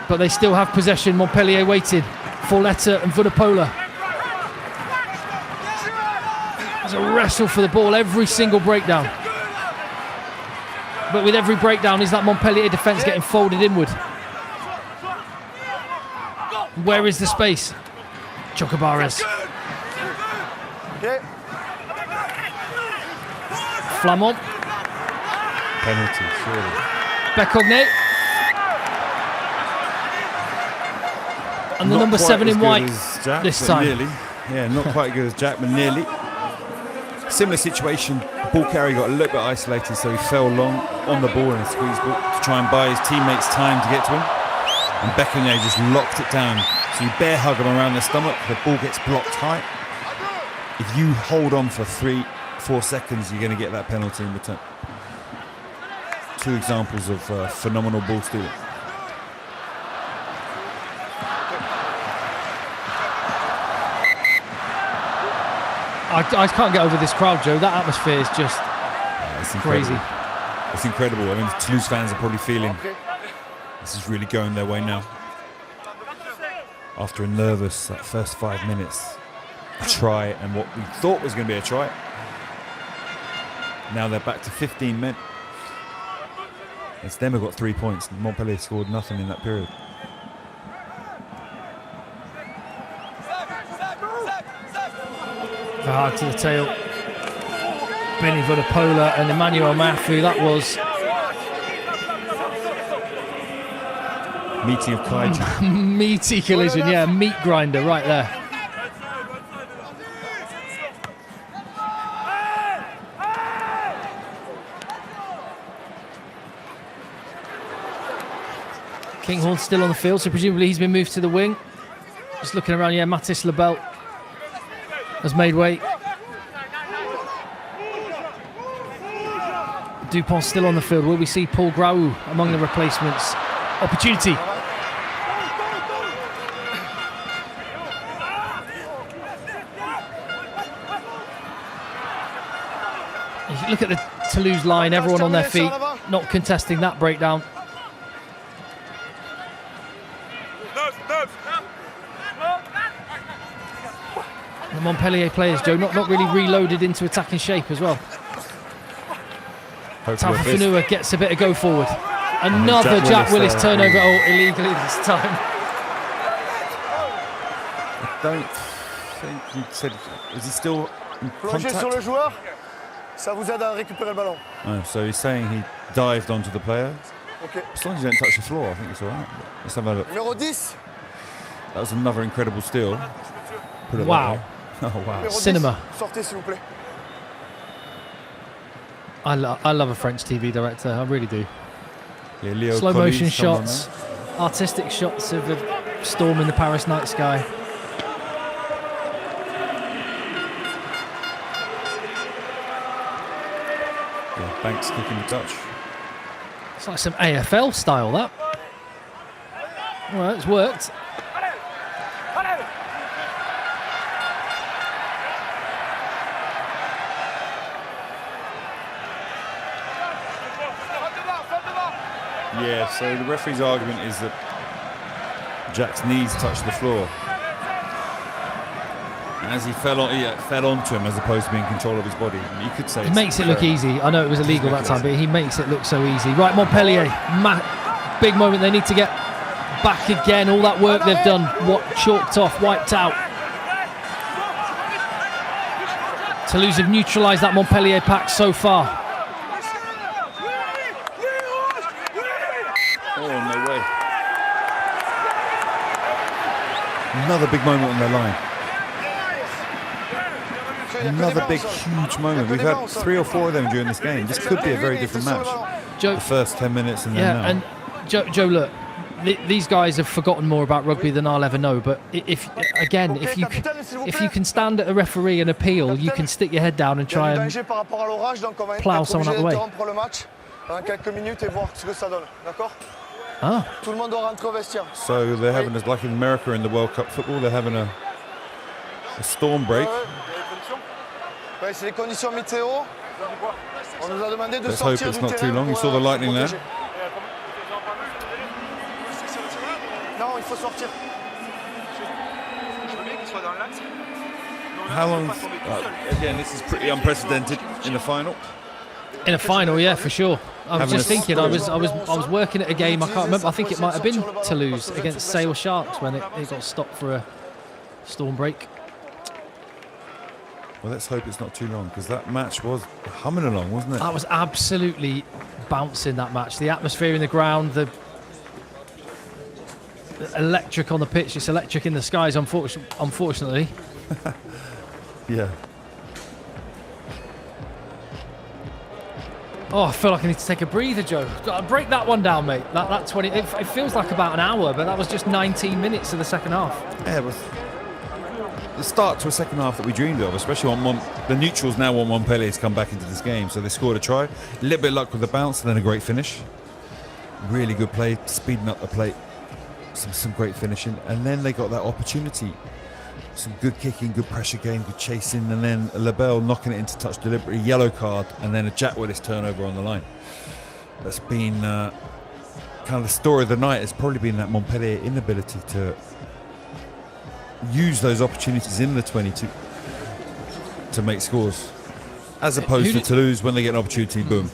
But they still have possession. Montpellier waiting. Fourletta and Vunipola. There's a wrestle for the ball every single breakdown. But with every breakdown, is that Montpellier defence getting folded inward? Where is the space? Chocobares. Flamand. Penalty, surely. Becognet. And the number 7 in white Jack, this time. Nearly. Yeah, not quite as good as Jack, but nearly. Similar situation, ball carrier got a little bit isolated, so he fell long on the ball and squeezed ball to try and buy his teammates time to get to him. And Beckenay just locked it down. So you bear hug him around the stomach, the ball gets blocked tight. If you hold on for 3-4 seconds, you're going to get that penalty in return. 2 examples of phenomenal ball stealing. I can't get over this crowd, Joe. That atmosphere is just crazy. It's incredible. I mean, the Toulouse fans are probably feeling this is really going their way now. After a nervous that first 5 minutes, a try and what we thought was going to be a try. Now they're back to 15 men. It's them who got 3 points. Montpellier scored nothing in that period. Hard to the tail. Billy Vunipola and Emmanuel Mafu. That was meaty of kaiju. Meaty collision, yeah, meat grinder right there. Kinghorn still on the field, so presumably he's been moved to the wing. Just looking around, yeah, Mathis Lebel has made way. Dupont still on the field. Will we see Paul Grau among the replacements? Opportunity. If you look at the Toulouse line, everyone on their feet, not contesting that breakdown. The Montpellier players, Joe, not really reloaded into attacking shape as well. Tafafanua gets a bit of go forward. Another Jack Willis turnover, illegally this time. I don't think he said. Is he still in contact? Oh, so he's saying he dived onto the player. As long as you don't touch the floor, I think it's all right. Let's have a look. That was another incredible steal. Put it wow. Oh wow. Cinema. I love a French TV director, I really do. Yeah, Leo slow Collies, motion shots, artistic shots of a storm in the Paris night sky. Yeah, Banks kicking the touch. It's like some AFL style, that. Well, it's worked. Yeah, so the referee's argument is that Jack's knees touched the floor. And as he fell onto him as opposed to being in control of his body. You could say he makes it look easy. I know it was illegal that time, but he makes it look so easy. Right, Montpellier, big moment. They need to get back again. All that work they've done, chalked off, wiped out. Toulouse have neutralised that Montpellier pack so far. Another big moment on their line. Another big, huge moment. We've had 3 or 4 of them during this game. This could be a very different match. Joe, the first 10 minutes and then now. And Joe, look, these guys have forgotten more about rugby than I'll ever know. But if you can stand at a referee and appeal, you can stick your head down and try and plough someone out the way. Ah. So they're having, like in America in the World Cup football, they're having a storm break. Let's hope it's not too long. You saw the lightning there. How long? Again, this is pretty unprecedented in the final. In a final, yeah, for sure. I was just thinking, I was working at a game, I can't remember, I think it might have been Toulouse against Sale Sharks when it got stopped for a storm break. Well, let's hope it's not too long, because that match was humming along, wasn't it? That was absolutely bouncing, that match. The atmosphere in the ground, the electric on the pitch, it's electric in the skies, unfortunately. Yeah. Oh, I feel like I need to take a breather, Joe. Break that one down, mate. That 20. It feels like about an hour, but that was just 19 minutes of the second half. Yeah, it was the start to a second half that we dreamed of, especially on the neutrals now want Montpellier to come back into this game. So they scored a try, a little bit of luck with the bounce, and then a great finish. Really good play, speeding up the plate, some great finishing, and then they got that opportunity. Some good kicking, good pressure game, good chasing, and then Labelle knocking it into touch deliberately, yellow card, and then a Jack Willis turnover on the line. That's been kind of the story of the night. Has probably been that Montpellier inability to use those opportunities in the 22 to make scores, as opposed to Toulouse when they get an opportunity, boom.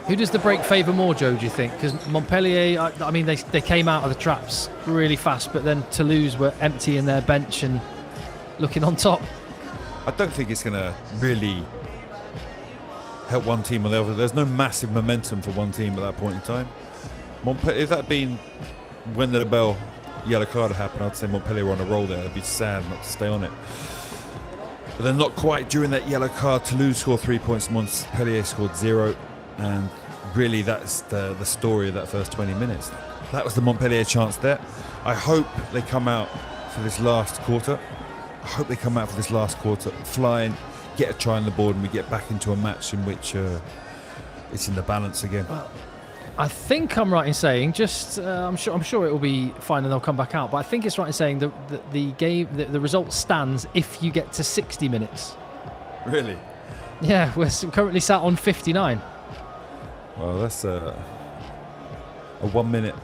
Who does the break favour more, Joe, do you think? Because Montpellier, I mean, they came out of the traps really fast, but then Toulouse were empty in their bench and looking on top. I don't think it's going to really help one team or the other. There's no massive momentum for one team at that point in time. Montpellier, if that had been when the Labelle yellow card had happened, I'd say Montpellier were on a roll there. It'd be sad not to stay on it. But then not quite during that yellow card. Toulouse scored 3 points, Montpellier scored 0. And really that's the story of that first 20 minutes. That was the Montpellier chance there. I hope they come out for this last quarter. Flying, get a try on the board, and we get back into a match in which it's in the balance again. Well, I think I'm right in saying, I'm sure it will be fine and they'll come back out, but I think it's right in saying that the game, the result stands if you get to 60 minutes. Really? Yeah, we're currently sat on 59. Well, that's a 1 minute.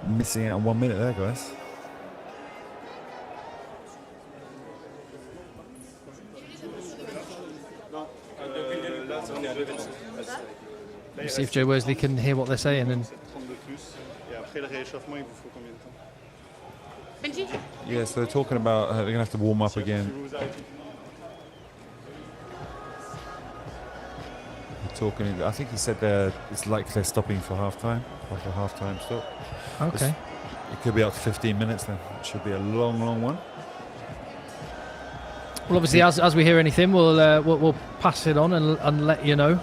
Missing out on 1 minute there, guys. Let's see if Joe Worsley can hear what they're saying. And yeah, so they're talking about they're going to have to warm up again. Talking, I think he said it's like they're stopping for half-time, like a half-time stop. Okay. It could be up to 15 minutes then. It should be a long, long one. Well, obviously, as we hear anything, we'll pass it on and let you know.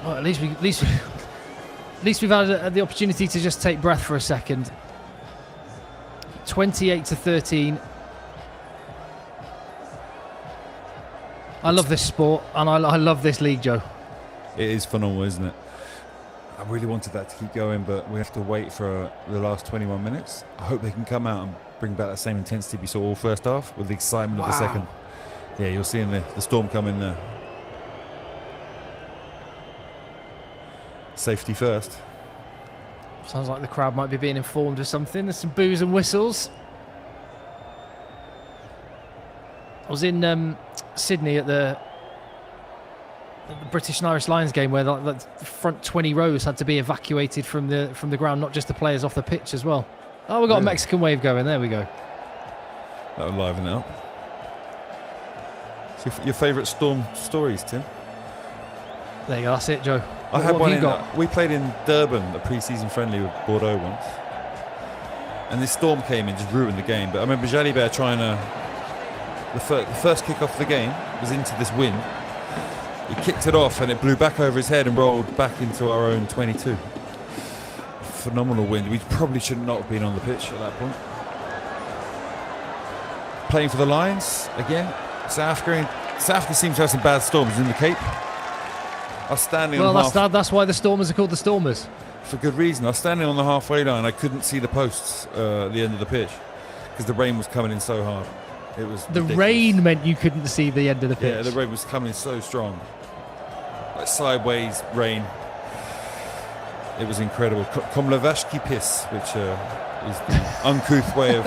Well, at least we've had the opportunity to just take breath for a second. 28-13. I love this sport and I love this league, Joe. It is phenomenal, isn't it? I really wanted that to keep going, but we have to wait for the last 21 minutes. I hope they can come out and bring back that same intensity we saw all first half with the excitement of the second. Yeah, you're seeing the storm come in there. Safety first. Sounds like the crowd might be being informed of something. There's some boos and whistles. I was in Sydney at the British and Irish Lions game where the front 20 rows had to be evacuated from the ground, not just the players off the pitch as well. Oh, we've got a Mexican wave going. There we go. That'll liven it up. So your favourite storm stories, Tim? There you go. That's it, Joe. I had one. We played in Durban, a pre-season friendly with Bordeaux once, and this storm came in, just ruined the game. But I remember Jalibert trying to. The first kick off the game was into this wind. He kicked it off and it blew back over his head and rolled back into our own 22. Phenomenal wind. We probably should not have been on the pitch at that point. Playing for the Lions again. South Africa seems to have some bad storms in the Cape. I was standing on that's why the Stormers are called the Stormers. For good reason. I was standing on the halfway line. I couldn't see the posts at the end of the pitch because the rain was coming in so hard. It was the ridiculous. Rain meant you couldn't see the end of the pitch. Yeah, the rain was coming so strong. Like sideways rain. It was incredible. Comme le vache qui pisse, which is the uncouth way of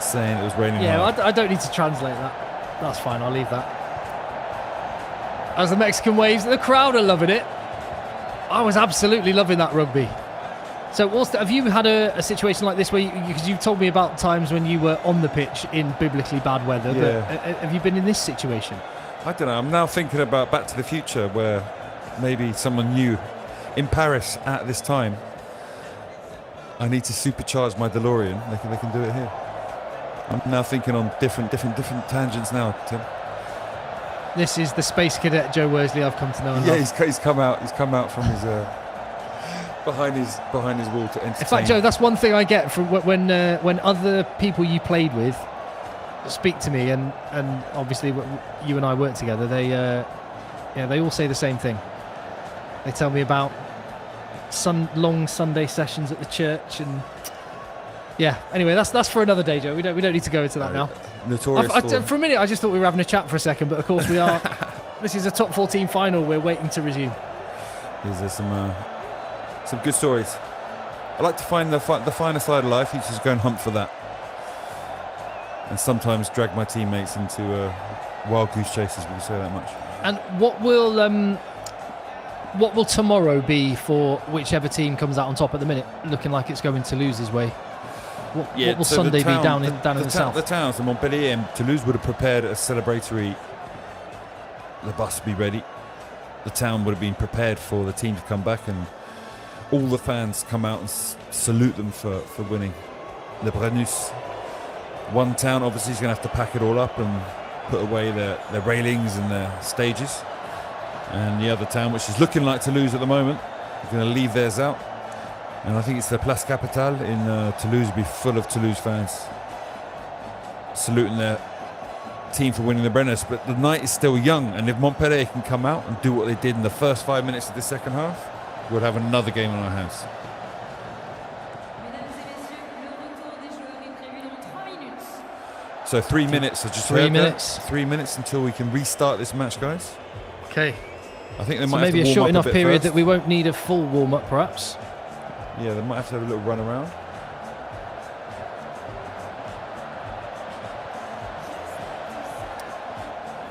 saying it was raining. Yeah, hard. I don't need to translate that. That's fine, I'll leave that. As the Mexican waves, the crowd are loving it. I was absolutely loving that rugby. So, have you had a situation like this where, because you've told me about times when you were on the pitch in biblically bad weather, but have you been in this situation? I don't know. I'm now thinking about Back to the Future, where maybe someone new in Paris at this time. I need to supercharge my DeLorean. They can do it here. I'm now thinking on different tangents now, Tim. This is the space cadet Joe Worsley I've come to know and Yeah, love. he's come out from his behind his wall to entertain. In fact, Joe, that's one thing I get from when other people you played with speak to me, and obviously you and I work together. They all say the same thing. They tell me about long Sunday sessions at the church, and anyway, that's for another day, Joe. We don't need to go into that now. Notorious for a minute I just thought we were having a chat for a second, but of course we are. This is a top 14 final. We're waiting to resume. There's some good stories. I like to find the finer side of life. You just go and hunt for that, and sometimes drag my teammates into wild goose chases. We can say that much. And what will tomorrow be for whichever team comes out on top at the minute? Looking like it's going Toulouse's way. What will Sunday be down in the south? The towns, the Montpellier and Toulouse would have prepared a celebratory. The bus would be ready. The town would have been prepared for the team to come back, and all the fans come out and salute them for winning. Le Brennus. One town obviously is going to have to pack it all up and put away their railings and their stages. And the other town, which is looking like Toulouse at the moment, is going to leave theirs out. And I think it's the Place Capitale in Toulouse will be full of Toulouse fans saluting their team for winning the Brennus. But the night is still young, and if Montpellier can come out and do what they did in the first 5 minutes of the second half, we'll have another game on our hands. So 3 minutes. 3 minutes. 3 minutes until we can restart this match, guys. Okay. I think they So might have maybe to a short warm up enough bit period first. that we won't need a full warm-up, perhaps. Yeah, they might have to have a little run around.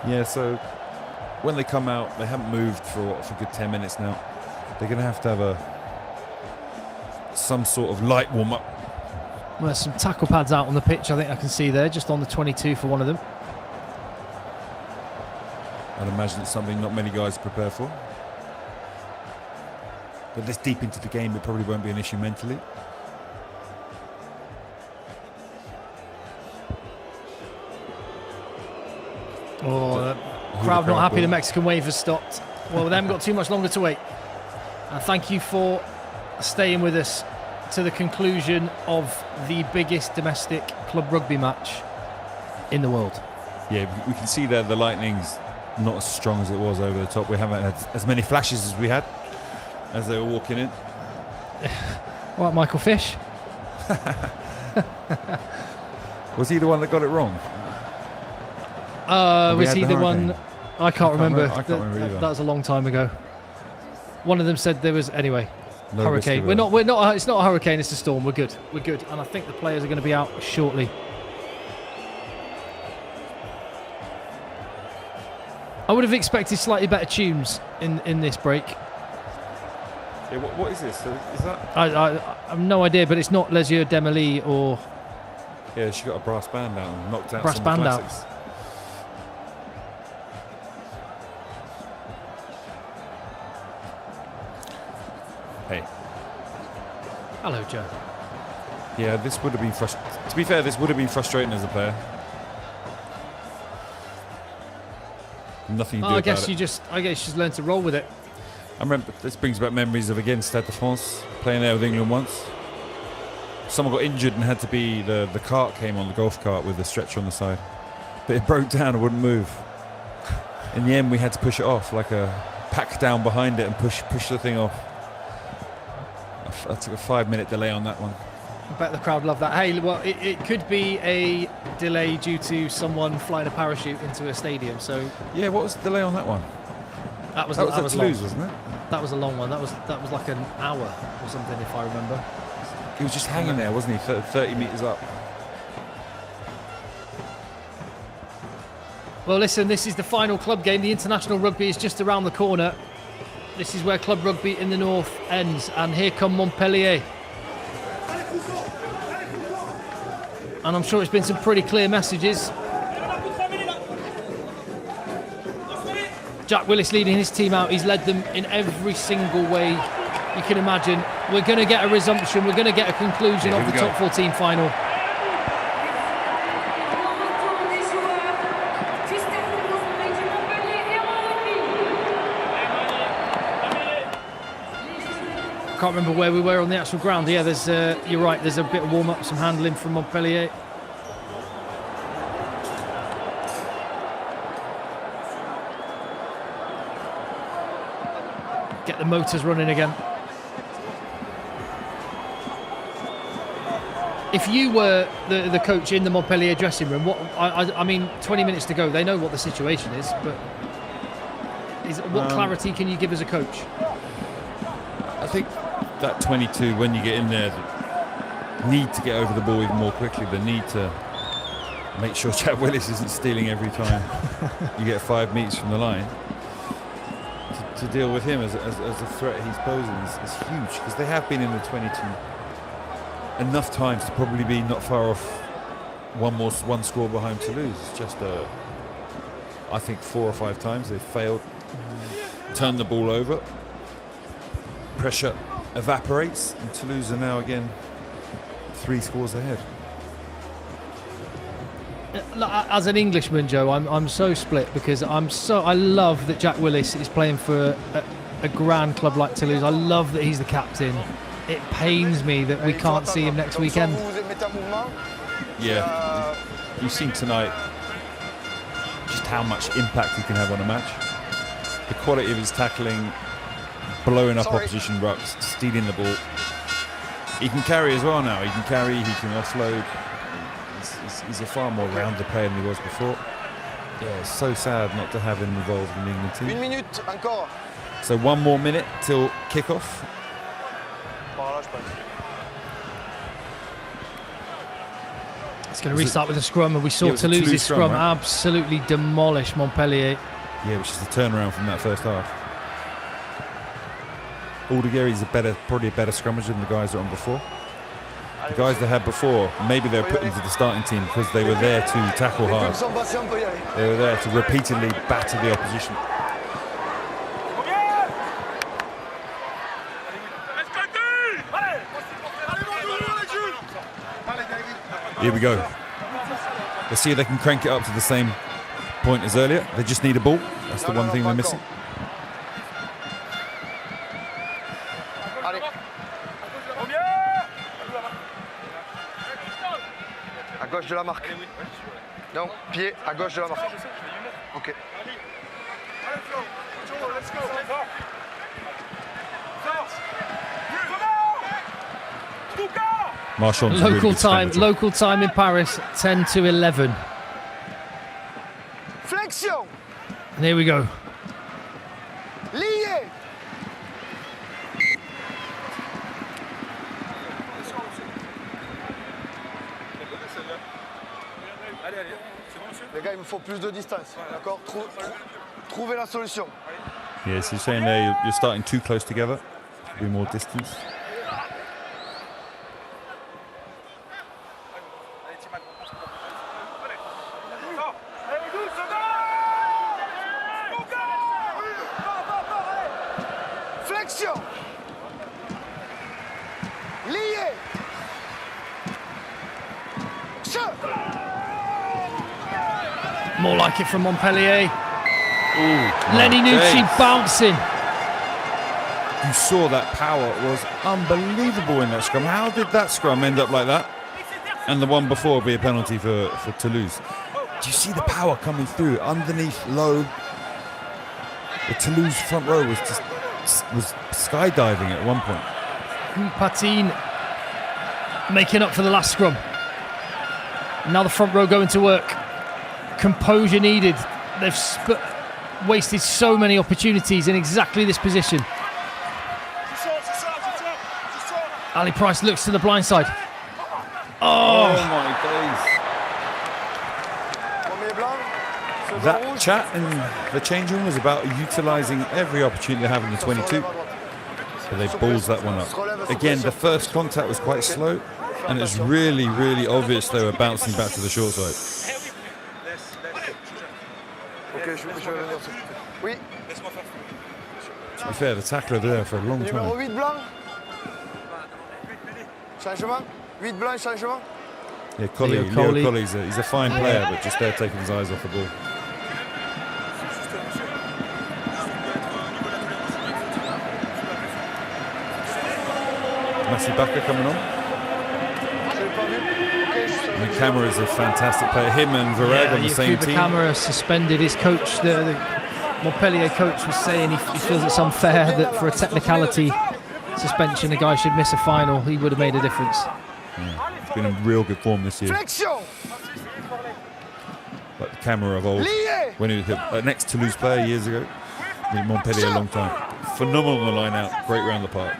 Yeah, so when they come out, they haven't moved for a good 10 minutes now. They're going to have some sort of light warm-up. Well, there's some tackle pads out on the pitch, I think I can see there, just on the 22 for one of them. I'd imagine it's something not many guys prepare for. But this deep into the game, it probably won't be an issue mentally. Oh, the crowd not happy the Mexican wave has stopped. Well, they haven't got too much longer to wait. And thank you for staying with us to the conclusion of the biggest domestic club rugby match in the world. Yeah, we can see there the lightning's not as strong as it was over the top. We haven't had as many flashes as we had as they were walking in. What, Michael Fish? Was he the one that got it wrong? Was he the one? I can't remember. I can't remember either. That was a long time ago. One of them said there was anyway. No hurricane. We're not. It's not a hurricane. It's a storm. We're good. And I think the players are going to be out shortly. I would have expected slightly better tunes in this break. Yeah, what is this? Is that? I have no idea, but it's not Les Yeux d'Emily or. Yeah, she got a brass band out and knocked out Brass some band out. classics. Hey. Hello, Joe. Yeah, this would have been to be fair, this would have been frustrating as a player. Nothing you do I about guess it. you just learn to roll with it. I remember this brings back memories of again Stade de France, playing there with England once. Someone got injured and had to be the cart came on, the golf cart with the stretcher on the side, but it broke down and wouldn't move. In the end, we had to push it off, like a pack down behind it and push the thing off. I took a 5-minute delay on that one. I bet the crowd love that. Hey, well, it could be a delay due to someone flying a parachute into a stadium. So yeah, what was the delay on that one? That was at Toulouse, long. Wasn't it? That was a long one. That was like an hour or something, if I remember. He was just hanging there, wasn't he? 30 metres up. Well, listen, this is the final club game. The international rugby is just around the corner. This is where club rugby in the north ends, and here come Montpellier. And I'm sure it's been some pretty clear messages. Jack Willis leading his team out. He's led them in every single way you can imagine. We're going to get a resumption. We're going to get a conclusion of the top 14 final. can't remember where we were on the actual ground. Yeah, there's you're right, there's a bit of warm-up, some handling from Montpellier. Get the motors running again. If you were the coach in the Montpellier dressing room, I mean, 20 minutes to go, they know what the situation is, but what clarity can you give as a coach? I think that 22, when you get in there, need to get over the ball even more quickly. The need to make sure Jack Willis isn't stealing every time you get 5 meters from the line. To deal with him as a threat he's posing is huge, because they have been in the 22 enough times to probably be not far off one score behind Toulouse. It's just I think 4 or 5 times they've failed, turned the ball over, pressure evaporates, and Toulouse are now again 3 scores ahead. As an Englishman, Joe, I'm so split, because I love that Jack Willis is playing for a grand club like Toulouse. I love that he's the captain. It pains me that we can't see him next weekend. Yeah, you've seen tonight just how much impact he can have on a match. The quality of his tackling, blowing up opposition rucks, stealing the ball. He can carry as well now. He can carry, he can offload. He's a far more rounded player than he was before. Yeah, it's so sad not to have him involved in the England team. 1 minute encore. So 1 more minute till kickoff. It's going to restart with a scrum, and we saw Toulouse's scrum right? Absolutely demolish Montpellier. Yeah, which is the turnaround from that first half. Altogether, he's probably a better scrummager than the guys that were on before. The guys they had before, maybe they were put into the starting team because they were there to tackle hard. They were there to repeatedly batter the opposition. Here we go. Let's see if they can crank it up to the same point as earlier. They just need a ball. That's the one thing they're missing. À gauche de la marque. Donc, pied à gauche de la marque. Ok. Local time in Paris, 10 to 11. Flexion. And here we go. Lié. Les gars, il me faut plus de distance, d'accord? Trouvez la solution. Yes, you're saying there you're starting too close together. Be more distance. Flexion. Lié. More like it from Montpellier. Lenny Nucci bouncing. You saw that power was unbelievable in that scrum. How did that scrum end up like that? And the one before be a penalty for Toulouse. Do you see the power coming through underneath, low? The Toulouse front row was skydiving at one point. Patine making up for the last scrum. Now the front row going to work. Composure needed. They've wasted so many opportunities in exactly this position. Ali Price looks to the blind side. Oh my days. That chat in the change room was about utilising every opportunity they have in the 22. So they balls that one up. Again, the first contact was quite slow, and it's really, really obvious they were bouncing back to the short side. To be fair, the tackler there for a long time. Numéro 8 blanc. Changement. 8 blanc, changement. Yeah, Leo Coley, he's a fine player, but just there taking his eyes off the ball. Barassi Baka coming on. And Camara is a fantastic player. Him and Vareg on the same team. Camara suspended. His coach, the Montpellier coach, was saying he feels it's unfair that for a technicality suspension, a guy should miss a final. He would have made a difference. Yeah, he's been in real good form this year. Like the Camera of old, when he was an ex-Toulouse player years ago. In Montpellier a long time. Phenomenal on the line out. Great round the park.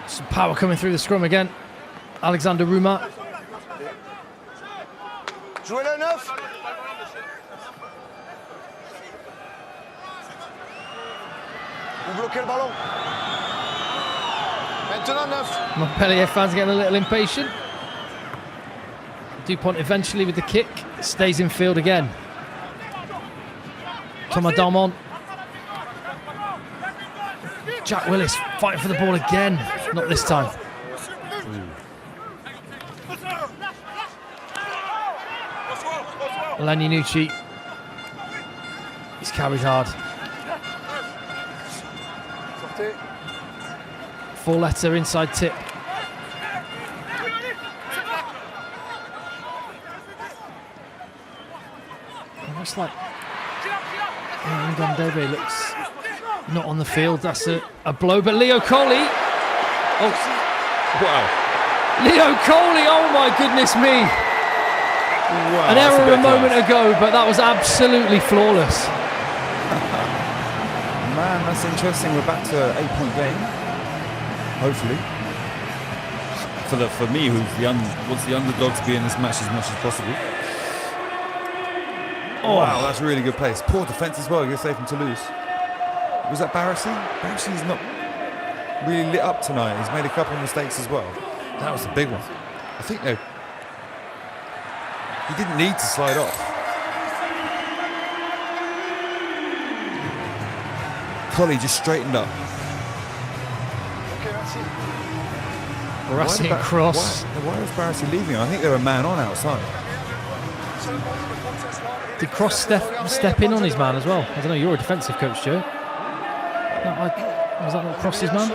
Some power coming through the scrum again. Alexander Roumat. Jouez le 9. Vous bloquez le ballon. Maintenant 9. Montpellier fans getting a little impatient. Dupont eventually with the kick. Stays in field again. Thomas Darmon. Jack Willis fighting for the ball again. Not this time. Laninucci. He's carried hard. Four-letter inside tip. Looks like Ngandebe looks not on the field. That's a blow, but Leo Coley. Oh, wow. Leo Coley, oh my goodness me. Wow, an error a moment ago, but that was absolutely flawless. Man, that's interesting. We're back to 8-point game. Hopefully. For me, wants the underdog to be in this match as much as possible. Oh. Wow, that's really good pace. Poor defence as well, you're safe from Toulouse. Was that Barassi? Barassi's not really lit up tonight. He's made a couple of mistakes as well. That was a big one. I think he didn't need to slide off. Collie just straightened up. Barassi and cross. Why was Barassi leaving? I think they were man on outside. Did Cross step in on his man as well? I don't know, you're a defensive coach, Joe. Was that not Cross's man?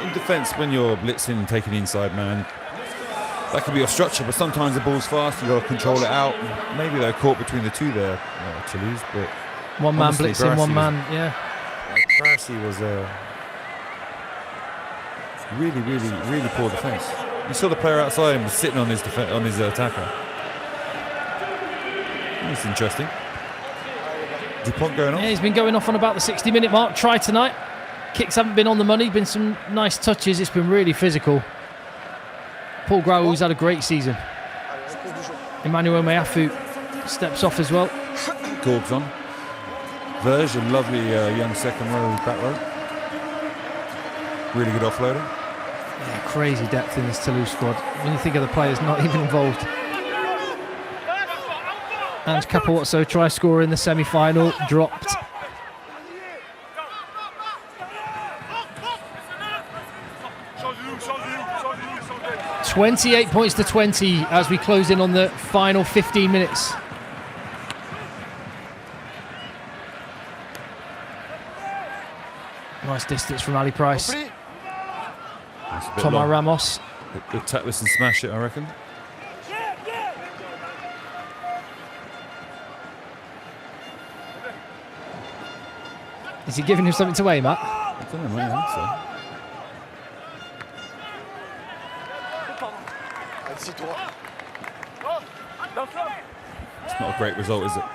In defence, when you're blitzing and taking the inside man, that could be your structure, but sometimes the ball's fast, you've got to control it out. Maybe they're caught between the two there, Toulouse, but one man blitzing, one man, yeah. Barassi was really poor defence. You saw the player outside him was sitting on his attacker. That's interesting. Dupont going off? Yeah, he's been going off on about the 60-minute mark. Try tonight. Kicks haven't been on the money. Been some nice touches. It's been really physical. Paul Grau's had a great season. Emmanuel Meafu steps off as well. Gorb's on. Verge, a lovely young second row, back row. Really good offloader. Yeah, crazy depth in this Toulouse squad. When you think of the players not even involved. And Capozzo, try scorer in the semi-final, dropped. $28 points to 20 as we close in on the final 15 minutes. Nice distance from Ali Price. Thomas Ramos. He'll tap this and smash it, I reckon. Is he giving him something to aim at? I don't know, I think so. It's not a great result, is it? I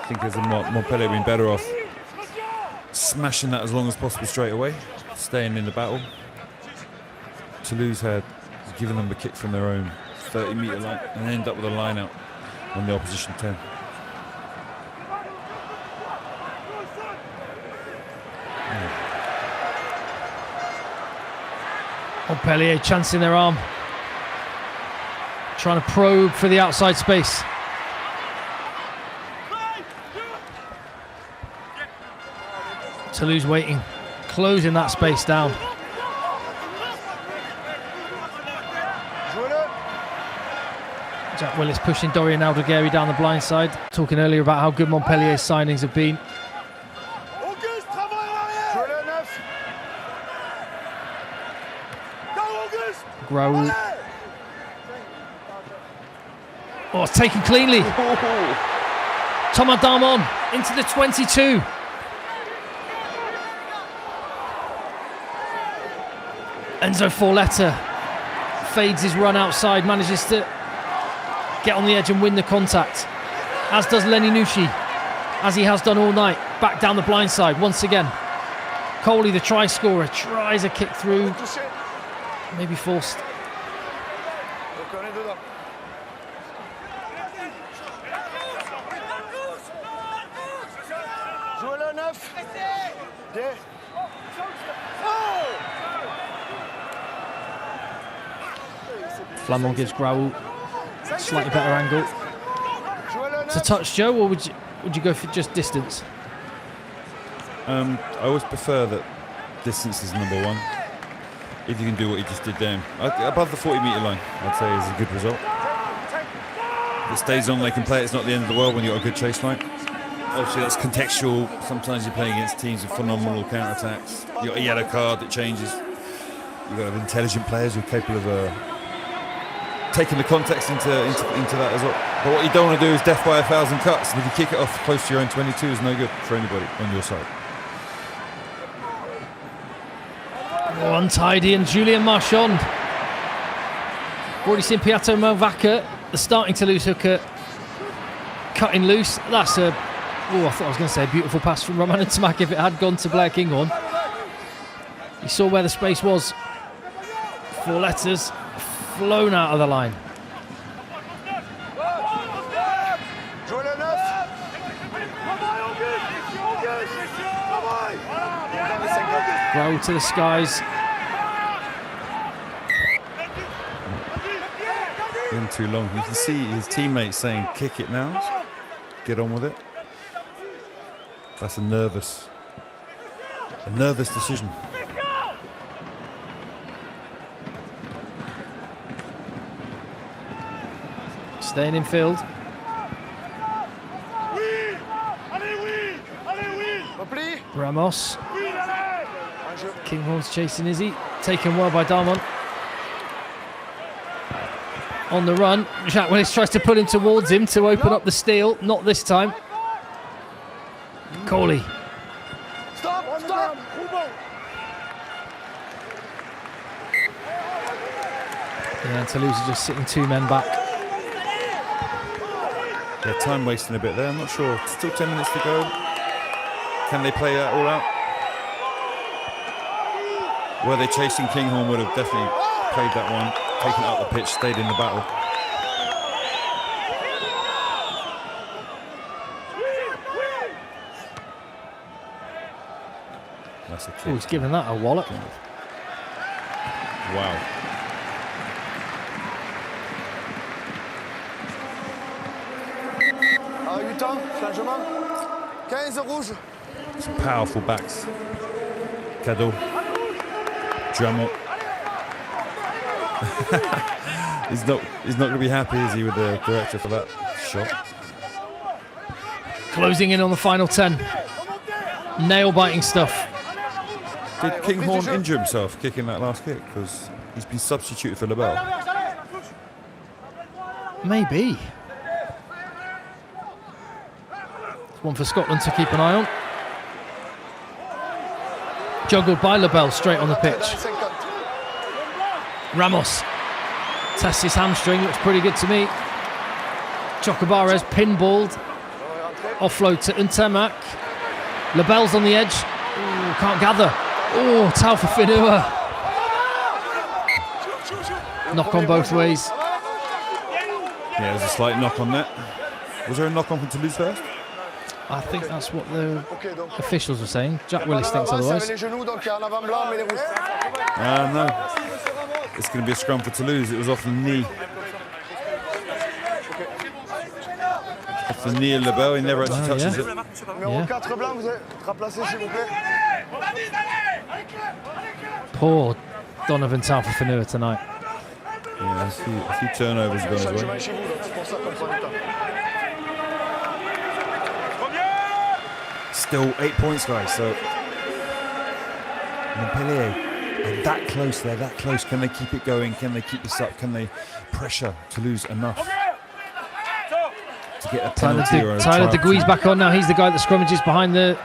think as Montpellier been better off smashing that as long as possible straight away, staying in the battle. Toulouse had given them the kick from their own 30-metre line and end up with a line out on the opposition 10. Montpellier chancing their arm. Trying to probe for the outside space. Toulouse waiting, closing that space down. Jack Willis pushing Dorian Aldegheri down the blind side. Talking earlier about how good Montpellier's signings have been. Graoul. Oh, it's taken cleanly. Thomas Darmon into the 22. Enzo Forletta fades his run outside, manages to get on the edge and win the contact, as does Lenny Nushi, as he has done all night. Back down the blind side once again. Coley, the try scorer, tries a kick through, maybe forced. Flamand gives Graoul slightly better angle. It's a touch, Joe, or would you go for just distance? I always prefer that distance is number one. If you can do what he just did there, above the 40-metre line, I'd say is a good result. If it stays on, they can play it. It's not the end of the world when you've got a good chase line. Obviously, that's contextual. Sometimes you're playing against teams with phenomenal counter-attacks. You've got a yellow card that changes. You've got intelligent players who are capable of taking the context into that as well. But what you don't want to do is death by 1,000 cuts. And if you kick it off close to your own 22, is no good for anybody on your side. Oh, untidy, and Julien Marchand. Already seen Piatto Malvaca, the starting Toulouse hooker, cutting loose. That's I thought I was going to say a beautiful pass from Roman Ntamak if it had gone to Blair Kinghorn. He saw where the space was. 4 letters flown out of the line. Graoul to the skies. In too long. You can see his teammates saying, "Kick it now, get on with it." That's a nervous decision. Staying in field. Ramos. Kinghorn's chasing Izzy. Taken well by Darmon. On the run. Jack Willis tries to pull him towards him to open up the steal. Not this time. Coley. Stop! Yeah, Toulouse is just sitting 2 men back. They're time wasting a bit there. I'm not sure. Still 10 minutes to go. Can they play that all out? Were they chasing, Kinghorn would have definitely played that one, taken it up the pitch, stayed in the battle. That's a kick. Oh, he's given that a wallop. Wow. Some powerful backs. Cadeau. Drummond. He's not going to be happy, is he, with the director for that shot? Closing in on the final 10. Nail-biting stuff. Did Kinghorn injure himself kicking that last kick? Because he's been substituted for Lebel. Maybe. It's one for Scotland to keep an eye on. Juggled by Lebel straight on the pitch. Ramos tests his hamstring, looks pretty good to me. Chocobares pinballed. Offload to Ntamak. Lebel's on the edge. Ooh, can't gather. Oh, Taufa Finua. Knock on both ways. Yeah, there's a slight knock on that. Was there a knock on from Toulouse first? I think that's what the officials were saying. Jack Willis thinks otherwise. No. It's going to be a scrum for Toulouse. It was off the knee. Off the knee of Lebel. He never actually touches it. Yeah. Poor Donovan Taufa Finua tonight. Yeah, a few turnovers have gone his way. Still 8 points, guys, so Montpellier are that close there, that close. Can they keep it going? Can they keep this up? Can they pressure Toulouse enough to get a penalty or a Tyler try? Degui's back on now. He's the guy that scrummages behind the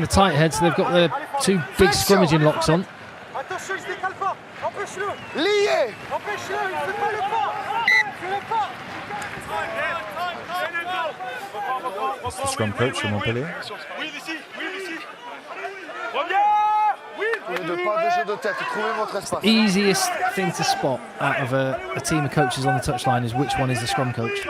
tight head. So they've got the two big scrummaging locks on. Lié. The scrum coach from Montpellier. Easiest thing to spot out of a team of coaches on the touchline is which one is the scrum coach.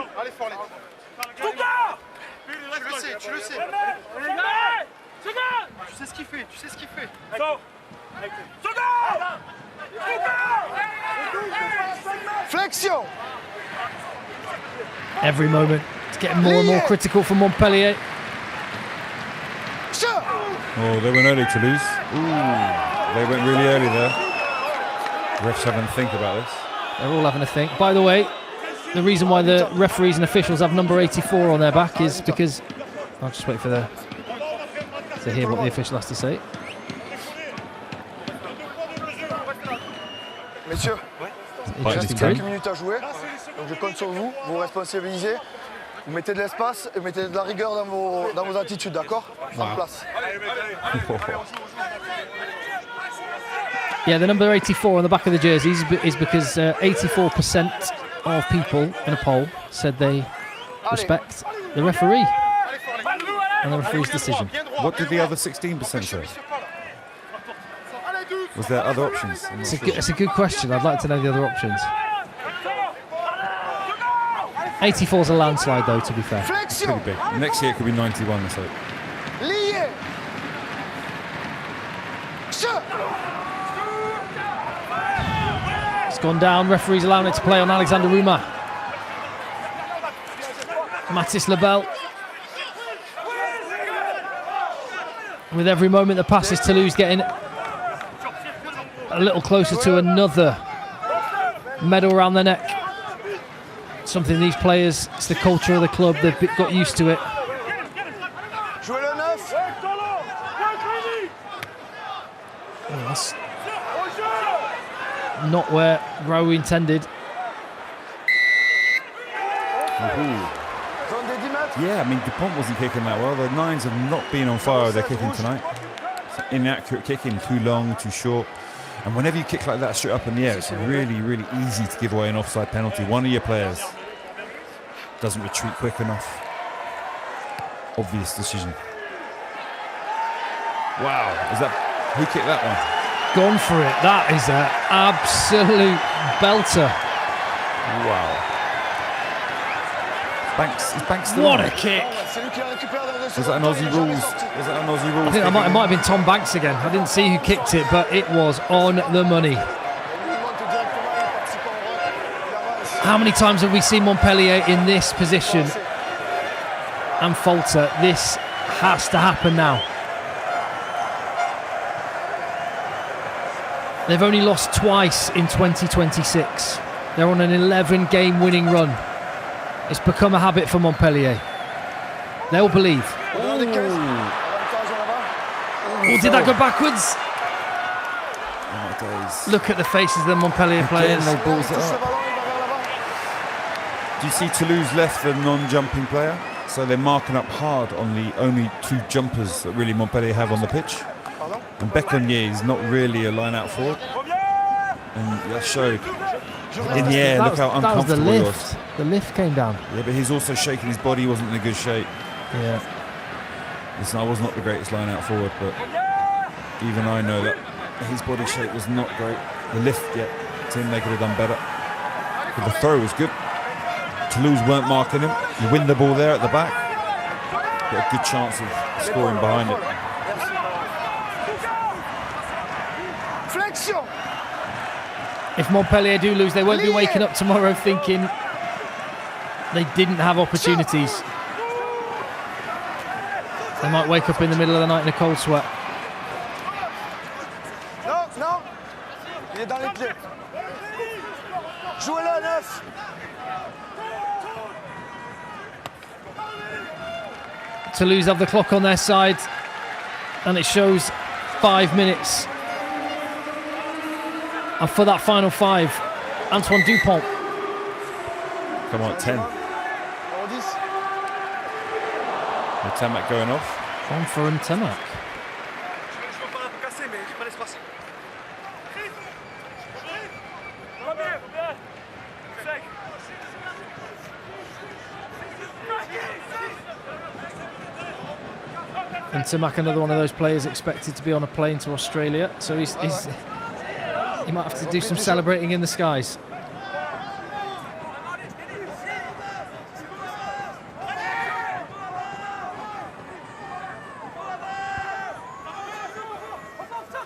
Flexion. Every moment it's getting more and more critical for Montpellier. Oh, they went early, Toulouse. Ooh, they went really early there. Refs having to think about this. They're all having a think. By the way, the reason why the referees and officials have number 84 on their back is because... I'll just wait for to hear what the official has to say. Messieurs, il reste 5 minutes à jouer, donc je compte sur vous, vous responsabilisez, vous mettez de l'espace et mettez de la rigueur dans vos attitudes, d'accord? En place. Yeah, the number 84 on the back of the jerseys is because 84% of people in a poll said they respect the referee and the referee's decision. What did the other 16% say? Was there other options? It's a good question. I'd like to know the other options. 84 is a landslide, though, to be fair. It's pretty big. Next year it could be 91, so. It's gone down. Referee's allowing it to play on Alexander Ruma. Mathis Lebel. With every moment that passes, Toulouse getting a little closer to another medal around their neck. Something these players, it's the culture of the club, they've got used to it. Oh, that's not where Rowe intended. Yeah, I mean, Dupont wasn't kicking that well. The Nines have not been on fire with their kicking tonight. It's inaccurate kicking, too long, too short. And whenever you kick like that straight up in the air, it's really, really easy to give away an offside penalty. One of your players doesn't retreat quick enough. Obvious decision. Wow, is that who kicked that one? Gone for it. That is an absolute belter. Wow. Banks still what on? A kick. Was that an Aussie rules? Was that an Aussie rules? I think it might have been Tom Banks again. I didn't see who kicked it, but it was on the money. How many times have we seen Montpellier in this position and falter? This has to happen now. They've only lost twice in 2026. They're on an 11-game winning run. It's become a habit for Montpellier. They'll believe. Oh, did that go backwards? Oh my days. Look at the faces of the Montpellier players. They balls it up. Do you see Toulouse left the non-jumping player? So they're marking up hard on the only two jumpers that really Montpellier have on the pitch. And Beconier is not really a line-out forward. And that showed. In the air, look how uncomfortable that was he was. The lift came down. Yeah, but he's also shaking his body, wasn't in a good shape. Yeah. Listen, I was not the greatest line-out forward, but even I know that his body shape was not great. The lift, yeah, team they could have done better. But the throw was good. Toulouse weren't marking him. You win the ball there at the back. Got a good chance of scoring behind it. Flexion. If Montpellier do lose, they won't be waking up tomorrow thinking they didn't have opportunities. They might wake up in the middle of the night in a cold sweat. Non, non. Il est dans les pieds. Jouez-le à 9. Toulouse have the clock on their side, and it shows 5 minutes. And for that final 5, Antoine Dupont. Come on, 10. Tamak going off. On for Tamak. And Tamak, another one of those players expected to be on a plane to Australia, so he might have to do some celebrating in the skies.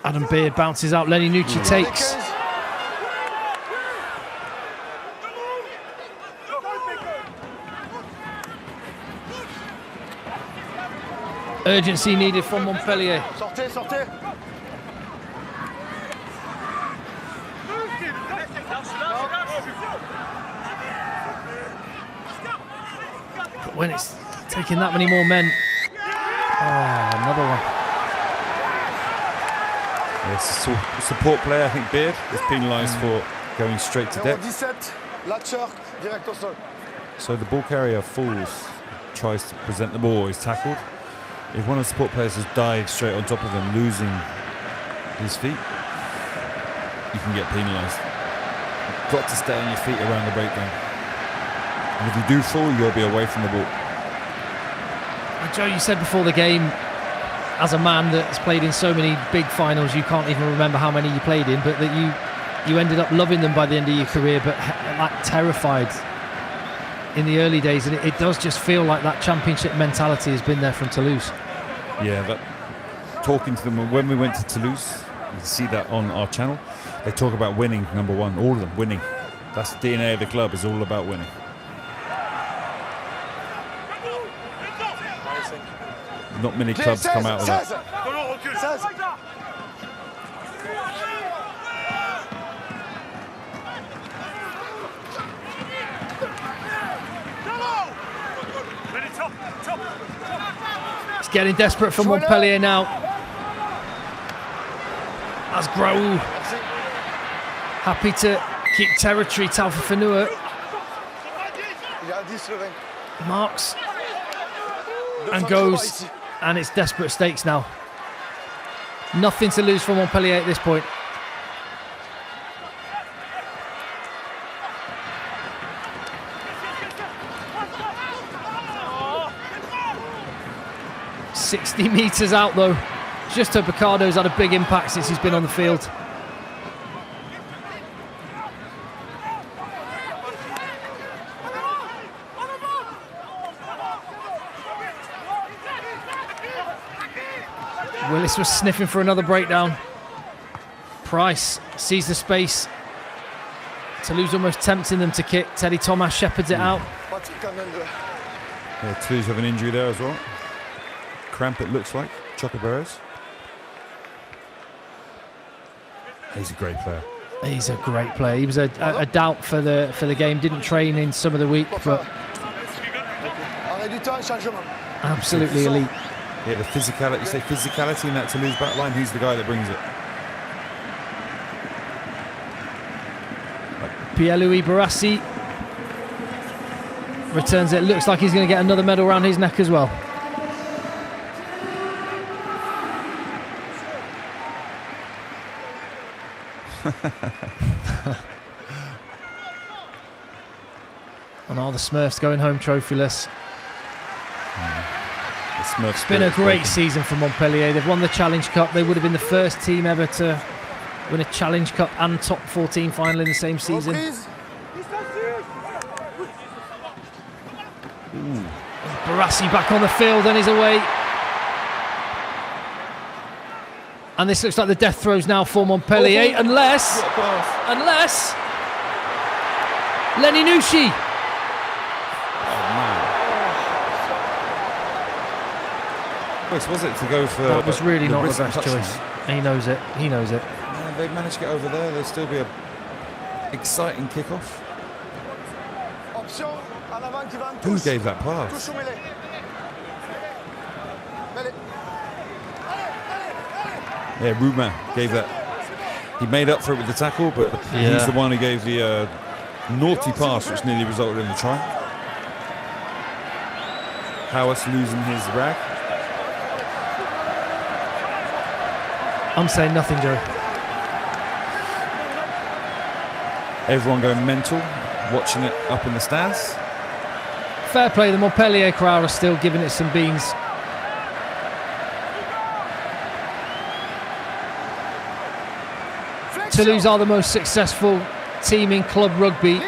Adam Beard bounces out, Lenny Nucci takes. Urgency needed from Montpellier. Sortez, sortez. But when it's taking that many more men, another one. Yes, support player, I think Beard is penalised for going straight to depth. So the ball carrier falls, tries to present the ball, is tackled. If one of the support players has dived straight on top of him, losing his feet, you can get penalised. You've got to stay on your feet around the breakdown. And if you do fall, you'll be away from the ball. Joe, you said before the game, as a man that's played in so many big finals, you can't even remember how many you played in, but that you ended up loving them by the end of your career, but like terrified in the early days. And it does just feel like that championship mentality has been there from Toulouse. Yeah, but talking to them when we went to Toulouse, you can see that on our channel. They talk about winning, number one, all of them winning. That's the DNA of the club, is all about winning. Not many clubs come out of that. It's getting desperate for Montpellier now. As Graou happy to keep territory. Taufifenua marks and goes, and it's desperate stakes now. Nothing to lose for Montpellier at this point. "60 metres out though." Just Picardo's had a big impact since he's been on the field. Willis was sniffing for another breakdown. Price sees the space. Toulouse almost tempting them to kick. Teddy Thomas shepherds it out. Yeah, Toulouse have an injury there as well. Cramp, it looks like. Choco Barrows. He's a great player. He's a great player. He was a doubt for the game. Didn't train in some of the week, but absolutely elite. Yeah, the physicality. You say physicality in that Toulouse back line. He's the guy that brings it. Pierre-Louis Barassi returns it. Looks like he's going to get another medal around his neck as well. And all the Smurfs going home trophyless. It's been a great season for Montpellier. They've won the Challenge Cup. They would have been the first team ever to win a Challenge Cup and top 14 final in the same season. Barassi back on the field and is away. And this looks like the death throes now for Montpellier, unless Lenny Nucci. Was it to go for? That was really not the best choice. He knows it. He knows it. Yeah, they've managed to get over there. There'll still be a exciting kickoff. Who gave that pass? Yeah, Roumain gave that. He made up for it with the tackle, but he's the one who gave the naughty pass, which nearly resulted in the try. Howes losing his rag. I'm saying nothing, Joe. Everyone going mental, watching it up in the stands. Fair play, the Montpellier crowd are still giving it some beans. Toulouse are the most successful team in club rugby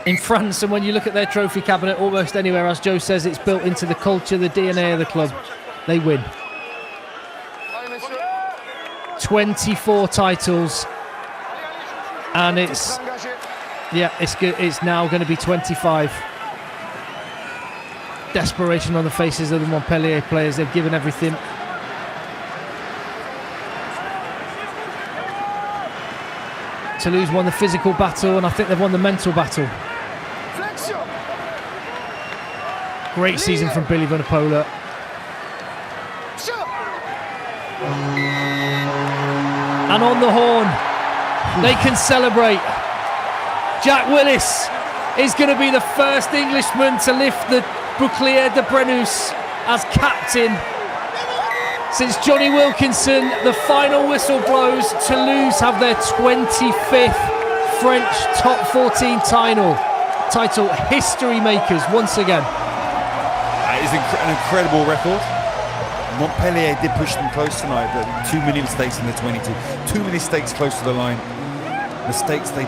in France, and when you look at their trophy cabinet, almost anywhere, as Joe says, it's built into the culture, the DNA of the club. They win. 24 titles, and it's good. It's now going to be 25. Desperation on the faces of the Montpellier players. They've given everything. Toulouse won the physical battle, and I think they've won the mental battle. Great season from Billy Vunipola. And on the horn, they can celebrate. Jack Willis is going to be the first Englishman to lift the Bouclier de Brennus as captain. Since Johnny Wilkinson, the final whistle blows, Toulouse have their 25th French top 14 title. History makers once again. It is an incredible record. Montpellier did push them close tonight, but too many mistakes in the 22. Too many mistakes close to the line. Mistakes they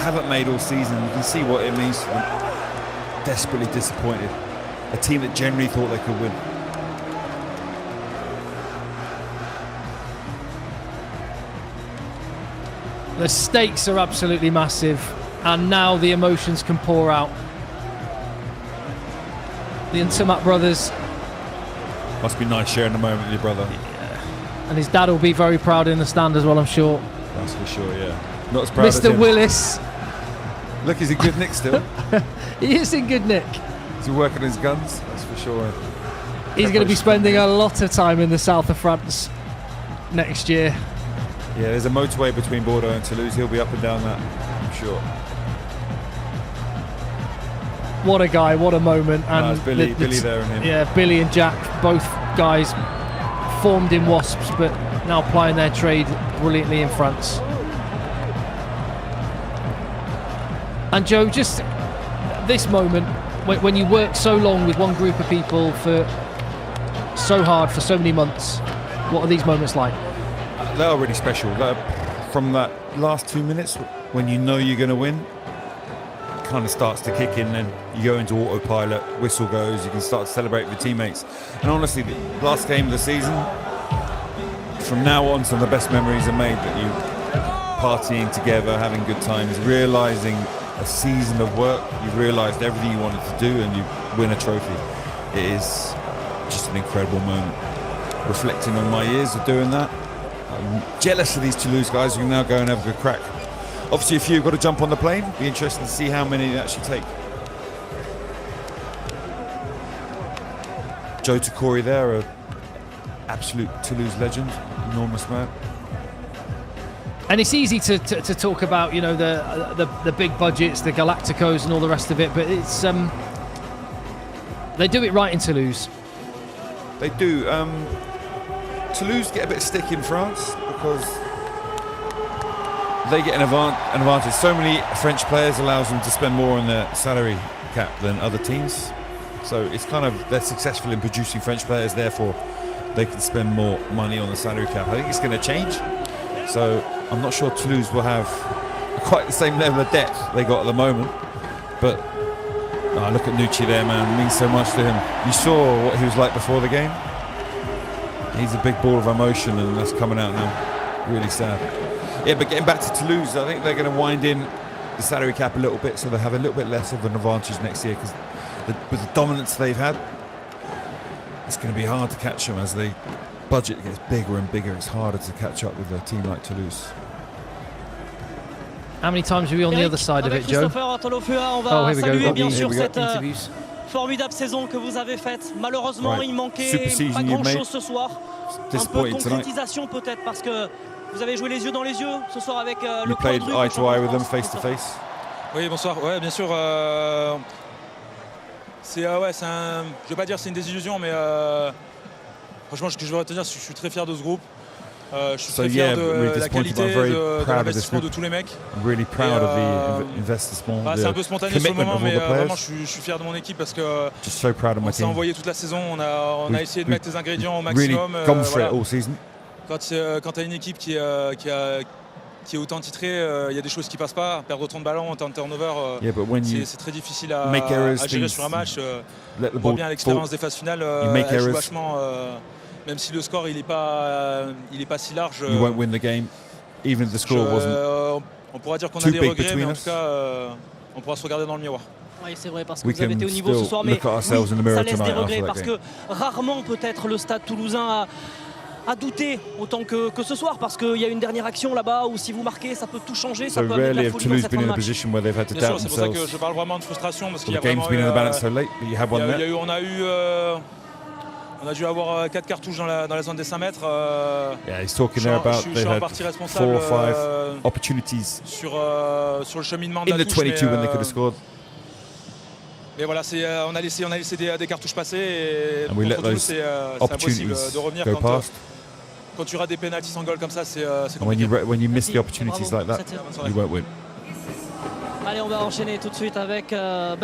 haven't made all season. You can see what it means for them. Desperately disappointed. A team that generally thought they could win. The stakes are absolutely massive, and now the emotions can pour out. The Intermat brothers. Must be nice sharing the moment with your brother. Yeah. And his dad will be very proud in the stand as well, I'm sure. That's for sure, yeah. Not as proud as Mr. him. Willis. Look, he's in good nick still. He is in good nick. He's working his guns, that's for sure. He's going to be spending a lot of time in the south of France next year. Yeah, there's a motorway between Bordeaux and Toulouse. He'll be up and down that, I'm sure. What a guy, what a moment. And it's Billy there and him. Yeah, Billy and Jack, both guys formed in Wasps, but now plying their trade brilliantly in France. And Joe, just this moment, when you work so long with one group of people for so hard for so many months, what are these moments like? They are really special. From that last 2 minutes, when you know you're going to win, it kind of starts to kick in, and you go into autopilot, whistle goes, you can start to celebrate with your teammates. And honestly, the last game of the season, from now on, some of the best memories are made, that you partying together, having good times, realising a season of work, you've realised everything you wanted to do, and you win a trophy. It is just an incredible moment. Reflecting on my years of doing that, I'm jealous of these Toulouse guys who can now go and have a good crack. Obviously, a few have got to jump on the plane. Be interesting to see how many they actually take. Joe Tukori there, an absolute Toulouse legend, enormous man. And it's easy to talk about, you know, the big budgets, the Galacticos and all the rest of it, but it's they do it right in Toulouse. They do. Toulouse get a bit of stick in France because they get an advantage. So many French players allows them to spend more on their salary cap than other teams. So it's kind of, they're successful in producing French players, therefore they can spend more money on the salary cap. I think it's going to change. So I'm not sure Toulouse will have quite the same level of depth they got at the moment. But look at Nucci there, man. It means so much to him. You saw what he was like before the game. He's a big ball of emotion, and that's coming out now. Really sad. Yeah, but getting back to Toulouse, I think they're going to wind in the salary cap a little bit, so they have a little bit less of an advantage next year, because with the dominance they've had, it's going to be hard to catch them as the budget gets bigger and bigger. It's harder to catch up with a team like Toulouse. How many times are we on the other side of it, Joe? Oh, here we go. bien sûr cette Formidable saison que vous avez faite. Malheureusement, il manquait pas grand-chose ce soir. Un peu de concrétisation peut-être parce que vous avez joué les yeux dans les yeux ce soir avec le played eye to eye with them, face to face. Oui, bonsoir. Ouais, bien sûr. C'est je vais pas dire c'est une désillusion, mais franchement, ce que je veux retenir, je suis très fier de ce groupe. Je suis très fier de la qualité de l'investissement de tous les mecs. Really proud of the investment. C'est un peu spontané sur le moment, mais vraiment, je suis fier de mon équipe parce que on s'est envoyé toute la saison. On a essayé de mettre les ingrédients au maximum. Really gone for it all season. Quand tu as une équipe qui est autant titrée, il y a des choses qui passent pas. Perdre autant de ballons, autant de turnover, c'est très difficile à gérer sur un match. On voit bien à l'expérience des phases finales, elle joue vachement. Même si le score il est pas si large. You won't win the game, even if the score wasn't. On pourra dire qu'on a des regrets, mais en tout cas, on pourra se regarder dans le miroir. Oui, c'est vrai, parce que vous avez été au niveau ce soir, mais oui, ça laisse des regrets parce que rarement peut-être le Stade Toulousain a douté autant que ce soir, parce qu'il y a une dernière action là-bas où si vous marquez, ça peut tout changer, ça peut amener de la folie dans cette fin de match. Bien sûr, c'est pour ça que je parle vraiment de frustration, parce qu'il y a vraiment on a dû avoir 4 cartouches dans la zone des 5 mètres. He's talking there about je suis en partie responsable 4 or 5 opportunities sur le cheminement de la touche. In the 22 when they could have scored. Mais voilà, on a laissé des cartouches passer et contre Toulouse, c'est impossible de revenir quand tu rates des pénaltys sans goal comme ça, c'est compliqué. When you miss the opportunities like that, you won't win. Allez, on va enchaîner tout de suite avec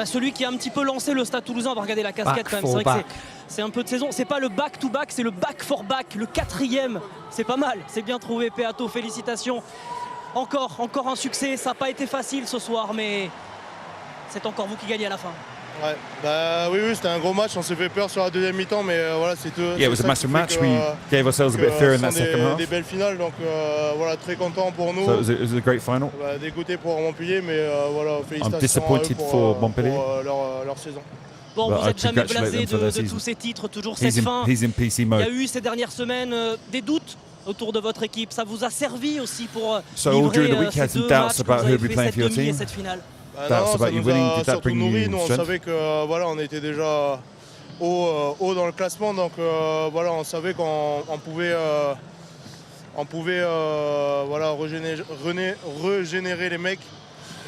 celui qui a un petit peu lancé le Stade Toulousain. On va regarder la casquette quand même. C'est vrai que c'est un peu de saison. C'est pas le back-to-back, c'est le back-for-back, le 4e. C'est pas mal, c'est bien trouvé. Peato, félicitations. Encore un succès. Ça n'a pas été facile ce soir, mais c'est encore vous qui gagnez à la fin. Ouais, oui, c'était un gros match. On s'est fait peur sur la deuxième mi-temps, mais voilà, c'est tout. Yeah, it was a massive match. We gave ourselves a bit of fear in that second half. Des belles finales, donc voilà, très content pour nous. So it was a great final. Dégoûté pour Montpellier, mais voilà, félicitations I'm disappointed for Montpellier. Leur saison. Bon, vous n'êtes jamais blasé de tous ces titres, toujours cette fin. He's in PC mode. Il y a eu ces dernières semaines des doutes autour de votre équipe. Ça vous a servi aussi pour livrer ces deux matchs que vous avez fait, cette demi et cette finale. Ça nous a surtout nourri. Nous, on savait que voilà, on était déjà haut dans le classement, donc voilà, on savait qu'on pouvait voilà, régénérer les mecs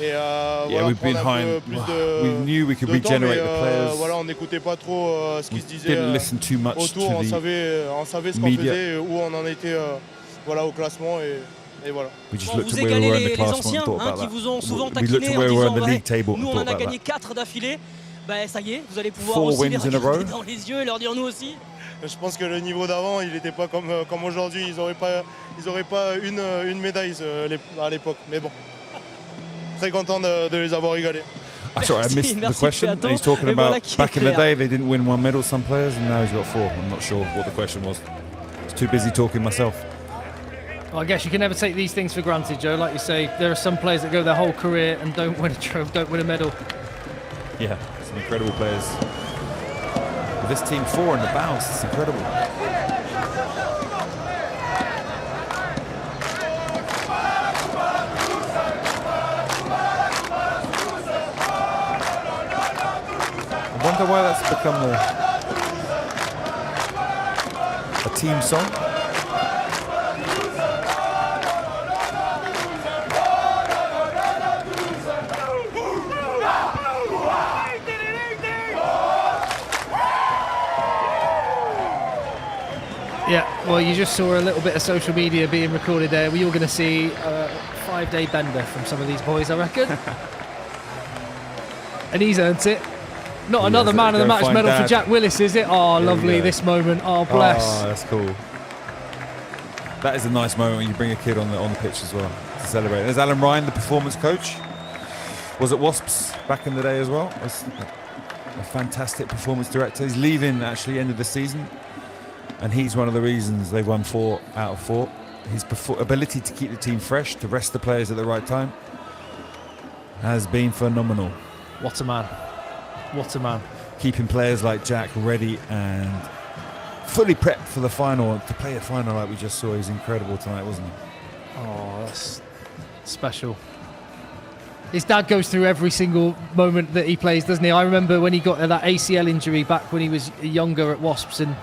et voilà, prendre un peu plus de temps, mais voilà, on n'écoutait pas trop ce qui se disait autour. On savait ce qu'on faisait, où on en était voilà, au classement. Et voilà. Vous égalez les anciens qui vous ont souvent taquiné en disant nous on en a gagné 4 d'affilée. Ça y est, vous allez pouvoir aussi les regarder dans les yeux et leur dire nous aussi. Je pense que le niveau d'avant, il n'était pas comme aujourd'hui. Ils n'auraient pas une médaille à l'époque. Mais bon, très content de les avoir égalés. Sorry, I missed the question. He's talking about back in the day they didn't win 1 medal, some players, and now he's got 4. I'm not sure what the question was. I was too busy talking myself. Well, I guess you can never take these things for granted, Joe. Like you say, there are some players that go their whole career and don't win a trophy, don't win a medal. Yeah, some incredible players. With this team 4 in the bounce, it's incredible. I wonder why that's become a team song. Yeah, well, you just saw a little bit of social media being recorded there. We're all going to see a 5-day bender from some of these boys, I reckon. And he's earned it. Not another man of the match medal for Jack Willis, is it? Oh, lovely, this moment. Oh, bless. Oh, that's cool. That is a nice moment when you bring a kid on the pitch as well to celebrate. There's Alan Ryan, the performance coach. Was at Wasps back in the day as well. Was a fantastic performance director. He's leaving actually end of the season. And he's one of the reasons they've won 4 out of 4. His ability to keep the team fresh, to rest the players at the right time, has been phenomenal. What a man. What a man. Keeping players like Jack ready and fully prepped for the final. To play a final like we just saw, he's incredible tonight, wasn't he? Oh, that's special. His dad goes through every single moment that he plays, doesn't he? I remember when he got that ACL injury back when he was younger at Wasps, and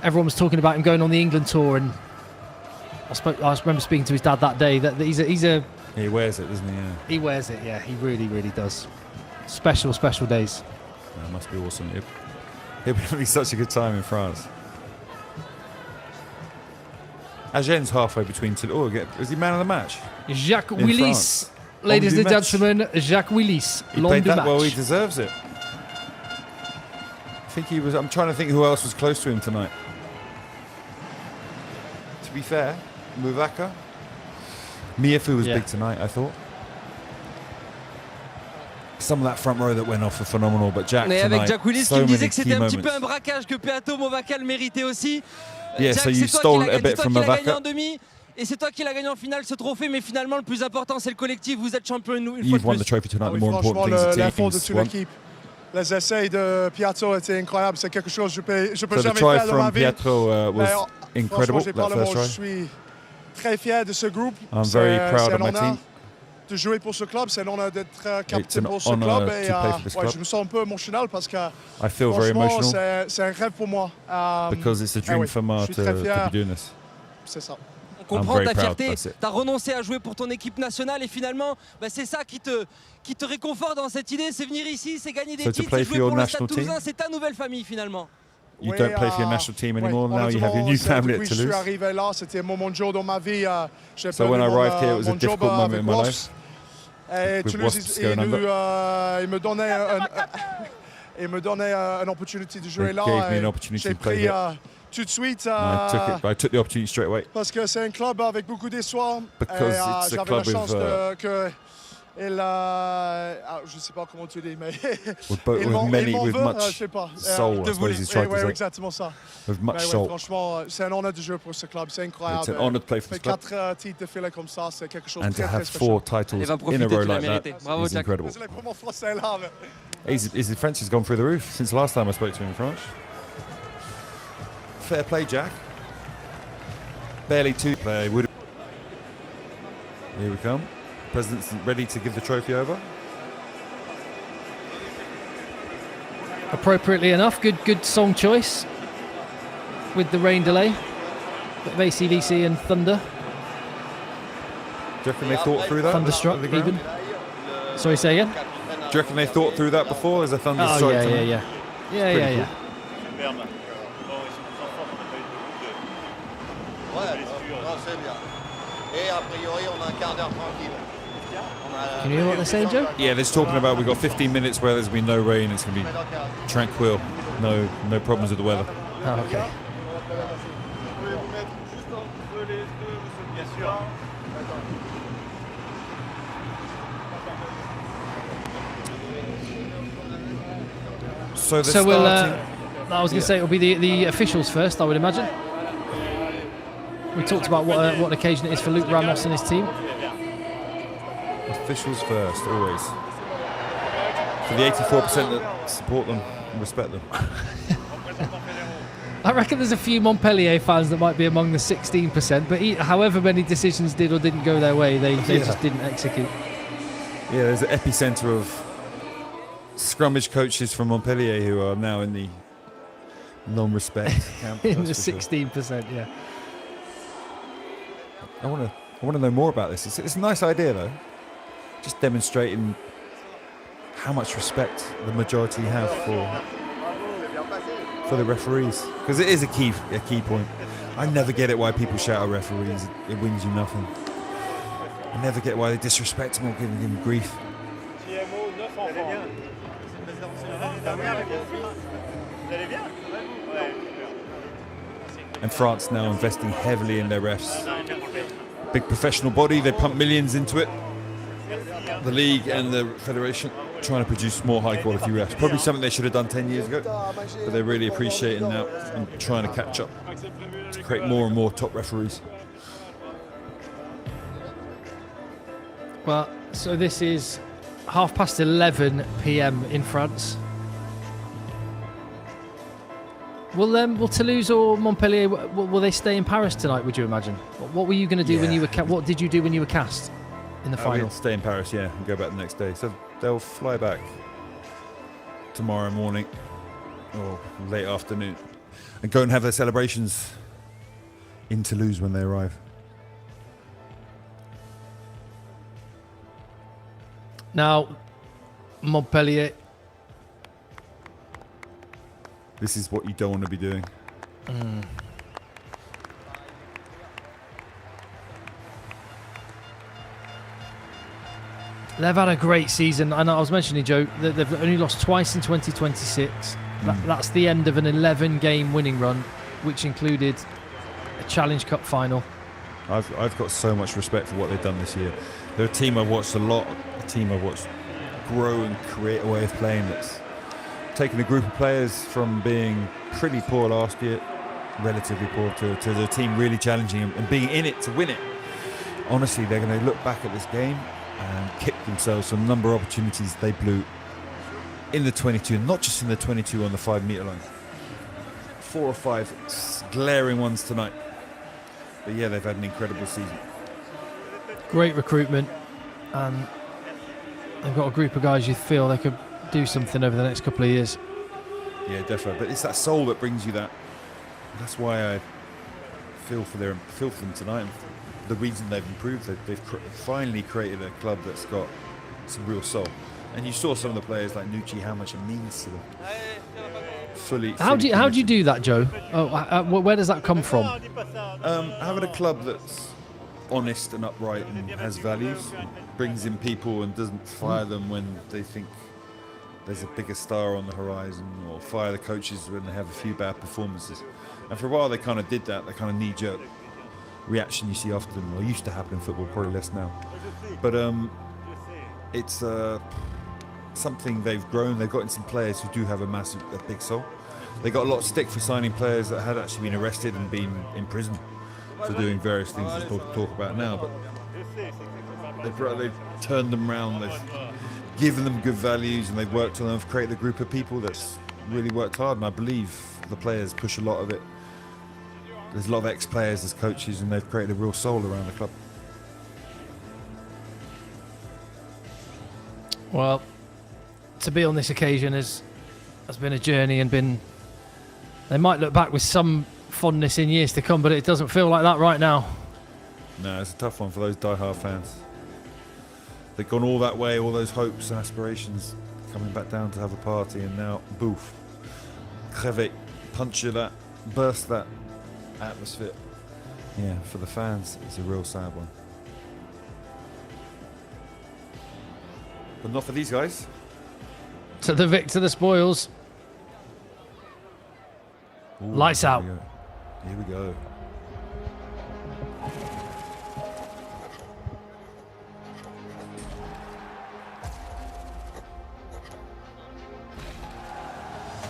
everyone was talking about him going on the England tour. And I remember speaking to his dad that day. That he's a he wears it, doesn't he? Yeah. He wears it. Yeah, he really, really does. Special days. That must be awesome. It'll be such a good time in France. Agen's halfway between two. Oh, is he man of the match? Jack Willis. Ladies and gentlemen, Jack Willis. He played that well, he deserves it. I think he was. I'm trying to think who else was close to him tonight. To be fair, Muvaka. Miafu was big tonight, I thought. Some of that front row that went off were phenomenal, but Jack tonight, avec Jack Willis qui me disait que c'était un petit peu un braquage, que Peato Muvaka le méritait aussi. Yeah, Jack, so you stole a bit from Muvaka. Et c'est toi qui l'as gagné en finale ce trophée, mais finalement le plus important c'est le collectif. Vous êtes champion une fois de plus. You've won the trophy tonight. The more important thing is l'effort de toute l'équipe. Les essais de Pietro étaient incroyables. C'est quelque chose que je peux jamais faire dans ma vie. Pietro was incredible. Je suis très fier de ce groupe. I'm very proud of my team. De jouer pour ce club, c'est un honneur d'être capitaine pour ce club. Et je me sens un peu émotionnel parce que c'est un rêve pour moi. Because it's a dream for me to be doing this. C'est ça. On comprend ta fierté, tu as renoncé à jouer pour ton équipe nationale et finalement c'est ça qui te réconforte dans cette idée, c'est venir ici, c'est gagner des titres, c'est jouer pour le Stade Toulousain, c'est ta nouvelle famille finalement. You don't play for your national team anymore, now you have your new family at Toulouse. Je suis arrivé là, c'était un moment de jour dans ma vie. So when I arrived here, it was a difficult moment in my life. Et Toulouse, il me donnait une opportunité de jouer là. J'ai pris tout de suite. I took the opportunity straight away. Parce que c'est un club avec beaucoup d'histoire. Because it's a club with je ne sais pas comment tu dis, mais with much soul, I suppose he's trying to say. Exactement ça. With much soul. Franchement, c'est un honneur de jouer pour ce club, c'est incroyable. It's an honor to play for this club. 4 titres de filet comme ça, c'est quelque chose de très, très special. And to have 4 titles in a row like that is incredible. His French has gone through the roof since the last time I spoke to him in French. Fair play, Jack. Barely 2 play. Here we come. President's ready to give the trophy over. Appropriately enough, good song choice with the rain delay. Bit of AC/DC and thunder. Do you reckon they thought through that? Thunderstruck even. Sorry, say again? Do you reckon they thought through that before? There's a thunderstruck. Yeah. Can you hear what they're saying, Joe? Yeah, they're talking about we've got 15 minutes where there's going to be no rain. It's going to be tranquil. No problems with the weather. Oh, okay. So we'll. I was going to say it'll be the officials first, I would imagine. We talked about what an occasion it is for Luke Ramos and his team. Officials first, always. For the 84% that support them and respect them. I reckon there's a few Montpellier fans that might be among the 16%, but however many decisions did or didn't go their way, they just didn't execute. Yeah, there's an epicenter of scrummage coaches from Montpellier who are now in the non-respect camp. In the 16%, yeah. I want to know more about this. It's a nice idea, though. Just demonstrating how much respect the majority have for the referees, because it is a key point. I never get it why people shout at referees. It wins you nothing. I never get why they disrespect them or give them grief. And France now investing heavily in their refs. Big professional body, they pump millions into it. The league and the federation trying to produce more high quality refs. Probably something they should have done 10 years ago, but they're really appreciating now and trying to catch up to create more and more top referees. Well, so this is 11:30 p.m. in France. Will Toulouse or Montpellier, will they stay in Paris tonight, would you imagine? What were you going to do when you were what did you do when you were cast? in the final. Stay in Paris, yeah, and go back the next day. So they'll fly back tomorrow morning or late afternoon and go and have their celebrations in Toulouse when they arrive. Now, Montpellier. This is what you don't want to be doing. They've had a great season. I know I was mentioning, Joe, that they've only lost twice in 2026. That's the end of an 11-game winning run, which included a Challenge Cup final. I've got so much respect for what they've done this year. They're a team I've watched a lot, a team I've watched grow and create a way of playing that's taken a group of players from being pretty poor last year, relatively poor, to the team really challenging and being in it to win it. Honestly, they're going to look back at this game and kick themselves for a number of opportunities they blew in the 22, and not just in the 22 on the 5-metre line. 4 or 5 glaring ones tonight. But yeah, they've had an incredible season. Great recruitment, and they've got a group of guys you feel they could do something over the next couple of years. Yeah, definitely. But it's that soul that brings you that. That's why I feel for them tonight. The reason they've improved, they've finally created a club that's got some real soul. And you saw some of the players like Nucci, how much it means to them. How do you do that, Joe? Where does that come from? Having a club that's honest and upright and has values, brings in people and doesn't fire them when they think there's a bigger star on the horizon, or fire the coaches when they have a few bad performances. And for a while they kind of did that, kind of knee-jerk reaction you see often, or used to happen in football, probably less now. But it's something they've grown. They've gotten some players who do have a big soul. They got a lot of stick for signing players that had actually been arrested and been in prison for doing various things we'll talk about now. But they've turned them around. They've given them good values, and they've worked on them. They've created a group of people that's really worked hard, and I believe the players push a lot of it. There's a lot of ex-players as coaches, and they've created a real soul around the club. Well, to be on this occasion has been a journey, and they might look back with some fondness in years to come, but it doesn't feel like that right now. No, it's a tough one for those die-hard fans. They've gone all that way, all those hopes and aspirations, coming back down to have a party, and now, boof, creve, puncture that, burst that atmosphere. Yeah, for the fans, it's a real sad one. But not for these guys. To the victor, the spoils. Ooh, lights out. Here we go.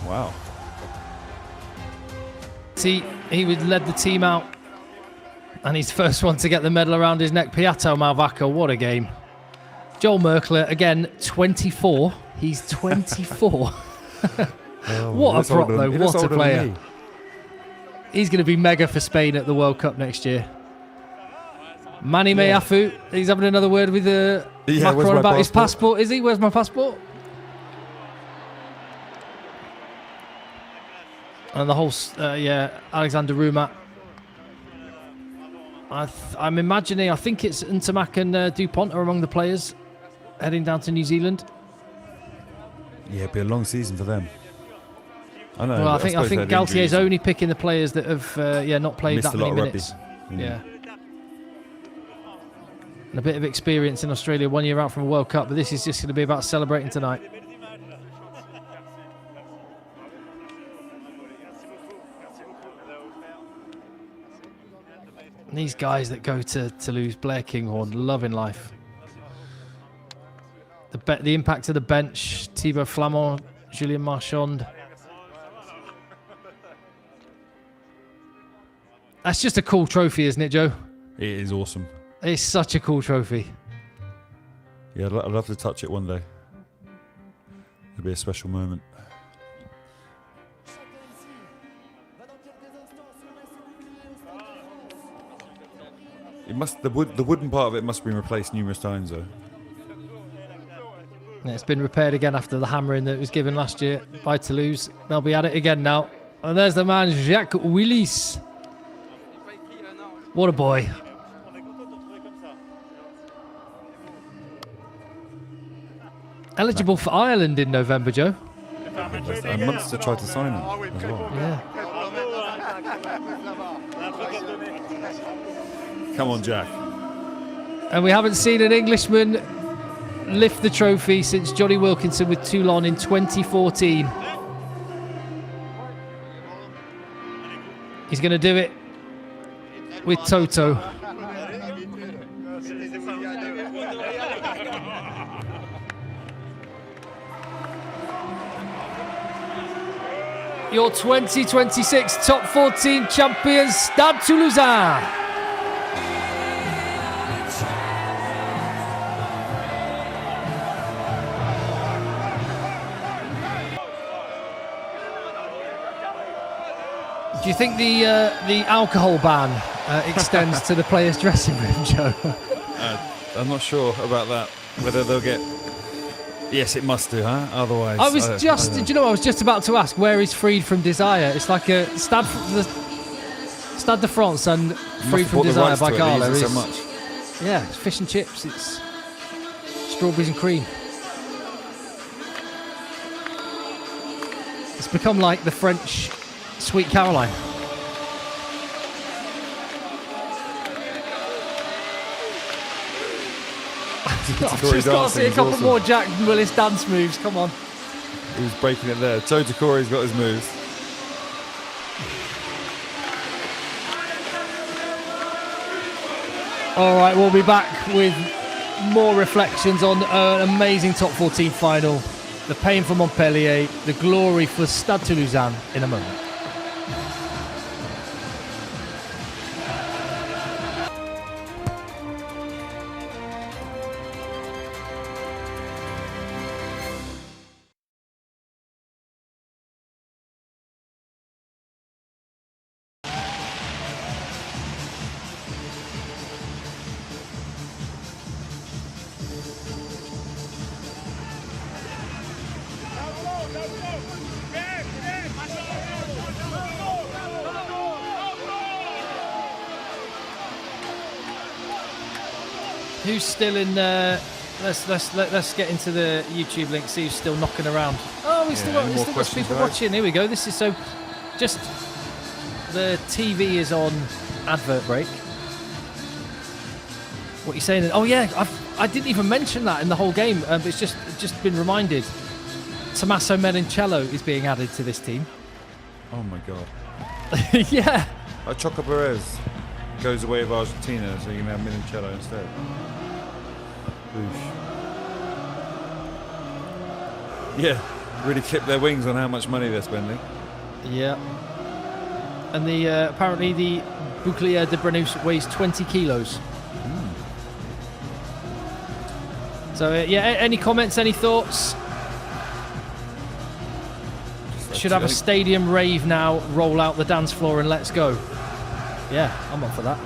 Wow. He would led the team out, and he's the first one to get the medal around his neck. Piatto Malvaca, what a game. Joel Merkler, again, 24. He's 24. What a prop, though. What a player. He's going to be mega for Spain at the World Cup next year. Manny Meafu, he's having another word with Macron about his passport. Is he? Where's my passport? And the whole, Alexander Rumat. I'm imagining, I think it's Ntamak and Dupont are among the players heading down to New Zealand. Yeah, it'll be a long season for them. I know. Well, I think Galtier's only picking the players that have not played that many minutes. Yeah. And a bit of experience in Australia 1 year out from a World Cup, but this is just going to be about celebrating tonight. And these guys that go to Toulouse, Blair Kinghorn, loving life. The impact of the bench, Thibaut Flamand, Julien Marchand. That's just a cool trophy, isn't it, Joe? It is awesome. It's such a cool trophy. Yeah, I'd love to touch it one day. It'll be a special moment. The wooden part of it must have been replaced numerous times, though. Yeah, it's been repaired again after the hammering that was given last year by Toulouse. They'll be at it again now. And there's the man, Jack Willis. What a boy. Eligible for Ireland in November, Joe. Munster tried to sign him as well. Yeah. Come on, Jack. And we haven't seen an Englishman lift the trophy since Johnny Wilkinson with Toulon in 2014. He's going to do it with Toto. Your 2026 Top 14 champions, Stade Toulousain. Do you think the alcohol ban extends to the players' dressing room, Joe? I'm not sure about that. Whether they'll get. Yes, it must do, huh? Otherwise, I was just. Do you know? I was just about to ask where is Freed from Desire. It's like a Stade de France and Freed from Desire by Gala is so much. Yeah, it's fish and chips. It's strawberries and cream. It's become like the French Sweet Caroline. I've just got to see a couple more Jack Willis dance moves. Come on. He was breaking it there. Joe Decore's got his moves. All right, we'll be back with more reflections on an amazing top 14 final. The pain for Montpellier, the glory for Stade Toulousain in a moment. Who's still in? Let's get into the YouTube link. See who's still knocking around. Oh, we still got people watching. Here we go. This is so. Just the TV is on advert break. What are you saying? Oh yeah, I didn't even mention that in the whole game. But it's just been reminded. Tommaso Menincello is being added to this team. Oh my god. Yeah. Choco Perez goes away with Argentina, so you can have Menincello instead. Boosh. Yeah, really clip their wings on how much money they're spending. Yeah. And the apparently the Bouclier de Brennus weighs 20 kilos. So yeah, any comments, any thoughts? Should have a stadium rave now, roll out the dance floor and let's go. Yeah, I'm up for that.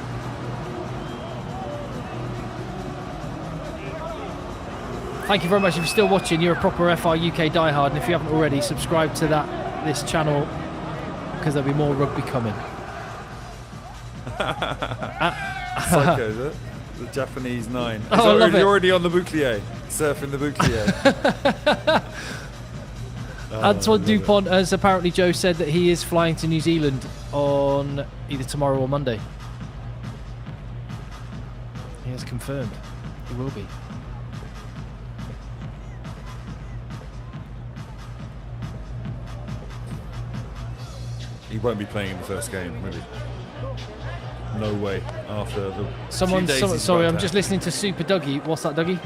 Thank you very much if you're still watching. You're a proper FR UK diehard, and if you haven't already, subscribe to this channel because there'll be more rugby coming. Psycho, is it? The Japanese 9. Oh, I love it. You're already on the Bouclier, surfing the Bouclier. Antoine Dupont has apparently, Joe, said that he is flying to New Zealand on either tomorrow or Monday. He has confirmed he will be. He won't be playing in the first game, will he? No way. After the sorry, I'm just listening to Super Dougie. What's that, Dougie?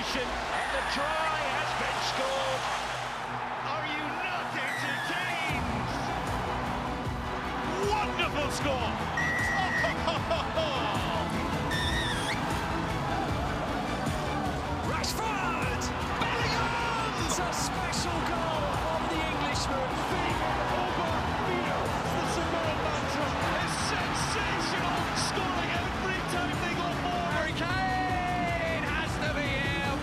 And the try has been scored. Are you not entertained? will score. Rashford! Bellingham's a special goal from the Englishman. The Samoan mantra is sensational, scoring every time they go forward. Harry Kane has to be him.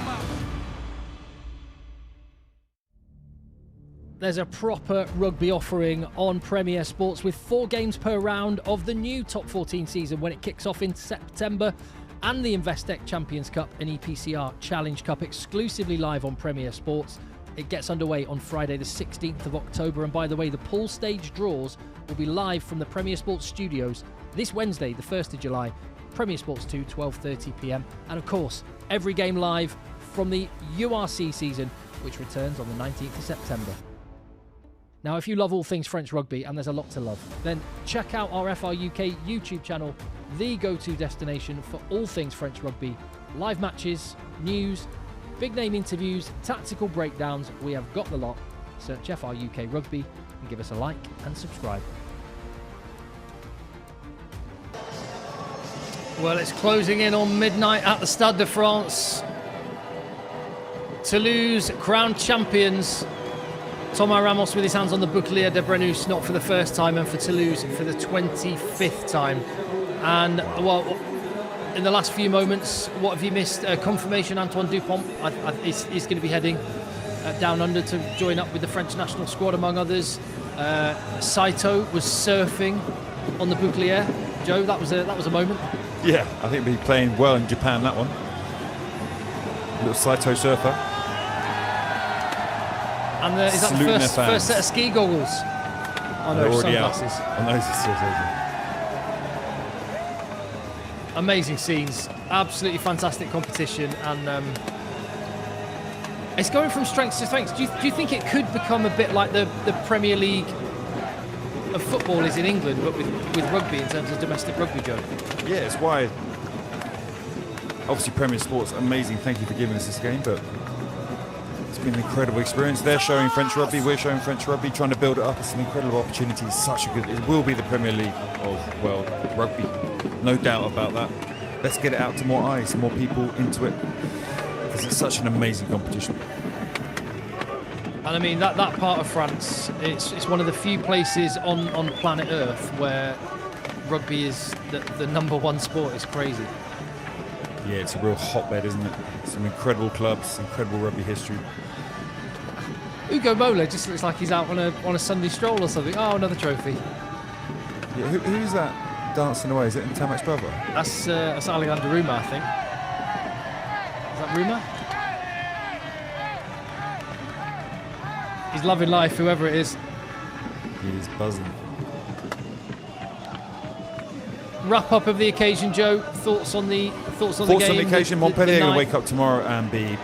There's a proper rugby offering on Premier Sports with 4 games per round of the new Top 14 season when it kicks off in September, and the Investec Champions Cup and EPCR Challenge Cup exclusively live on Premier Sports. It gets underway on Friday the 16th of October, and by the way, the pool stage draws will be live from the Premier Sports studios this Wednesday the 1st of July, Premier Sports 2, 12:30pm, and of course every game live from the URC season, which returns on the 19th of September. Now, if you love all things French rugby, and there's a lot to love, then check out our FR UK YouTube channel, the go-to destination for all things French rugby. Live matches, news, big name interviews, tactical breakdowns, we have got the lot. Search FR UK Rugby and give us a like and subscribe. Well, it's closing in on midnight at the Stade de France. Toulouse, crowned champions. Thomas Ramos with his hands on the Bouclier de Brennus, not for the first time, and for Toulouse for the 25th time. And, well, in the last few moments, what have you missed? Confirmation Antoine Dupont is going to be heading down under to join up with the French national squad, among others. Saito was surfing on the Bouclier. Joe, that was a moment. Yeah, I think he'll be playing well in Japan, that one. Little Saito surfer. And is that the first set of ski goggles? Oh no, sunglasses. On those, amazing scenes, absolutely fantastic competition, and it's going from strength to strength. Do you think it could become a bit like the Premier League of football is in England, but with rugby in terms of domestic rugby, Joe? Yeah, it's why. Obviously, Premier Sports, amazing. Thank you for giving us this game, but it's been an incredible experience. They're showing French rugby, we're showing French rugby, trying to build it up. It's an incredible opportunity. It's such a good. It will be the Premier League of world rugby, no doubt about that. Let's get it out to more eyes, more people into it, because it's such an amazing competition. And I mean that part of France, it's one of the few places on planet Earth where rugby is the #1 sport. It's crazy. Yeah, it's a real hotbed, isn't it? Some incredible clubs, incredible rugby history. Ugo Mola just looks like he's out on a Sunday stroll or something. Oh, another trophy. Yeah, who's that dancing away? Is it Ntamak's brother? That's Alexander Ruma, I think. Is that Ruma? He's loving life, whoever it is. He's buzzing. Wrap up of the occasion, Joe. Thoughts on the game? Thoughts on the occasion. Montpellier are going to wake up tomorrow and be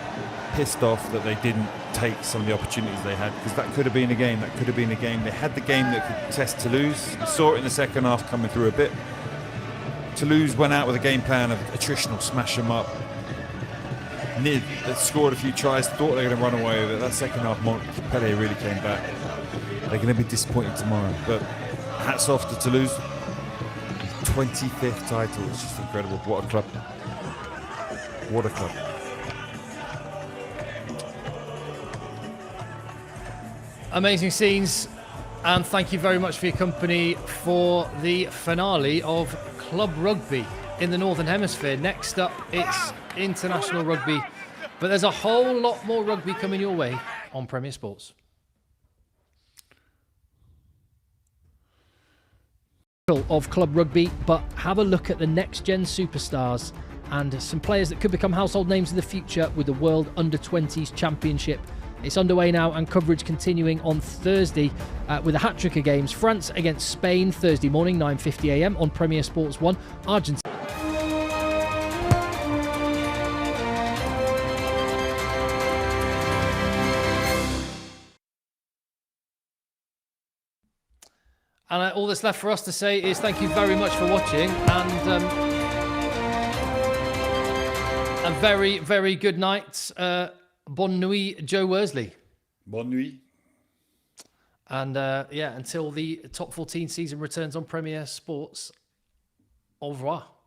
pissed off that they didn't take some of the opportunities they had, because that could have been a game. That could have been a game. They had the game that could test Toulouse. We saw it in the second half coming through a bit. Toulouse went out with a game plan of attritional, smash them up. They scored a few tries, thought they were going to run away with it. That second half, Montpellier really came back. They're going to be disappointed tomorrow. But hats off to Toulouse. 25th title. It's just incredible. What a club. What a club. Amazing scenes, and thank you very much for your company for the finale of Club Rugby in the Northern Hemisphere. Next up, it's international rugby, but there's a whole lot more rugby coming your way on Premier Sports. Of club rugby, but have a look at the next gen superstars and some players that could become household names in the future with the World Under-20s Championship. It's underway now, and coverage continuing on Thursday with a hat-trick of games. France against Spain Thursday morning, 9:50 a.m. on Premier Sports 1. Argentina. And all that's left for us to say is thank you very much for watching, and a very, very good night. Bonne nuit, Joe Worsley. Bonne nuit. And until the top 14 season returns on Premier Sports, au revoir.